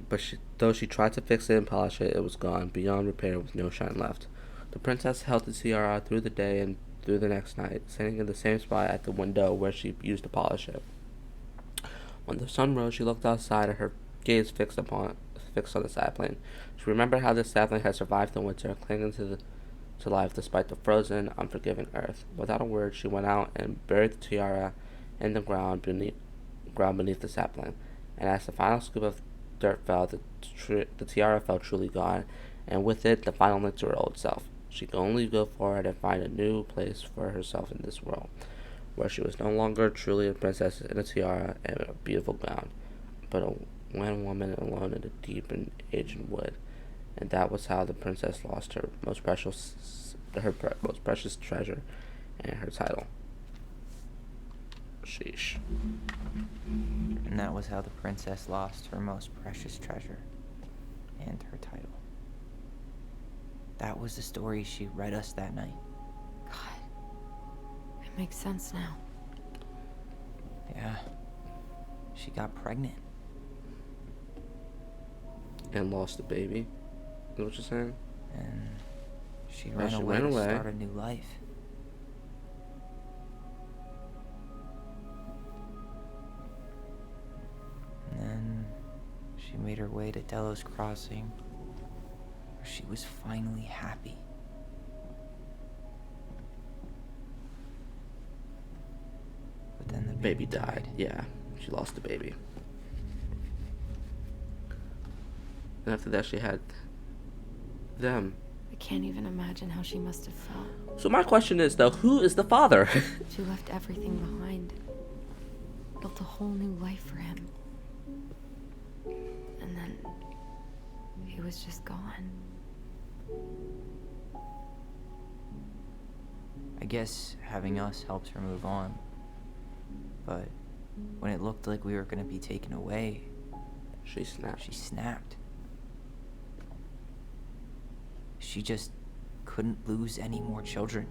But though she tried to fix it and polish it, it was gone, beyond repair, with no shine left. The princess held the tiara through the day and through the next night, sitting in the same spot at the window where she used to polish it. When the sun rose, she looked outside, and her gaze fixed on the sapling. She remembered how this sapling had survived the winter, clinging to life despite the frozen, unforgiving earth. Without a word, she went out and buried the tiara in the ground beneath the sapling. And as the final scoop of dirt fell, the tiara felt truly gone, and with it, the final link to her old self. She could only go forward and find a new place for herself in this world, where she was no longer truly a princess in a tiara and a beautiful gown, but a one woman alone in a deep and ancient wood. And that was how the princess lost her most precious treasure and her title. Sheesh. And that was how the princess lost her most precious treasure and her title. That was the story she read us that night. God. It makes sense now. Yeah. She got pregnant. And lost the baby? Is what you're saying? And she ran away to start a new life. And then she made her way to Delos Crossing, where she was finally happy. But then the baby died. Yeah, she lost the baby. And after that, she had them. I can't even imagine how she must have felt. So my question is, though, who is the father? She left everything behind. Built a whole new life for him. And then he was just gone. I guess having us helped her move on. But when it looked like we were gonna be taken away, she snapped. She just couldn't lose any more children.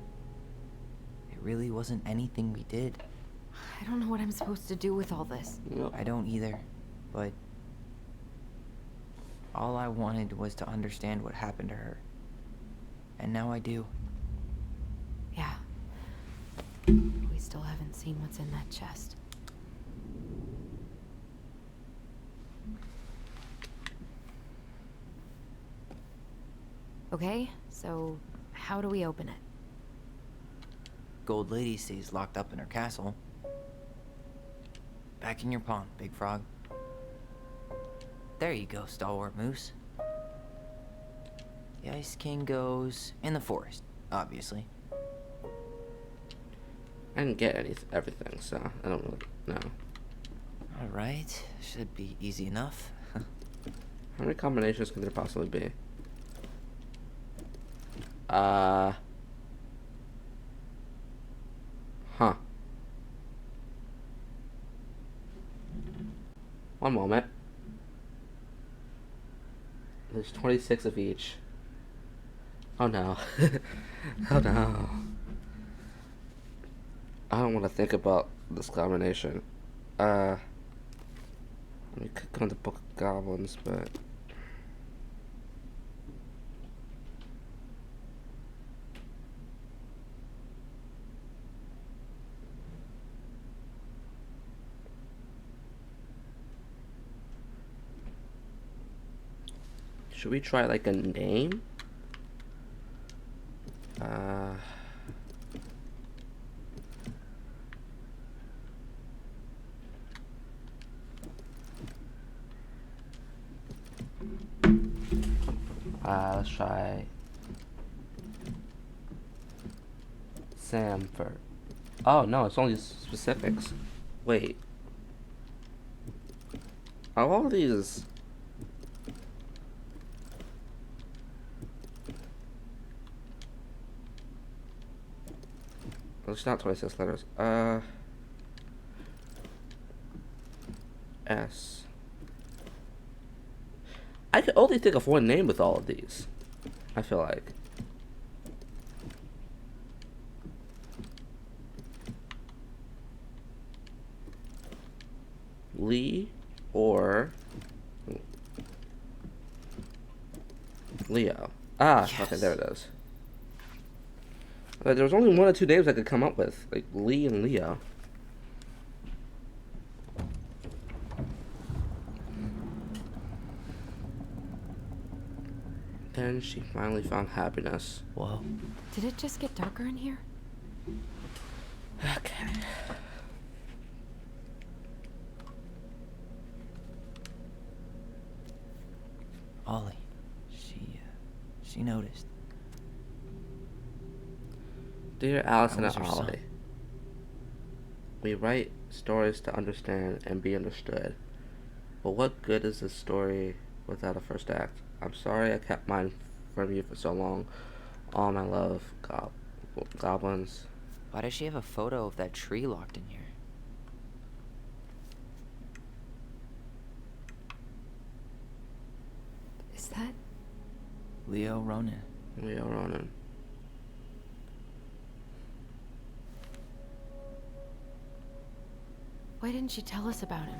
It really wasn't anything we did. I don't know what I'm supposed to do with all this. I don't either, but all I wanted was to understand what happened to her. And now I do. Yeah. still haven't seen what's in that chest. Okay, so how do we open it? Gold Lady stays locked up in her castle. Back in your pond, Big Frog. There you go, Stalwart Moose. The Ice King goes in the forest, obviously. I didn't get everything, so I don't really know. Alright, should be easy enough. How many combinations could there possibly be? Huh. One moment. There's 26 of each. Oh no. Oh no. I don't want to think about this combination. Let me click on the Book of Goblins, but... Should we try like a name? Let's try Samford. Oh no, it's only specifics. Wait. Are all these... It's not 26 letters. S. I could only think of one name with all of these. I feel like. Lee or Leo. Ah, yes. Okay, there it is. There was only one or two names I could come up with, like Lee and Leo. Then she finally found happiness. Whoa. Did it just get darker in here? Okay. Ollie. She noticed. Dear Allison That and was her Ollie, son. we write stories to understand and be understood. But what good is this story without a first act? I'm sorry I kept mine from you for so long. All my love, goblins. Why does she have a photo of that tree locked in here? Is that... Leo Ronan. Leo Ronan. Why didn't she tell us about him?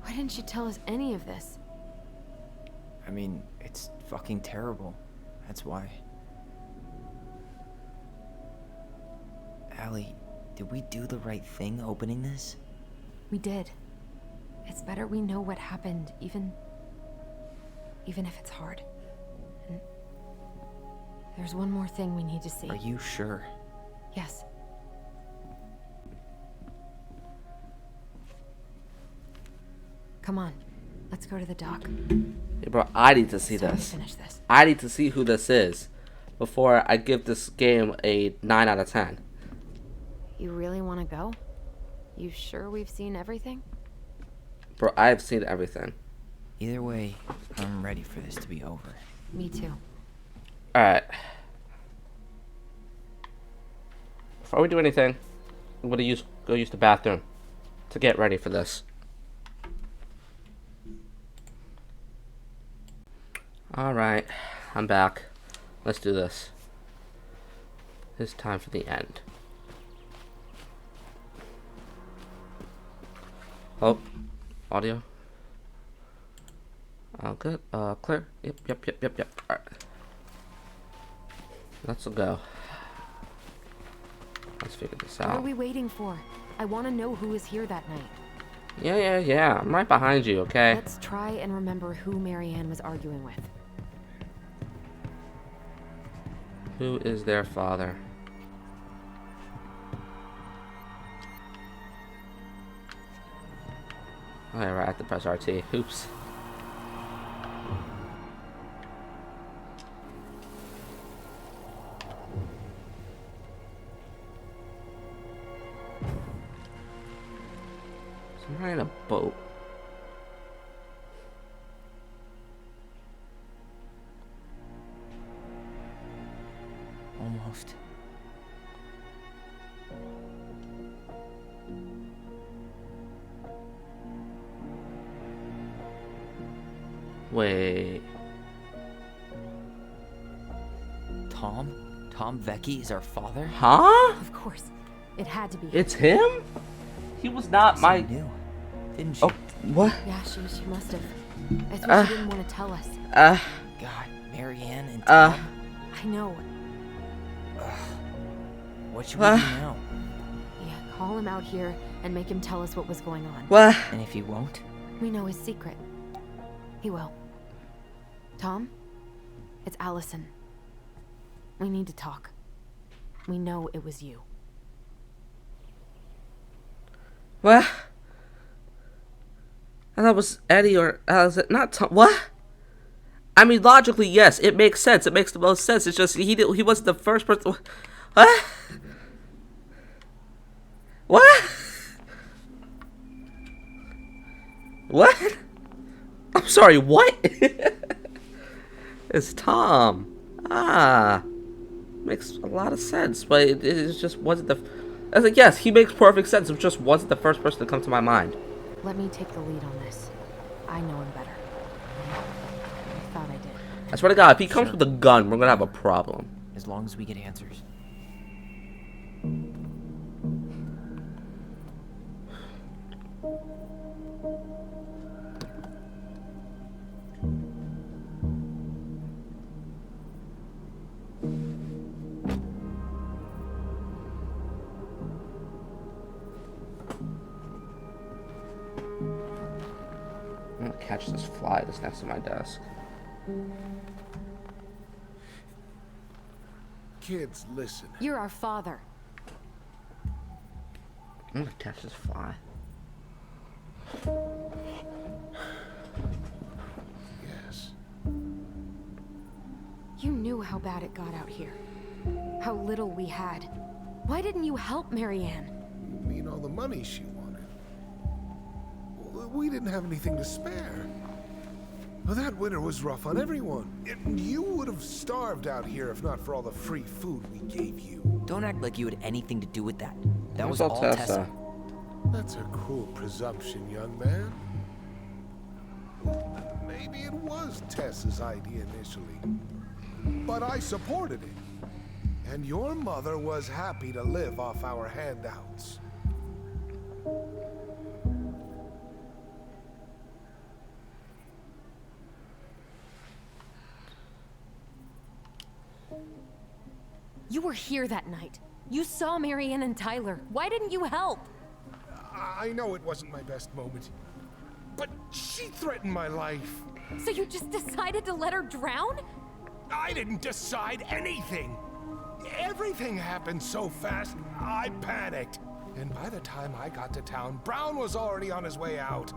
Why didn't she tell us any of this? I mean, it's fucking terrible. That's why. Allie, did we do the right thing opening this? We did. It's better we know what happened, even if it's hard. And there's one more thing we need to see. Are you sure? Yes. Come on, let's go to the dock. Hey bro, I need to see It's time to this. finish this. I need to see who this is before I give this game a 9 out of 10. You really want to go? You sure we've seen everything? Bro, I've seen everything. Either way, I'm ready for this to be over. Me too. Alright. Before we do anything, I'm gonna go use the bathroom to get ready for this. Alright, I'm back. Let's do this. It's time for the end. Oh, audio. Good. Clear. Yep. Alright. Let's go. Let's figure this What are out. we waiting for? I want to know who was here that night. Yeah. I'm right behind you, okay? Let's try and remember who Marianne was arguing with. Who is their father? Oh, yeah, right, I have to press RT. Oops. Somewhere in a boat. Almost. Wait. Tom? Tom Vecchi is our father? Huh? Of course. It had to be. It's him? He was not my... knew, didn't she? Oh, what? Yeah, she must have. That's what she didn't want to tell us. God, Marianne and Tom? I know. What should we do now? Yeah, call him out here and make him tell us what was going on. What? And if he won't? We know his secret. He will. Tom? It's Allison. We need to talk. We know it was you. What? I thought it was Eddie or not Tom. What? I mean, logically, yes, it makes sense. It makes the most sense. It's just he wasn't the first person. What? What? What? I'm sorry. What? It's Tom. Makes a lot of sense, but it just wasn't the. I was like, yes, he makes perfect sense. It just wasn't the first person to come to my mind. Let me take the lead on this. I know him better. I thought I did. I swear to God, if he comes with a gun, we're gonna have a problem. As long as we get answers. I'm gonna catch this fly that's next to my desk. Kids, listen. You're our father. I'm gonna catch this fly. Yes. You knew how bad it got out here. How little we had. Why didn't you help Marianne? You mean all the money she wanted? We didn't have anything to spare. Well, that winter was rough on everyone. You would have starved out here if not for all the free food we gave you. Don't act like you had anything to do with that. That was Where's all Tessa? Tessa. That's a cruel presumption, young man. Maybe it was Tessa's idea initially, but I supported it. And your mother was happy to live off our handouts. You were here that night. You saw Marianne and Tyler. Why didn't you help? I know it wasn't my best moment, but she threatened my life. So you just decided to let her drown? I didn't decide anything. Everything happened so fast, I panicked. And by the time I got to town, Brown was already on his way out.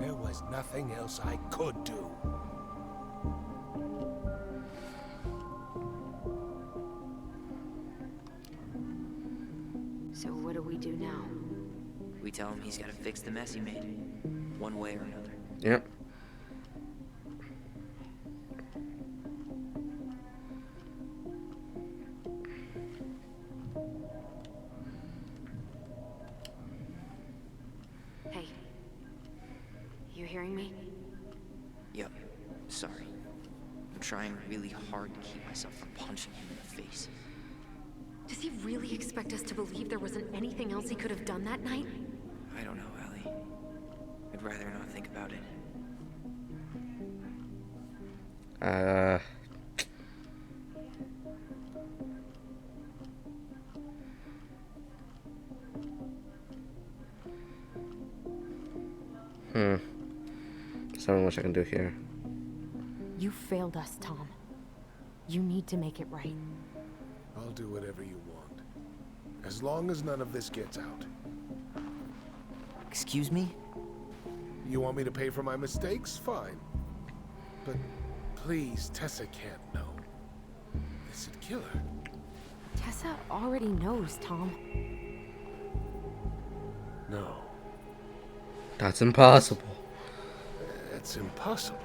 There was nothing else I could do. So what do we do now? We tell him he's got to fix the mess he made, one way or another. Yep. Hey. You hearing me? Yep. Sorry. I'm trying really hard to keep myself from punching him in the face. Does he really expect us to believe there wasn't anything else he could have done that night? I don't know, Ellie. I'd rather not think about it. not much I can do here. You failed us, Tom. You need to make it right. I'll do whatever you want. As long as none of this gets out. Excuse me? You want me to pay for my mistakes? Fine. But please, Tessa can't know. This'd kill her. Tessa already knows, Tom. No, That's impossible. it's impossible.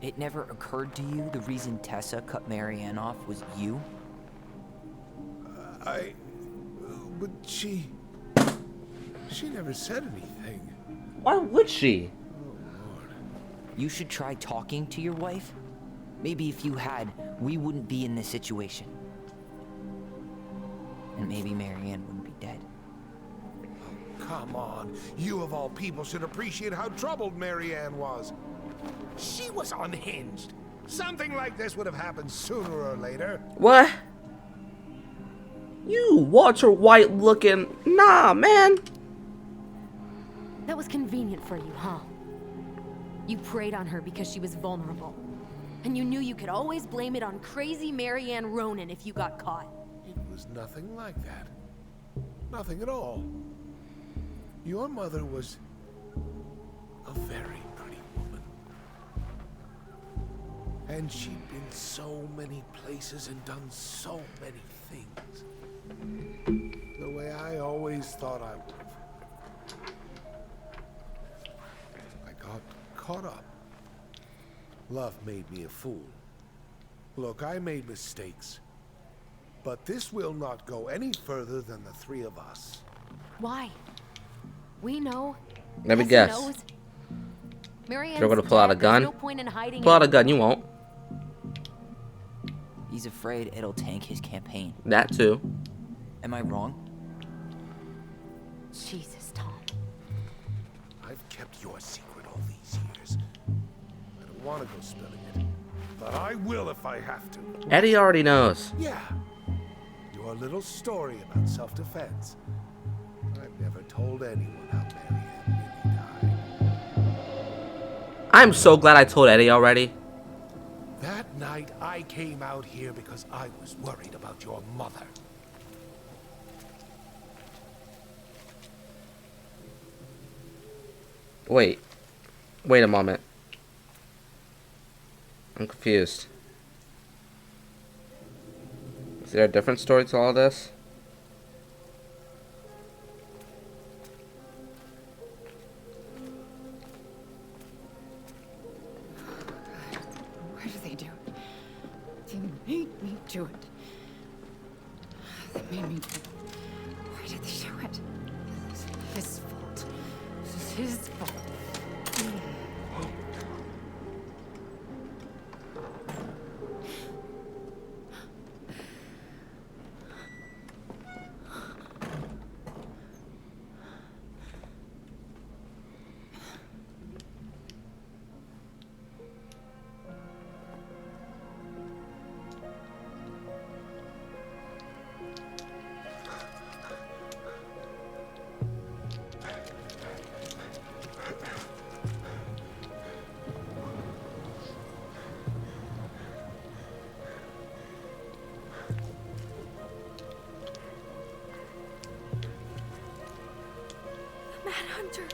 It never occurred to you the reason Tessa cut Marianne off was you? But she never said anything. Why would she? You should try talking to your wife. Maybe if you had, we wouldn't be in this situation. And maybe Marianne wouldn't be dead. Come on, you of all people should appreciate how troubled Marianne was. She was unhinged. Something like this would have happened sooner or later. What? You Walter White looking. Nah, man. That was convenient for you, huh? You preyed on her because she was vulnerable. And you knew you could always blame it on crazy Marianne Ronan if you got caught. It was nothing like that. Nothing at all. Your mother was a very pretty woman. And she'd been so many places and done so many things. The way I always thought I would have. I got caught up. Love made me a fool. Look, I made mistakes. But this will not go any further than the three of us. Why? We know. Let me Tessa guess. knows. Marianne's You're gonna pull out a dead. There's gun? no point in hiding Pull out a it. gun, you won't. He's afraid it'll tank his campaign. That too. Am I wrong? Jesus, Tom. I've kept your secret all these years. I don't want to go spilling it. But I will if I have to. Eddie already knows. Yeah. Your little story about self-defense. I've never told anyone how Marianne really died. I'm so glad I told Eddie already. That night, I came out here because I was worried about your mother. Wait. Wait a moment. I'm confused. Is there a different story to all this? Why do they do it? They made me do it. They made me do it. Why did they do it? This is his fault. This is his fault. Manhunter.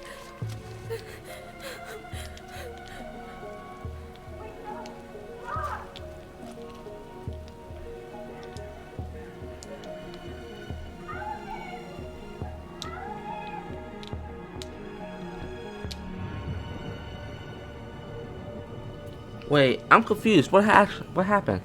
Wait, I'm confused. What happened?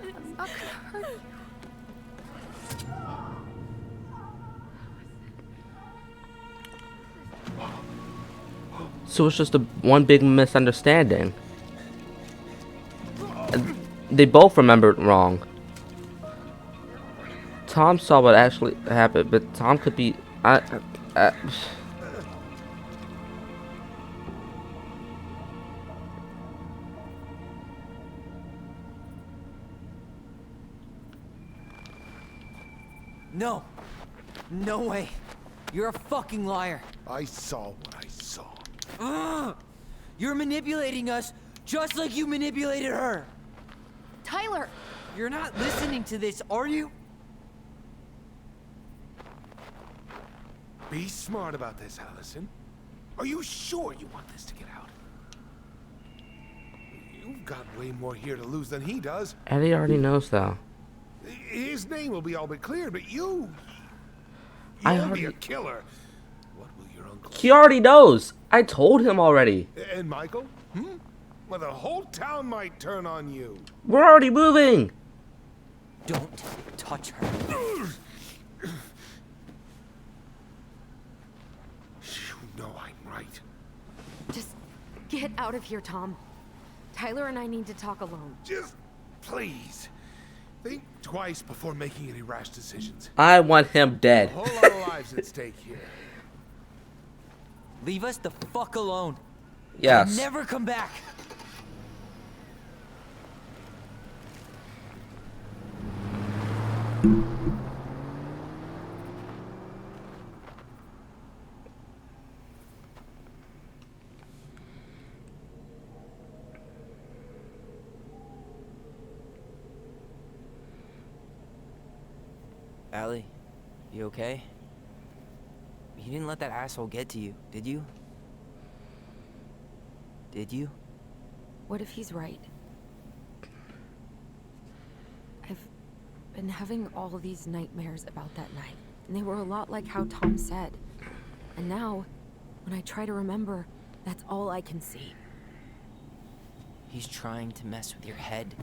I'm not gonna hurt you. So it's just one big misunderstanding. And they both remembered wrong. Tom saw what actually happened, but Tom could be. No. No way. You're a fucking liar. I saw what I saw. You're manipulating us just like you manipulated her. Tyler! You're not listening to this, are you? Be smart about this, Allison. Are you sure you want this to get out? You've got way more here to lose than he does. Eddie already knows, though. His name will be all but cleared, but you'll be a killer. What will your uncle... He already knows. I told him already. And Michael? Well, the whole town might turn on you. We're already moving. Don't touch her. You know I'm right. Just get out of here, Tom. Tyler and I need to talk alone. Just please. Think twice before making any rash decisions. I want him dead. A whole lot of lives at stake here. Leave us the fuck alone. Yes. And never come back. Allie, you okay? You didn't let that asshole get to you, did you? Did you? What if he's right? I've been having all these nightmares about that night, and they were a lot like how Tom said. And now, when I try to remember, that's all I can see. He's trying to mess with your head,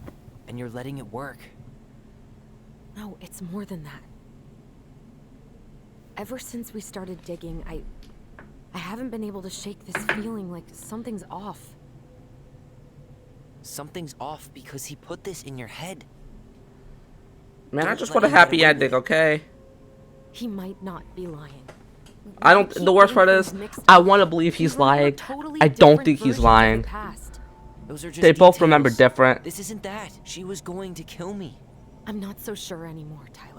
and you're letting it work. No, it's more than that. Ever since we started digging, I haven't been able to shake this feeling like something's off. Something's off because he put this in your head. Man, I just want a happy ending, okay? He might not be lying. I don't. The worst part is, I want to believe he's lying. I don't think he's lying. Those are just They both details. remember different. This isn't that. She was going to kill me. I'm not so sure anymore, Tyler.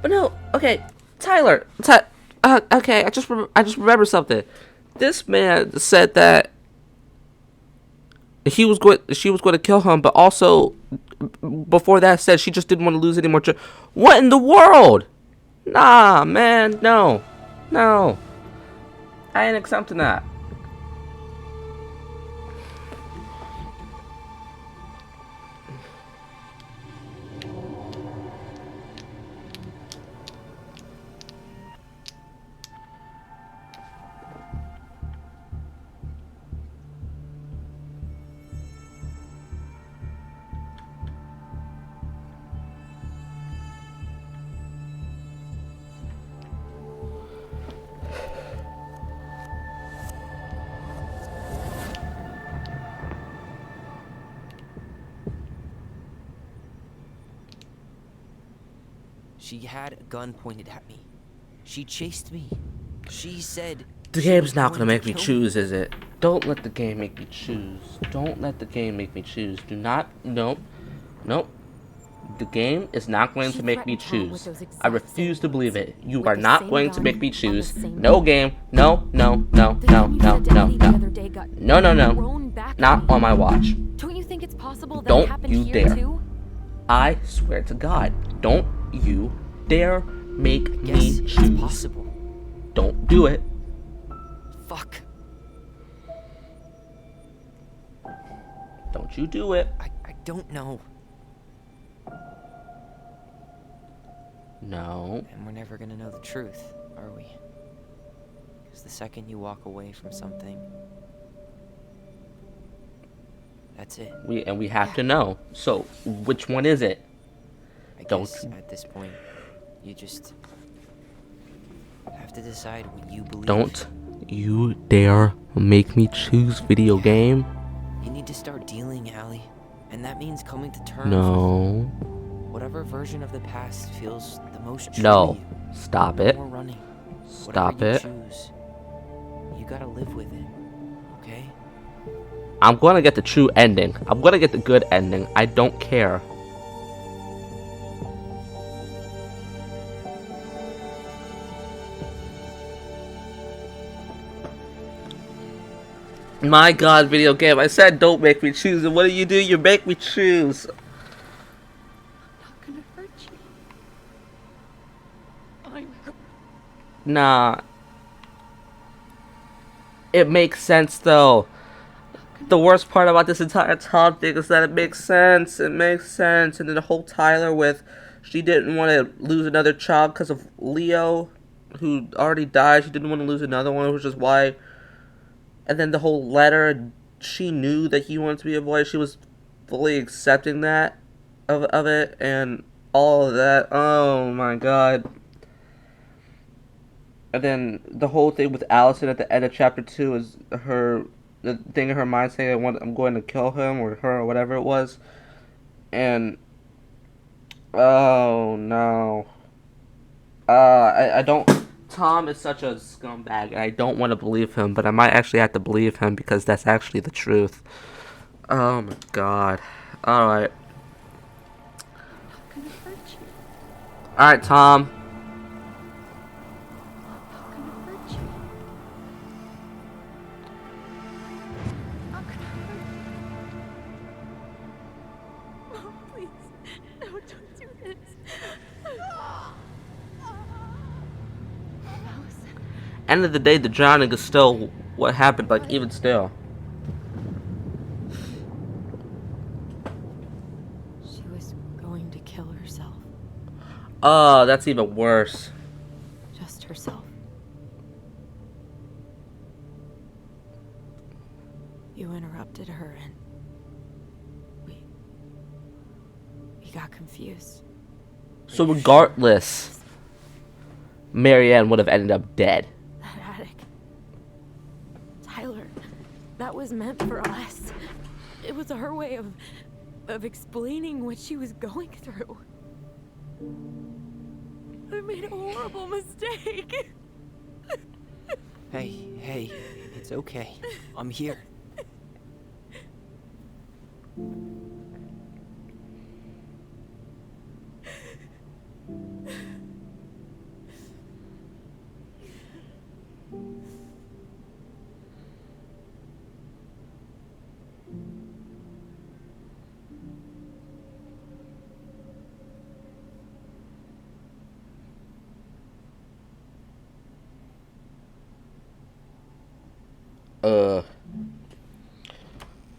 But no, okay, Tyler. Okay, I just remember something. This man said that she was going to kill him, but also before that said she just didn't want to lose any more. What in the world? Nah, man, no, I ain't accepting that. She had a gun pointed at me. She chased me. She said... The game's not gonna make me choose, is it? Don't let the game make me choose. Don't let the game make me choose. Do not... Nope. The game is not going She to make me threatened Tom with choose. those I exact refuse same to believe words, it. You with are the not same going to gun, make me on the choose. same No night. game. No, no, no, The no, gun you no, said to no, Eddie the no. other day got No, no, no. thrown back at Not me. on my watch. Don't you think it's possible that Don't happened you here dare. too? I swear to God. Don't you dare make Yes, me it's choose. possible. Don't do it. Fuck. Don't you do it. I don't know. No. And we're never gonna know the truth, are we? Because the second you walk away from something, that's it. We have to know. So, which one is it? I Don't guess at this point, you just have to decide what you believe. Don't you dare make me choose video game. You need to start dealing, Allie. And that means coming to terms No. with whatever version of the past feels the most true No. to you. Stop No it. more running. Stop Whatever you it. choose, you gotta live with it. Okay? I'm gonna get the true ending. I'm gonna get the good ending. I don't care. My God, video game. I said don't make me choose, and what do? You make me choose. Not gonna hurt you. I'm Nah. It makes sense though. The worst part about this entire Tom thing is that it makes sense. It makes sense. And then the whole Tyler with she didn't want to lose another child because of Leo, who already died. She didn't want to lose another one, which is why. And then the whole letter, she knew that he wanted to be a boy. She was fully accepting that of it and all of that. Oh my God. And then the whole thing with Allison at the end of chapter 2 is the thing in her mind saying I'm going to kill him or her or whatever it was. And oh no. I don't. Tom is such a scumbag, and I don't want to believe him, but I might actually have to believe him because that's actually the truth. Oh my God. Alright. not gonna hurt you. Alright, Tom. Not gonna hurt you. Not gonna hurt you. Oh, please. No, don't do this. End of the day, the drowning is still what happened, like, even still. She was going to kill herself. Oh, that's even worse. Just herself. You interrupted her and we got confused. So regardless, Marianne would have ended up dead. That attic. Tyler, that was meant for us. It was her way of explaining what she was going through. I made a horrible mistake. Hey, it's okay. I'm here.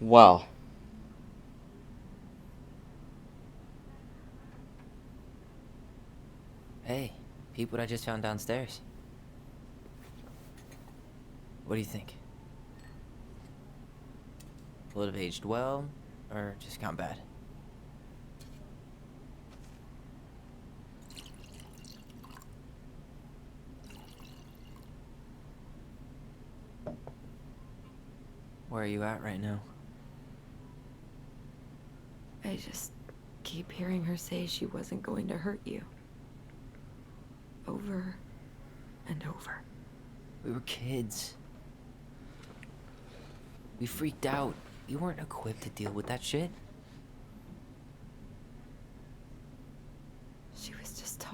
Well. Hey, peep what I just found downstairs. What do you think? Will it have aged well, or just gone bad? Where are you at right now? I just keep hearing her say she wasn't going to hurt you. Over and over. We were kids. We freaked out. You weren't equipped to deal with that shit.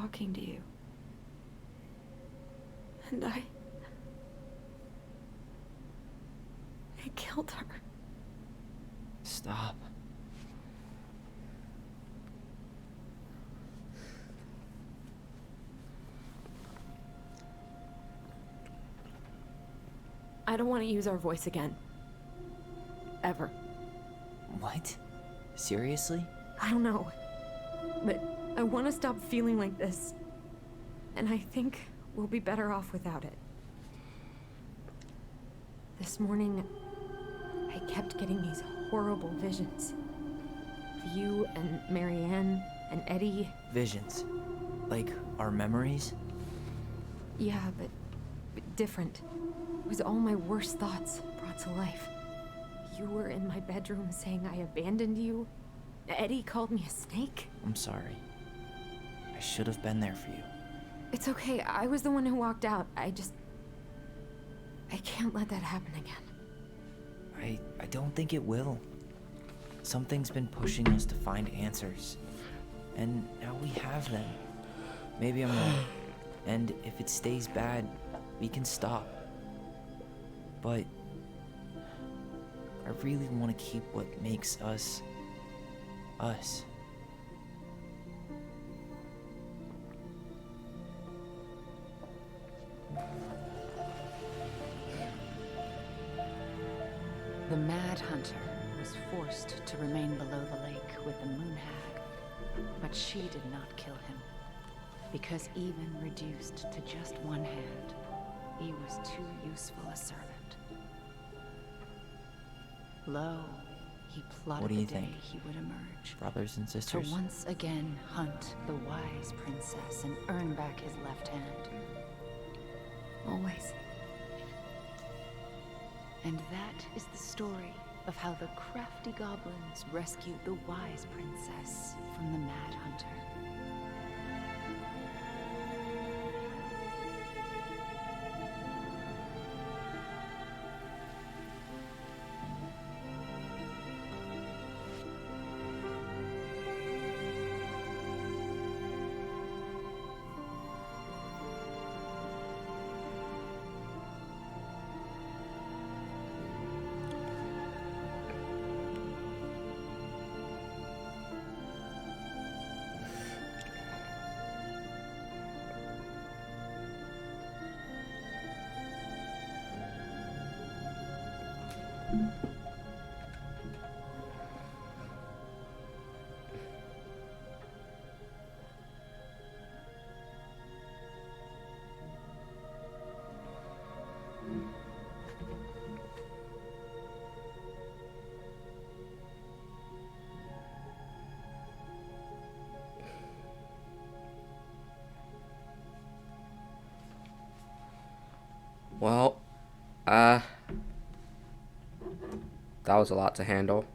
talking to you. And I killed her. Stop. I don't want to use our voice again. Ever. What? Seriously? I don't know. But I want to stop feeling like this. And I think we'll be better off without it. This morning, I kept getting these horrible visions. Of you and Marianne and Eddie. Visions? Like our memories? Yeah, but different. It was all my worst thoughts brought to life. You were in my bedroom saying I abandoned you. Eddie called me a snake. I'm sorry. I should have been there for you. It's okay. I was the one who walked out. I can't let that happen again. I don't think it will. Something's been pushing us to find answers. And now we have them. Maybe I'm wrong. And if it stays bad, we can stop. But I really want to keep what makes us, us. The Mad Hunter was forced to remain below the lake with the Moon Hag, but she did not kill him, because even reduced to just one hand, he was too useful a servant. Lo, he plotted What do you the day think? he would emerge. Brothers and To sisters? once again hunt the wise princess and earn back his left hand. Always. And that is the story of how the crafty goblins rescued the wise princess from the Mad Hunter. Well, that was a lot to handle.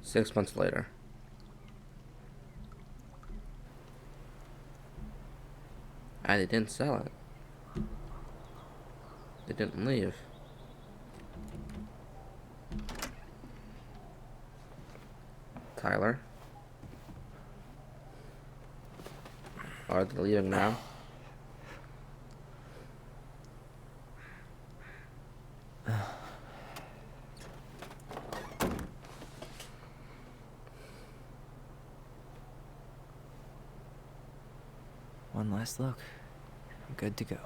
6 months later. And they didn't sell it. They didn't leave. Tyler. Are they leaving now? One last look. I'm good to go.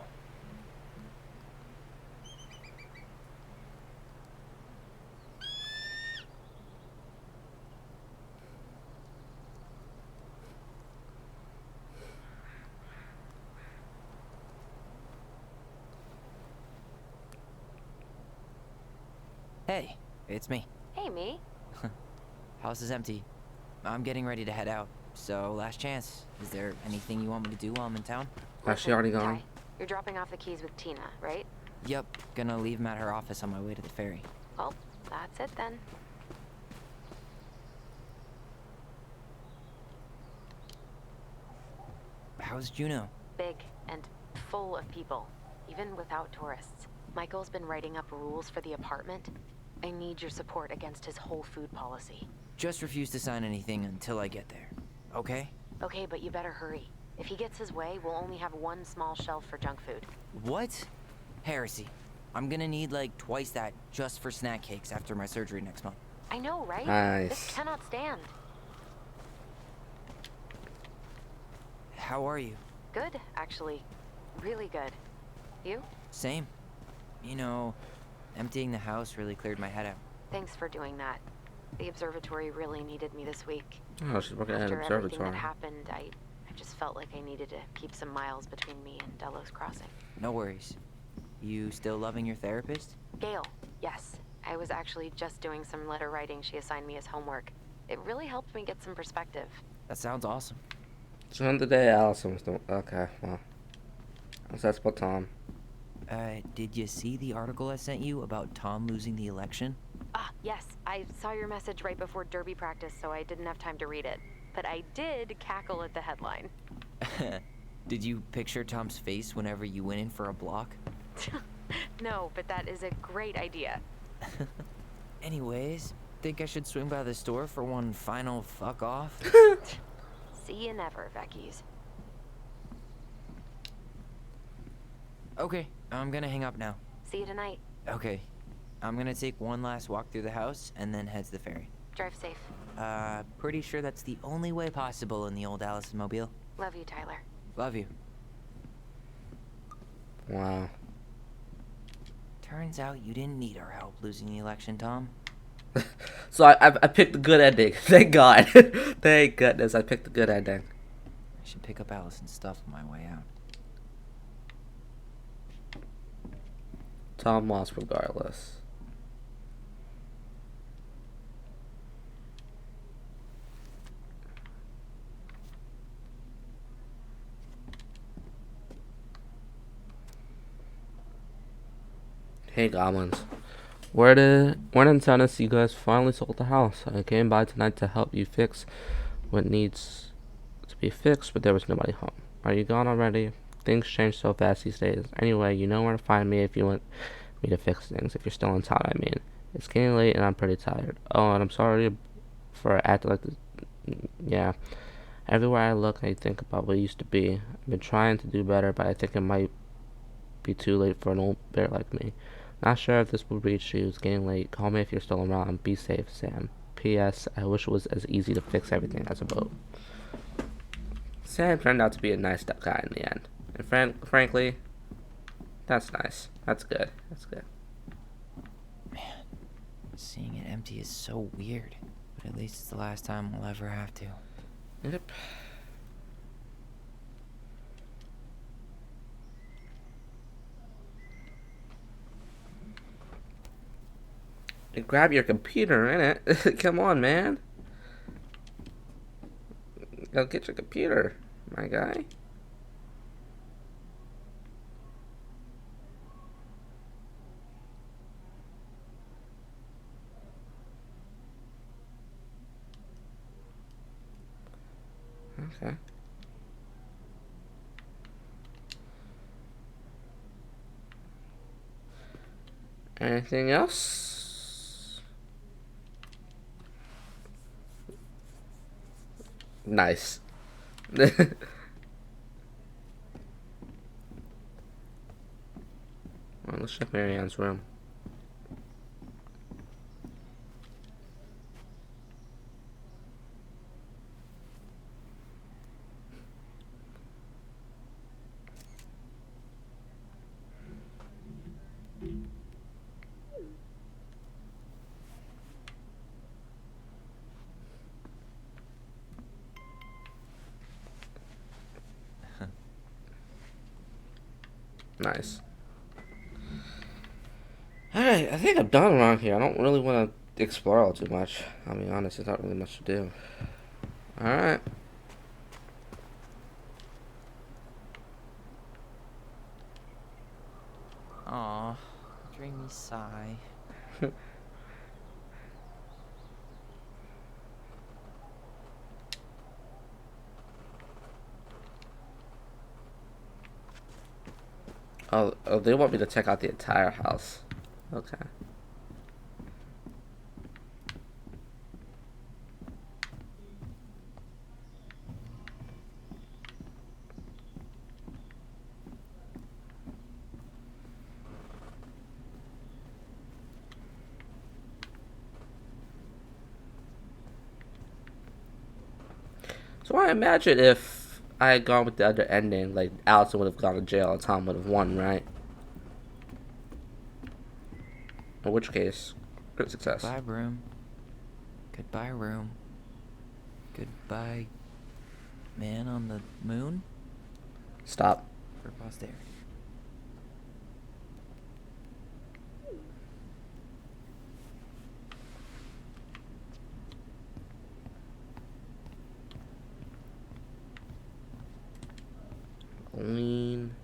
Hey, it's me. Hey, me. House is empty. I'm getting ready to head out. So, last chance. Is there anything you want me to do while I'm in town? Has she already gone? Ty, you're dropping off the keys with Tina, right? Yep, gonna leave them at her office on my way to the ferry. Well, that's it then. How's Juneau? Big and full of people, even without tourists. Michael's been writing up rules for the apartment. I need your support against his whole food policy. Just refuse to sign anything until I get there. Okay? Okay, but you better hurry. If he gets his way, we'll only have one small shelf for junk food. What? Heresy. I'm gonna need like twice that just for snack cakes after my surgery next month. I know, right? Nice. This cannot stand. How are you? Good, actually. Really good. You? Same. You know, emptying the house really cleared my head out. Thanks for doing that. The observatory really needed me this week. Oh, she's working at an After everything observatory. that happened, I just felt like I needed to keep some miles between me and Delos Crossing. No worries. You still loving your therapist? Gail, yes. I was actually just doing some letter writing she assigned me as homework. It really helped me get some perspective. That sounds awesome. So on the day Allison was doing. Okay, well. So that's about Tom. Did you see the article I sent you about Tom losing the election? Ah, yes. I saw your message right before derby practice, so I didn't have time to read it. But I did cackle at the headline. Did you picture Tom's face whenever you went in for a block? No, but that is a great idea. Anyways, think I should swing by the store for one final fuck off? See you never, Vecchies. Okay, I'm gonna hang up now. See you tonight. Okay, I'm gonna take one last walk through the house and then head to the ferry. Drive safe. Pretty sure that's the only way possible in the old Allison Mobile. Love you, Tyler. Love you. Wow. Turns out you didn't need our help losing the election, Tom. So I picked the good ending. Thank God. Thank goodness I picked the good ending. I should pick up Allison's stuff on my way out. Tom lost regardless. Hey goblins. Word in Tennessee, you guys finally sold the house. I came by tonight to help you fix what needs to be fixed, but there was nobody home. Are you gone already? Things change so fast these days. Anyway, you know where to find me if you want me to fix things. If you're still in town, I mean. It's getting late and I'm pretty tired. Oh, and I'm sorry for acting like this. Yeah. Everywhere I look, I think about what it used to be. I've been trying to do better, but I think it might be too late for an old bear like me. Not sure if this will reach you. It's getting late. Call me if you're still around. Be safe, Sam. P.S. I wish it was as easy to fix everything as a boat. Sam turned out to be a nice guy in the end. And frankly, that's nice. That's good. That's good. Man, seeing it empty is so weird. But at least it's the last time we'll ever have to. Yep. And grab your computer, innit? Come on, man. Go get your computer, my guy. Okay. Anything else? Nice. Alright, let's check Marianne's room. Nice. Alright, I think I'm done around here. I don't really want to explore all too much. I'll be honest, there's not really much to do. Alright. Aw, dreamy sigh. Oh, they want me to check out the entire house. Okay. So I imagine if I had gone with the other ending, like Allison would have gone to jail and Tom would have won, right? In which case, good success. Goodbye, room. Goodbye, room. Goodbye, man on the moon. Stop. For posterity. Lean.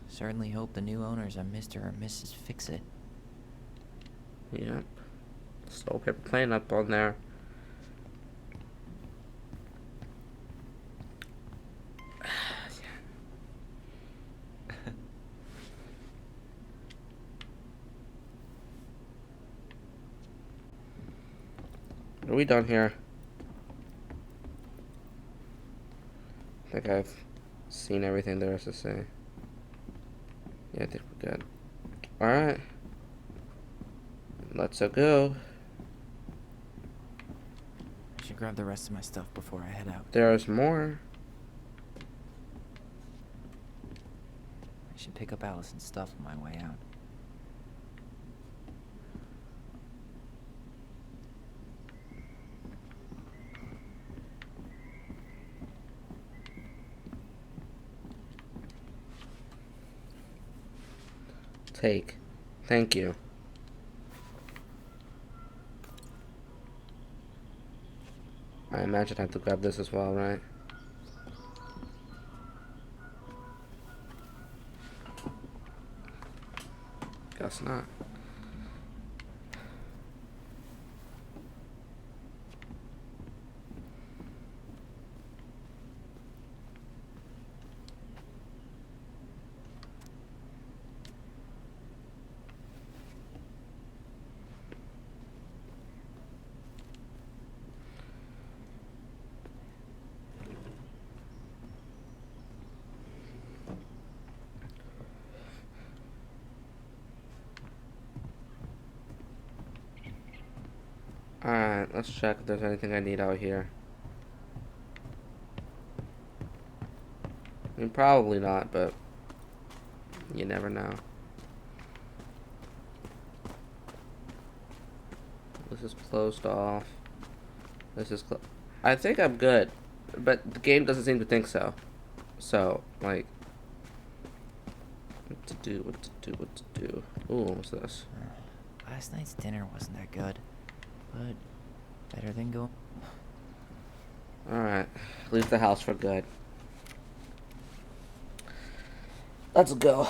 Certainly hope the new owners are Mr. or Mrs. Fix-It. Yep. Slow paper plane up on there. Are we done here? I think I've seen everything there is to say. Yeah, I think we're good. Alright. Let's go. I should grab the rest of my stuff before I head out. There's more. I should pick up Allison's stuff on my way out. Take. Thank you. I imagine I have to grab this as well, right? Guess not. Alright, let's check if there's anything I need out here. I mean, probably not, but you never know. This is closed off. This is I think I'm good, but the game doesn't seem to think so. So, like, what to do, what to do, what to do. Ooh, what's this? Last night's dinner wasn't that good, but better than go. Alright, leave the house for good. Let's go.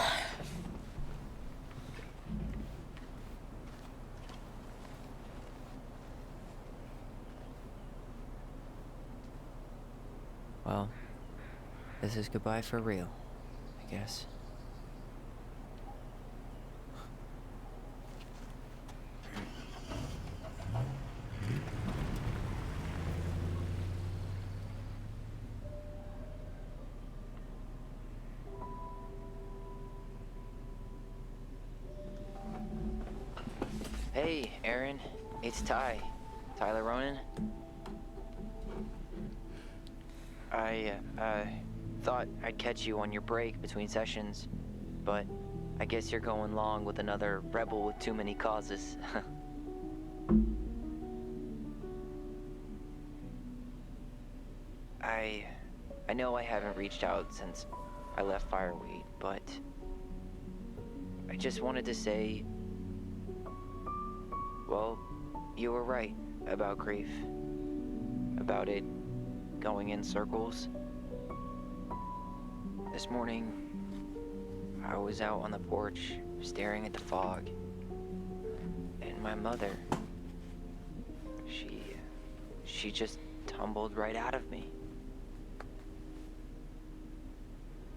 Well, this is goodbye for real, I guess. Hey, Aaron. It's Ty. Tyler Ronan. I thought I'd catch you on your break between sessions, but I guess you're going long with another rebel with too many causes. I know I haven't reached out since I left Fireweed, but I just wanted to say, well, you were right about grief. About it going in circles. This morning, I was out on the porch staring at the fog, and my mother, she just tumbled right out of me.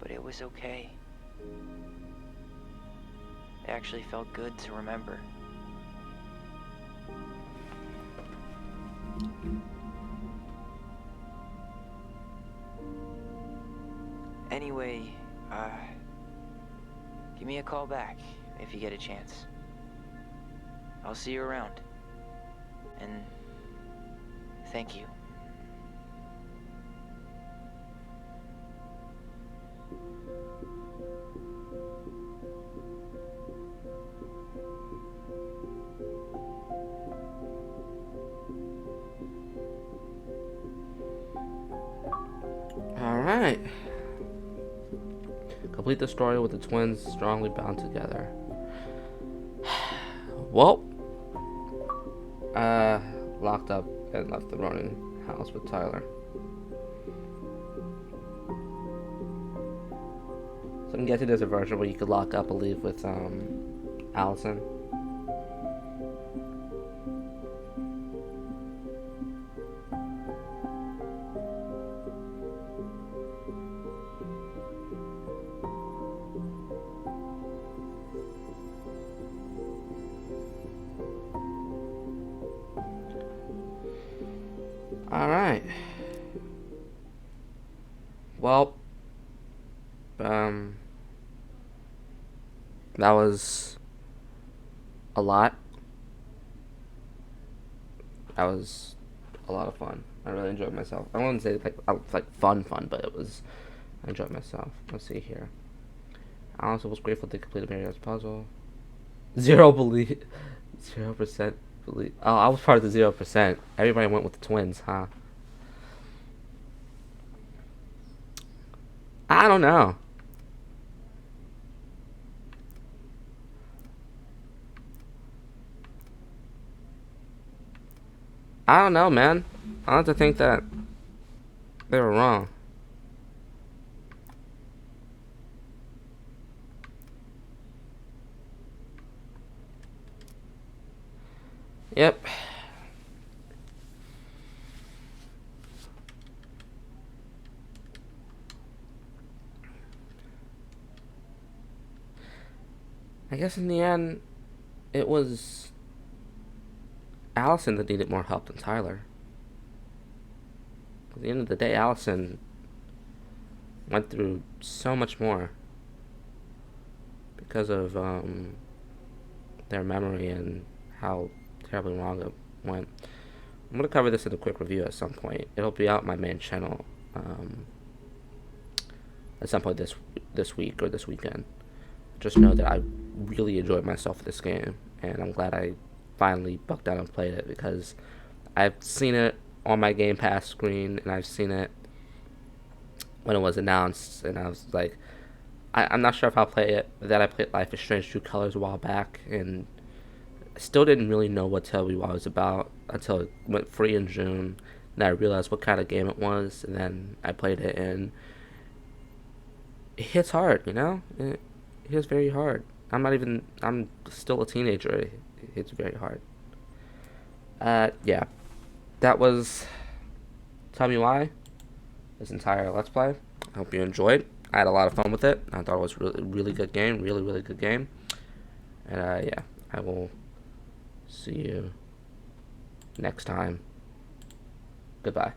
but it was okay. It actually felt good to remember. Anyway, give me a call back if you get a chance. I'll see you around. And thank you. Alright. Complete the story with the twins strongly bound together. Well, locked up and left the Ronin house with Tyler. So I'm guessing there's a version where you could lock up and leave with Allison. Alright. Well, that was a lot. That was a lot of fun. I really enjoyed myself. I wouldn't say like fun, but it was. I enjoyed myself. Let's see here. Allison was grateful to complete Mario's puzzle. 0% belief. Oh, I was part of the 0%. Everybody went with the twins, huh? I don't know. I don't know, man. I like to think that they were wrong. Yep. I guess in the end, it was Allison that needed more help than Tyler. At the end of the day, Allison went through so much more because of their memory and how terribly wrong it went. I'm gonna cover this in a quick review at some point. It'll be out on my main channel at some point this week or this weekend. Just know that I really enjoyed myself with this game, and I'm glad I finally bucked down and played it, because I've seen it on my Game Pass screen, and I've seen it when it was announced, and I was like, I'm not sure if I'll play it. But then I played Life is Strange True Colors a while back, and I still didn't really know what Toby was about until it went free in June. And I realized what kind of game it was, and then I played it, and it hits hard, you know? It hits very hard. I'm still a teenager. It hits very hard. Yeah. That was Tell Me Why, this entire Let's Play. I hope you enjoyed. I had a lot of fun with it. I thought it was a really good game. Really good game. And yeah, I will see you next time. Goodbye.